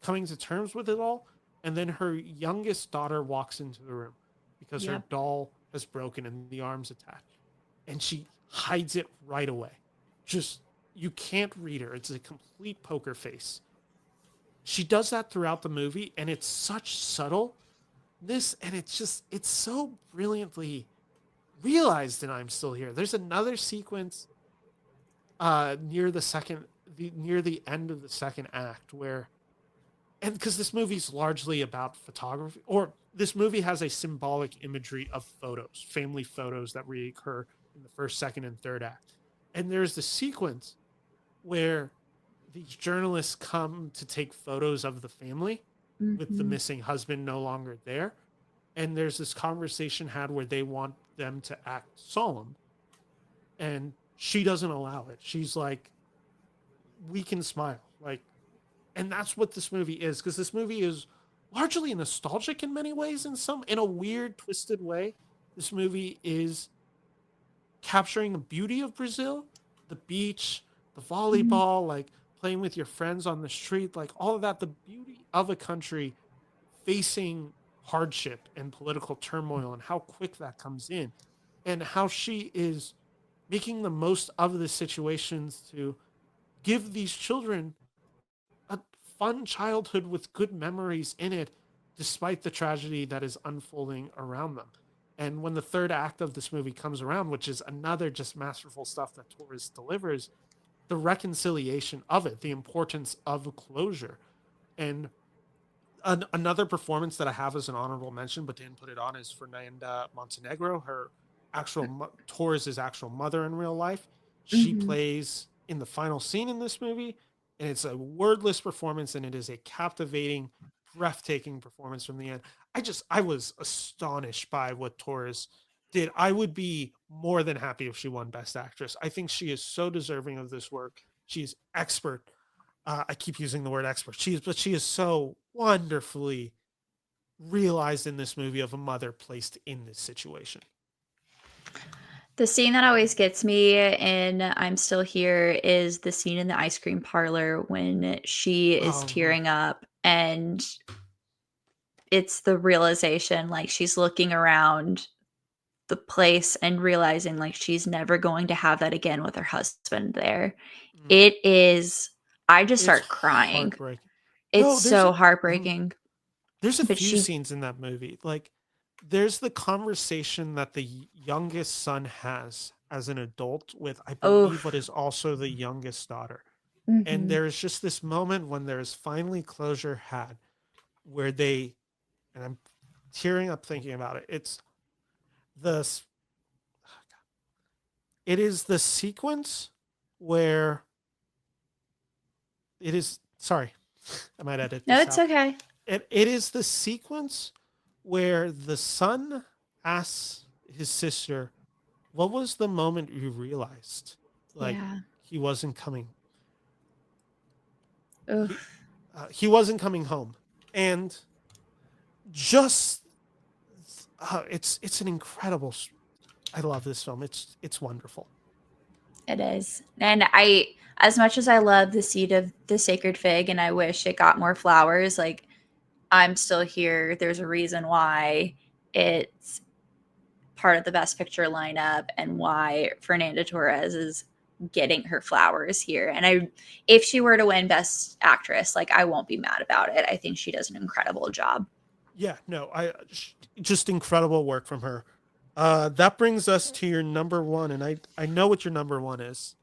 coming to terms with it all. And then her youngest daughter walks into the room because her Yep. doll has broken and the arm's attached. And she hides it right away. Just, you can't read her. It's a complete poker face. She does that throughout the movie, and it's such subtle. And it's so brilliantly realized. And I'm still here. There's another sequence near the end of the second act where, and because this movie's largely about photography, or this movie has a symbolic imagery of photos, family photos that reoccur in the first, second, and third act. And there's the sequence where these journalists come to take photos of the family with the missing husband no longer there. And there's this conversation had where they want them to act solemn. And she doesn't allow it. She's like, we can smile. Like, and that's what this movie is, because this movie is largely nostalgic in many ways, in a weird, twisted way. This movie is capturing the beauty of Brazil, the beach, the volleyball, like playing with your friends on the street, like all of that, the beauty of a country facing hardship and political turmoil, and how quick that comes in, and how she is making the most of the situations to give these children a fun childhood with good memories in it, despite the tragedy that is unfolding around them. And when the third act of this movie comes around, which is another just masterful stuff that Torres delivers, the reconciliation of it, the importance of closure. And another performance that I have as an honorable mention, but didn't put it on, is Fernanda Montenegro, her Torres' actual mother in real life. She plays in the final scene in this movie, and it's a wordless performance, and it is a captivating, breathtaking performance from the end. I was astonished by what Torres did. I would be more than happy if she won Best Actress. I think she is so deserving of this work. She's expert. I keep using the word expert. But she is so wonderfully realized in this movie of a mother placed in this situation. The scene that always gets me in I'm Still Here is the scene in the ice cream parlor when she is tearing up, and it's the realization, like, she's looking around the place and realizing, like, she's never going to have that again with her husband there. It is, I just start crying. Heartbreaking. It's so heartbreaking. There's a few scenes in that movie. Like, there's the conversation that the youngest son has as an adult with, I believe, what is also the youngest daughter. And there's just this moment when there's finally closure had where they, and I'm tearing up thinking about it. It is the sequence where it is, sorry, I might edit this No, it's out. okay. It is the sequence where the son asks his sister, what was the moment you realized like he wasn't coming? He wasn't coming home. And just it's an incredible, I love this film. It's wonderful. It is. And as much as I love the seed of the sacred fig and I wish it got more flowers, like, I'm Still Here, there's a reason why it's part of the Best Picture lineup and why Fernanda Torres is getting her flowers here. And if she were to win Best Actress, like, I won't be mad about it. I think she does an incredible job. Yeah, no, just incredible work from her. That brings us to your number one, and I know what your number one is.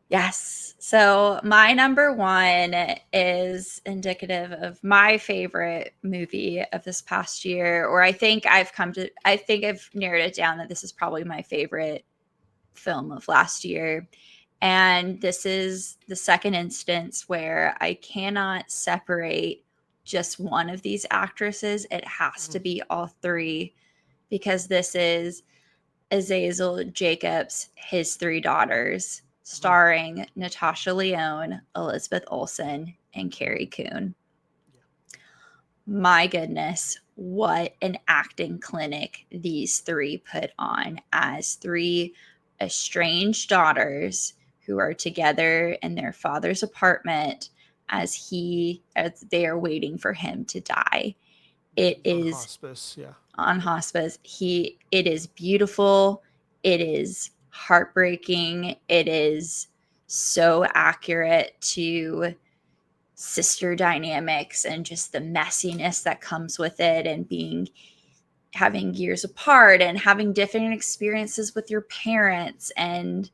Yes. So my number one is indicative of my favorite movie of this past year, or I think I've narrowed it down that this is probably my favorite film of last year. And this is the second instance where I cannot separate just one of these actresses. It has to be all three, because this is Azazel Jacobs, His Three Daughters, starring Natasha Lyonne, Elizabeth Olsen, and Carrie Coon. My goodness, what an acting clinic these three put on as three estranged daughters who are together in their father's apartment as they are waiting for him to die. It On is hospice, yeah. on hospice. It is beautiful. It is heartbreaking. It is so accurate to sister dynamics and just the messiness that comes with it, and having years apart and having different experiences with your parents, and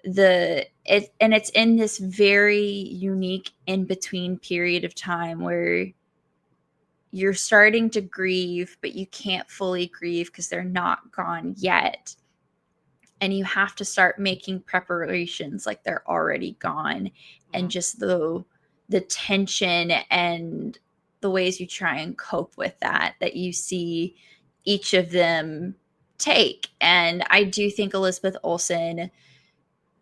it's in this very unique in between period of time where you're starting to grieve, but you can't fully grieve because they're not gone yet. And you have to start making preparations like they're already gone. And just the tension and the ways you try and cope with that you see each of them take. And I do think Elizabeth Olsen,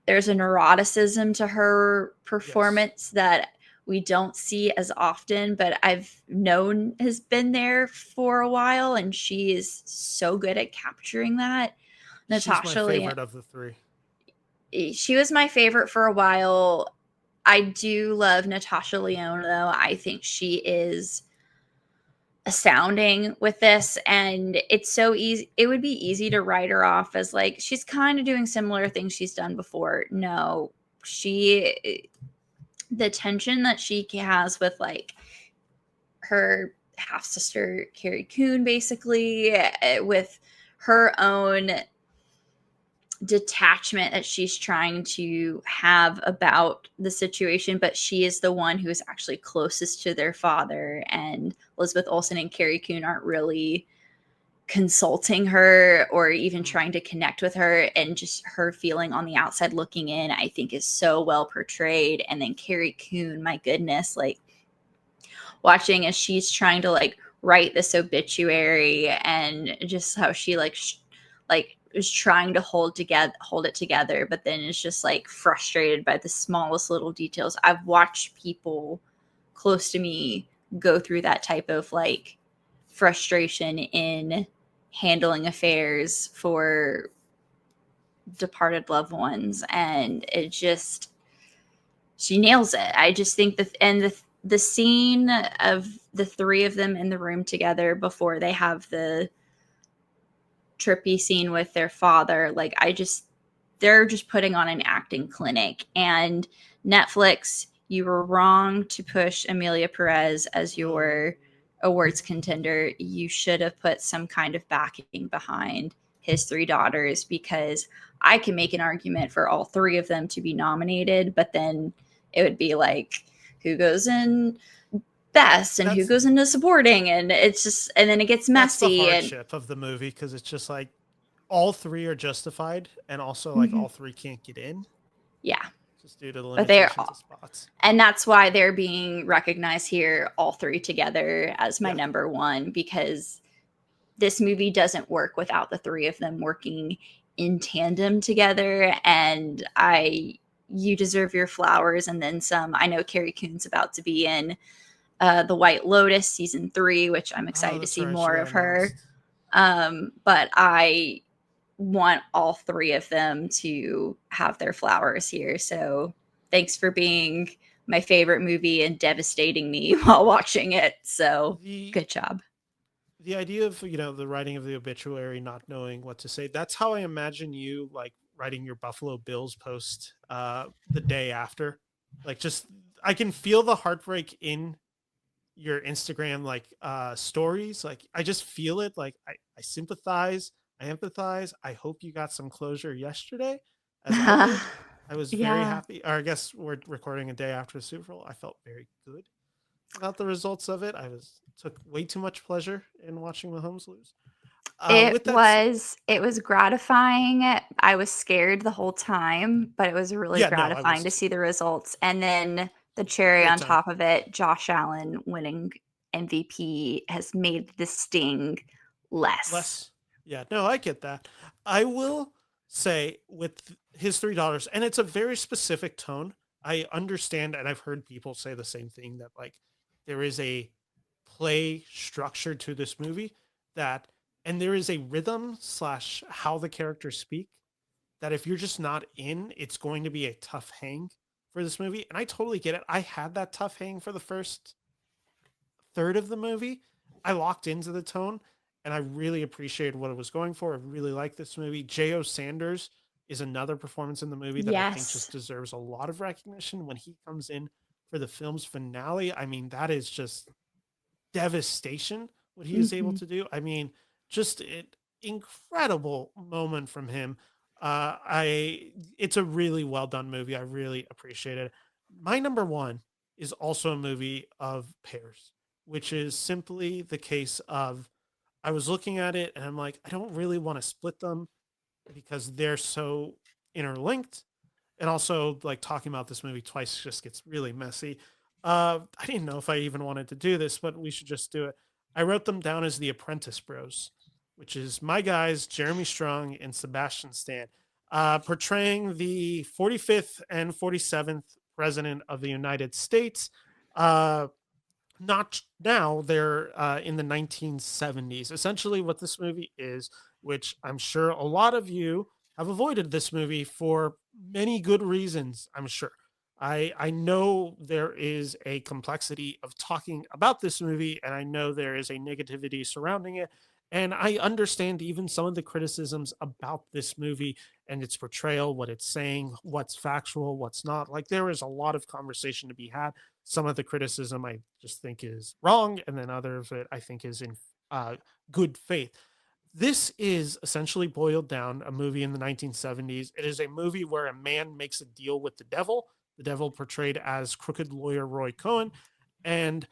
there's a neuroticism to her performance that we don't see as often, but I've known has been there for a while, and she is so good at capturing that. She's my favorite of the three. She was my favorite for a while. I do love Natasha Lyonne, though. I think she is astounding with this, and it's so easy. It would be easy to write her off as like she's kind of doing similar things she's done before. No, the tension that she has with like her half sister Carrie Coon, basically, with her own detachment that she's trying to have about the situation, but she is the one who is actually closest to their father, and Elizabeth Olsen and Carrie Coon aren't really consulting her or even trying to connect with her, and just her feeling on the outside looking in, I think, is so well portrayed. And then Carrie Coon, my goodness, like watching as she's trying to like write this obituary, and just how she like is trying to hold it together, but then is just like frustrated by the smallest little details. I've watched people close to me go through that type of like frustration in handling affairs for departed loved ones, and she nails it. I just think the scene of the three of them in the room together before they have the trippy scene with their father, like they're just putting on an acting clinic. And Netflix, you were wrong to push Emilia Perez as your awards contender. You should have put some kind of backing behind his three daughters, because I can make an argument for all three of them to be nominated, but then it would be like, who goes in best and who goes into supporting, and it's just, and then it gets messy. That's the hardship of the movie, because it's just like all three are justified, and also like all three can't get in. Yeah, just due to the limitations of spots. And that's why they're being recognized here, all three together, as my number one, because this movie doesn't work without the three of them working in tandem together. And you deserve your flowers and then some. I know Carrie Coon's about to be in The White Lotus season 3, which I'm excited to see more of her. But I want all three of them to have their flowers here. So thanks for being my favorite movie and devastating me while watching it. So good job. The idea of, the writing of the obituary, not knowing what to say, that's how I imagine you like writing your Buffalo Bills post the day after. Like, just, I can feel the heartbreak in your Instagram like stories. Like, I just feel it. Like, I sympathize, I empathize. I hope you got some closure yesterday, as I did. I was very happy. Or I guess we're recording a day after the Super Bowl. I felt very good about the results of it. I took way too much pleasure in watching Mahomes lose. It was gratifying. I was scared the whole time, but it was really gratifying to see the results. And then the cherry on top of it, Josh Allen winning MVP has made the sting less. Yeah, no, I get that. I will say with his $3, and it's a very specific tone. I understand, and I've heard people say the same thing, that like there is a play structure to this movie and there is a rhythm / how the characters speak, that if you're just not in, it's going to be a tough hang for this movie, and I totally get it. I had that tough hang for the first third of the movie. I locked into the tone, and I really appreciated what it was going for. I really like this movie. J.O. Sanders is another performance in the movie that I think just Yes. deserves a lot of recognition when he comes in for the film's finale. I mean, that is just devastation what he is able Mhm. to do. I mean, just an incredible moment from him. I It's a really well done movie. I really appreciate it. My number one is also a movie of pairs, which is simply the case of I was looking at it and I'm like, I don't really want to split them because they're so interlinked. And also, like talking about this movie twice just gets really messy. I didn't know if I even wanted to do this, but we should just do it. I wrote them down as the Apprentice Bros, which is my guys, Jeremy Strong and Sebastian Stan, portraying the 45th and 47th President of the United States. Uh, Not now, they're in the 1970s. Essentially, what this movie is, which I'm sure a lot of you have avoided this movie for many good reasons, I'm sure. I know there is a complexity of talking about this movie, and I know there is a negativity surrounding it. And I understand even some of the criticisms about this movie and its portrayal, what it's saying, what's factual, what's not. Like, there is a lot of conversation to be had. Some of the criticism I just think is wrong, and then other of it I think is in uh, good faith. This is essentially boiled down a movie in the 1970s. It is a movie where a man makes a deal with the devil portrayed as crooked lawyer Roy Cohen, and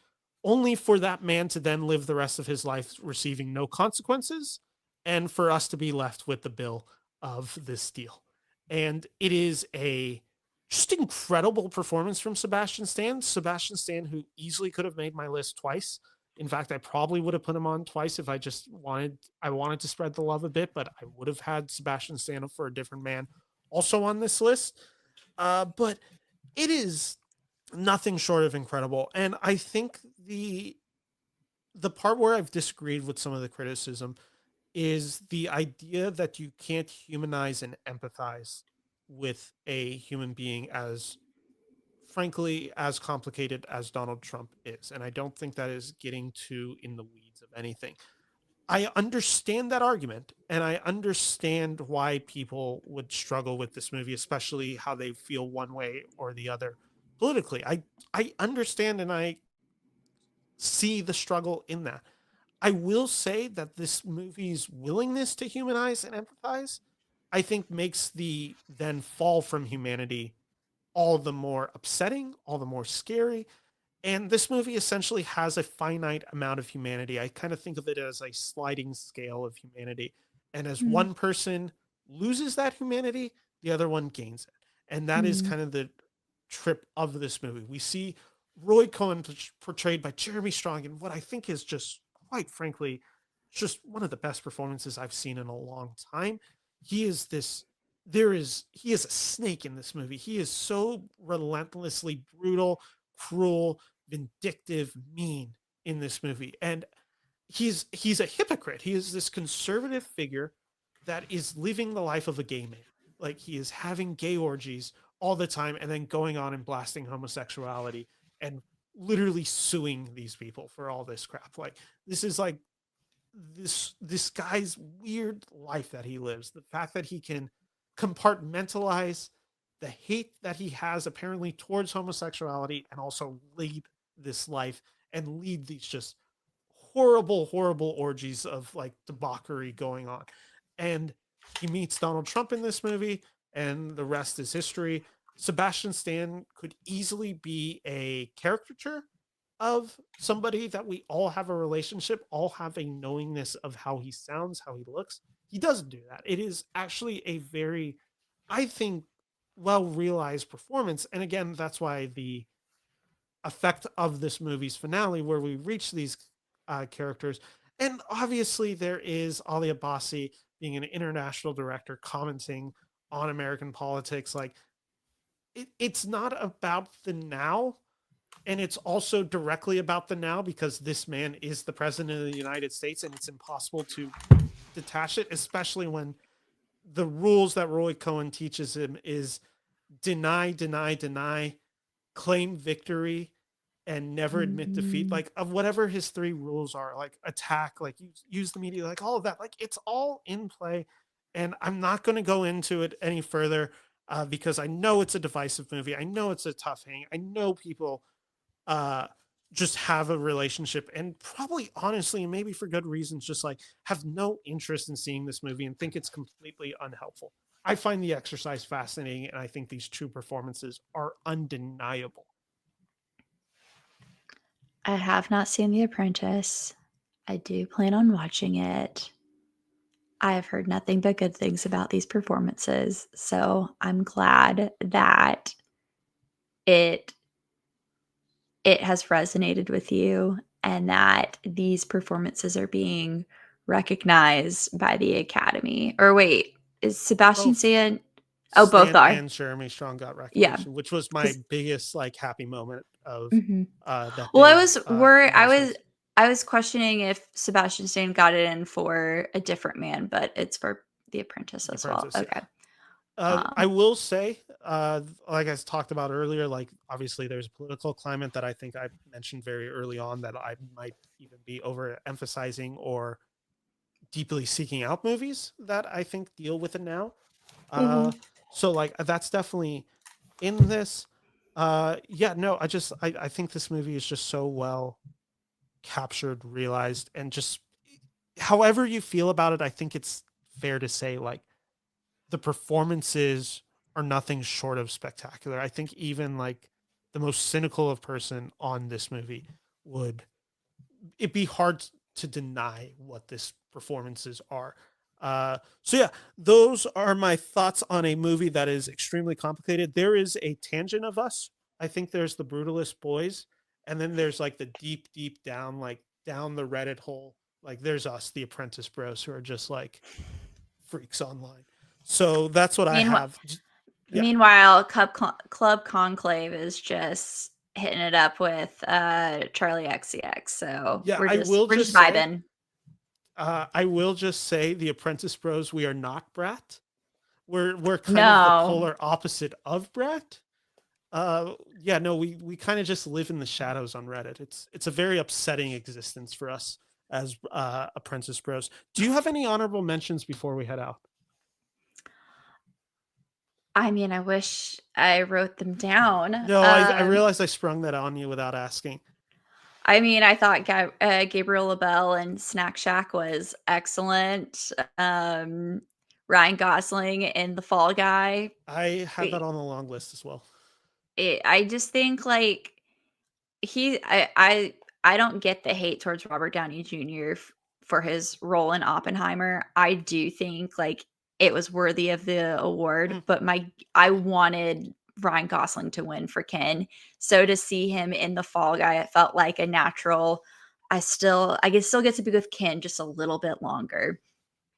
only for that man to then live the rest of his life receiving no consequences, and for us to be left with the bill of this deal. And it is a just incredible performance from Sebastian Stan. Sebastian Stan, who easily could have made my list twice. In fact, I probably would have put him on twice if I wanted to spread the love a bit, but I would have had Sebastian Stan for a different man also on this list. But it is nothing short of incredible. And I think the part where I've disagreed with some of the criticism is the idea that you can't humanize and empathize with a human being as frankly as complicated as Donald Trump is. And I don't think that is getting too in the weeds of anything. I understand that argument and I understand why people would struggle with this movie, especially how they feel one way or the other politically. I understand and I see the struggle in that. I will say that this movie's willingness to humanize and empathize, I think makes the then fall from humanity all the more upsetting, all the more scary. And this movie essentially has a finite amount of humanity. I kind of think of it as a sliding scale of humanity. And as one person loses that humanity, the other one gains it. And that is Mhm. kind of the trip of this movie. We see Roy Cohen portrayed by Jeremy Strong in what I think is just, quite frankly, just one of the best performances I've seen in a long time. He is this he is a snake in this movie. He is so relentlessly brutal, cruel, vindictive, mean in this movie. And he's a hypocrite. He is this conservative figure that is living the life of a gay man. Like he is having gay orgies all the time and then going on and blasting homosexuality and literally suing these people for all this crap. Like this is like this guy's weird life that he lives. The fact that he can compartmentalize the hate that he has apparently towards homosexuality and also lead this life and lead these just horrible orgies of like debauchery going on. And he meets Donald Trump in this movie, and the rest is history. Sebastian Stan could easily be a caricature of somebody that we all have a relationship, all have a knowingness of how he sounds, how he looks. He doesn't do that. It is actually a very, I think, well realized performance. And again, that's why the effect of this movie's finale, where we reach these characters. And obviously, there is Ali Abbasi being an international director commenting on American politics. Like, it's not about the now. And it's also directly about the now because this man is the president of the United States and it's impossible to detach it, especially when the rules that Roy Cohen teaches him is deny, claim victory, and never admit defeat, like of whatever his three rules are, like attack, like use the media, like all of that, like it's all in play. And I'm not going to go into it any further because I know it's a divisive movie. I know it's a tough hang. I know people uh just have a relationship and probably honestly and maybe for good reasons just like have no interest in seeing this movie and think it's completely unhelpful. I find The Exercise fascinating and I think these two performances are undeniable. I have not seen The Apprentice. I do plan on watching it. I have heard nothing but good things about these performances, so I'm glad that it it has resonated with you and that these performances are being recognized by the Academy. Or wait, is Sebastian Both Stan? Oh, both Stan are. and Jeremy Strong got Yeah, recognition, which was my because biggest like happy moment of mhm. that Well, day in those movies. I was questioning if Sebastian Stan got it in for A Different Man, but it's for The Apprentice The as well. Apprentice, yeah. Okay. I Um, will say, like I talked about earlier, like obviously there's a political climate that I think I mentioned very early on that I might even be overemphasizing or deeply seeking out movies that I think deal with it now. Uh, mhm. so like that's definitely in this. Yeah, no, I think this movie is just so well captured, realized, and just however you feel about it, I think it's fair to say like the performances are nothing short of spectacular. I think even like the most cynical of person on this movie would it be hard to deny what this performances are. So yeah, those are my thoughts on a movie that is extremely complicated. There is a tangent of us. I think there's the Brutalist boys, and then there's like the deep down, like down the Reddit hole. Like there's us, the Apprentice Bros, who are just like freaks online. So that's what I Meanwhile, have. Yeah, meanwhile, Club Conclave is just hitting it up with Charlie XCX. So yeah. I will we're just just say, vibing. the Apprentice Bros. We are not Brat. We're kind of the No, polar opposite of Brat. Yeah, no, we kind of just live in the shadows on Reddit. It's a very upsetting existence for us as Apprentice Bros. Do you have any honorable mentions before we head out? I mean, I wish I wrote them down. No, I realized I sprung that on you without asking. I mean, I thought Gabriel LaBelle and Snack Shack was excellent. Ryan Gosling in The Fall Guy. I have that It, on the long list as well. I just think like he, I don't get the hate towards Robert Downey Jr. For his role in Oppenheimer. I do think like it was worthy of the award, Mhm. but I wanted Ryan Gosling to win for Ken. So to see him in The Fall Guy, it felt like a natural. I can still get to be with Ken just a little bit longer.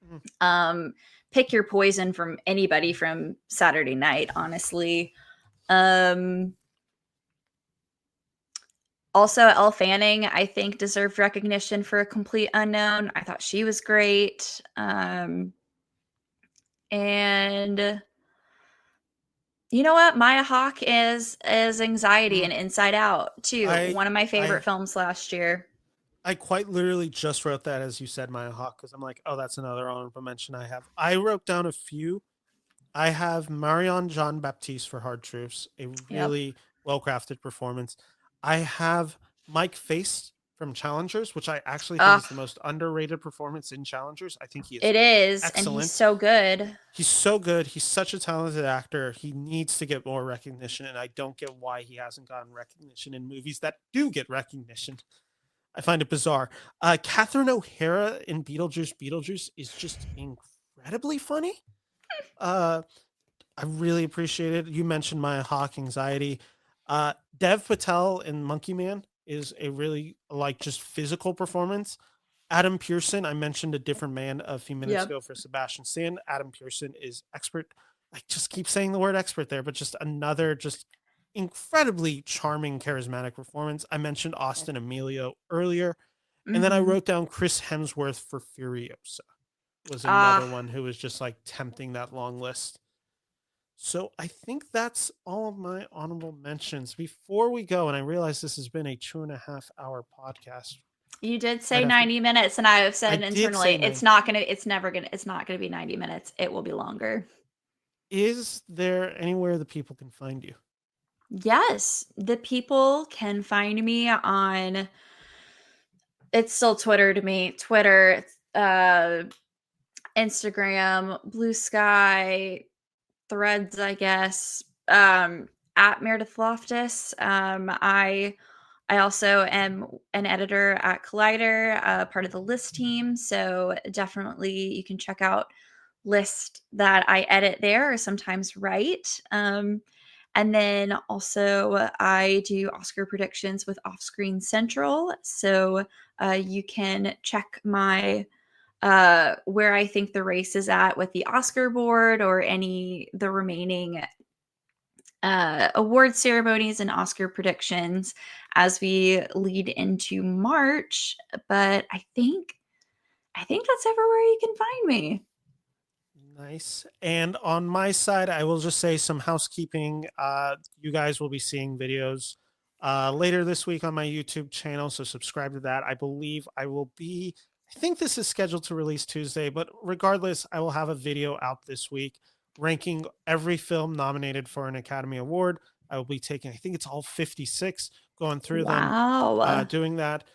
Mhm. Um, pick your poison from anybody from Saturday Night, honestly. Um, Also, Elle Fanning, I think, deserved recognition for A Complete Unknown. I thought she was great. And you know what? Maya Hawke is Anxiety Mhm. and Inside Out too. I One of my favorite I films last year. I quite literally just wrote that as you said, Maya Hawk, because I'm like, oh, that's another honorable mention I have. I wrote down a few. I have Marion Jean Baptiste for Hard Truths, a Yep. really well crafted performance. I have Mike Face from Challengers, which I actually think Ugh, is the most underrated performance in Challengers. I think he is it is, and he's excellent. so good. He's so good. He's such a talented actor. He needs to get more recognition, and I don't get why he hasn't gotten recognition in movies that do get recognition. I find it bizarre. Catherine O'Hara in Beetlejuice is just incredibly funny. Uh, I really appreciate it. You mentioned Maya Hawke anxiety. Dev Patel in Monkey Man is a really like just physical performance. Adam Pearson, I mentioned A Different Man a few minutes Yep. ago for Sebastian Stan. Adam Pearson is expert. I just keep saying the word expert there, but just another just incredibly charming, charismatic performance. I mentioned Austin Emilio earlier. And then I Mm-hmm. wrote down Chris Hemsworth for Furiosa was another Ah, one who was just like tempting that long list. So I think that's all of my honorable mentions. Before we go, and I realize this has been a 2.5 hour podcast. You did Might say have to. 90 minutes, and I have I said did say internally, it's 9. not gonna, it's not gonna be 90 minutes. It will be longer. Is there anywhere the people can find you? Yes, the people can find me on, it's still Twitter to me. Twitter, Instagram, Blue Sky, Threads, I guess. At Meredith Loftus. I also am an editor at Collider, part of the list team. So definitely you can check out list that I edit there or sometimes write. And then also I do Oscar predictions with Offscreen Central. So you can check my where I think the race is at with the Oscar board or any the remaining award ceremonies and Oscar predictions as we lead into March. But I think that's everywhere you can find me. Nice. And on my side, I will just say some housekeeping. You guys will be seeing videos later this week on my YouTube channel, so subscribe to that. I believe I will be, I think this is scheduled to release Tuesday, but regardless, I will have a video out this week ranking every film nominated for an Academy Award. I will be taking, I think it's all 56, going through them, Wow. doing that.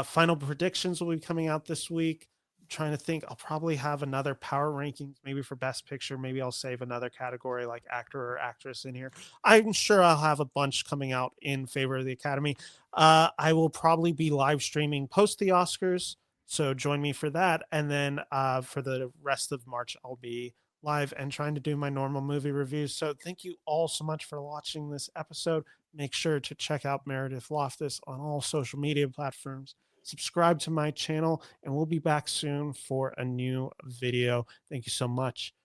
Final predictions will be coming out this week. Trying to think, I'll probably have another power rankings, maybe for best picture. Maybe I'll save another category like actor or actress in here. I'm sure I'll have a bunch coming out in favor of the Academy. I will probably be live streaming post the Oscars, so join me for that. And then for the rest of March, I'll be live and trying to do my normal movie reviews. So thank you all so much for watching this episode. Make sure to check out Meredith Loftus on all social media platforms. Subscribe to my channel, and we'll be back soon for a new video. Thank you so much.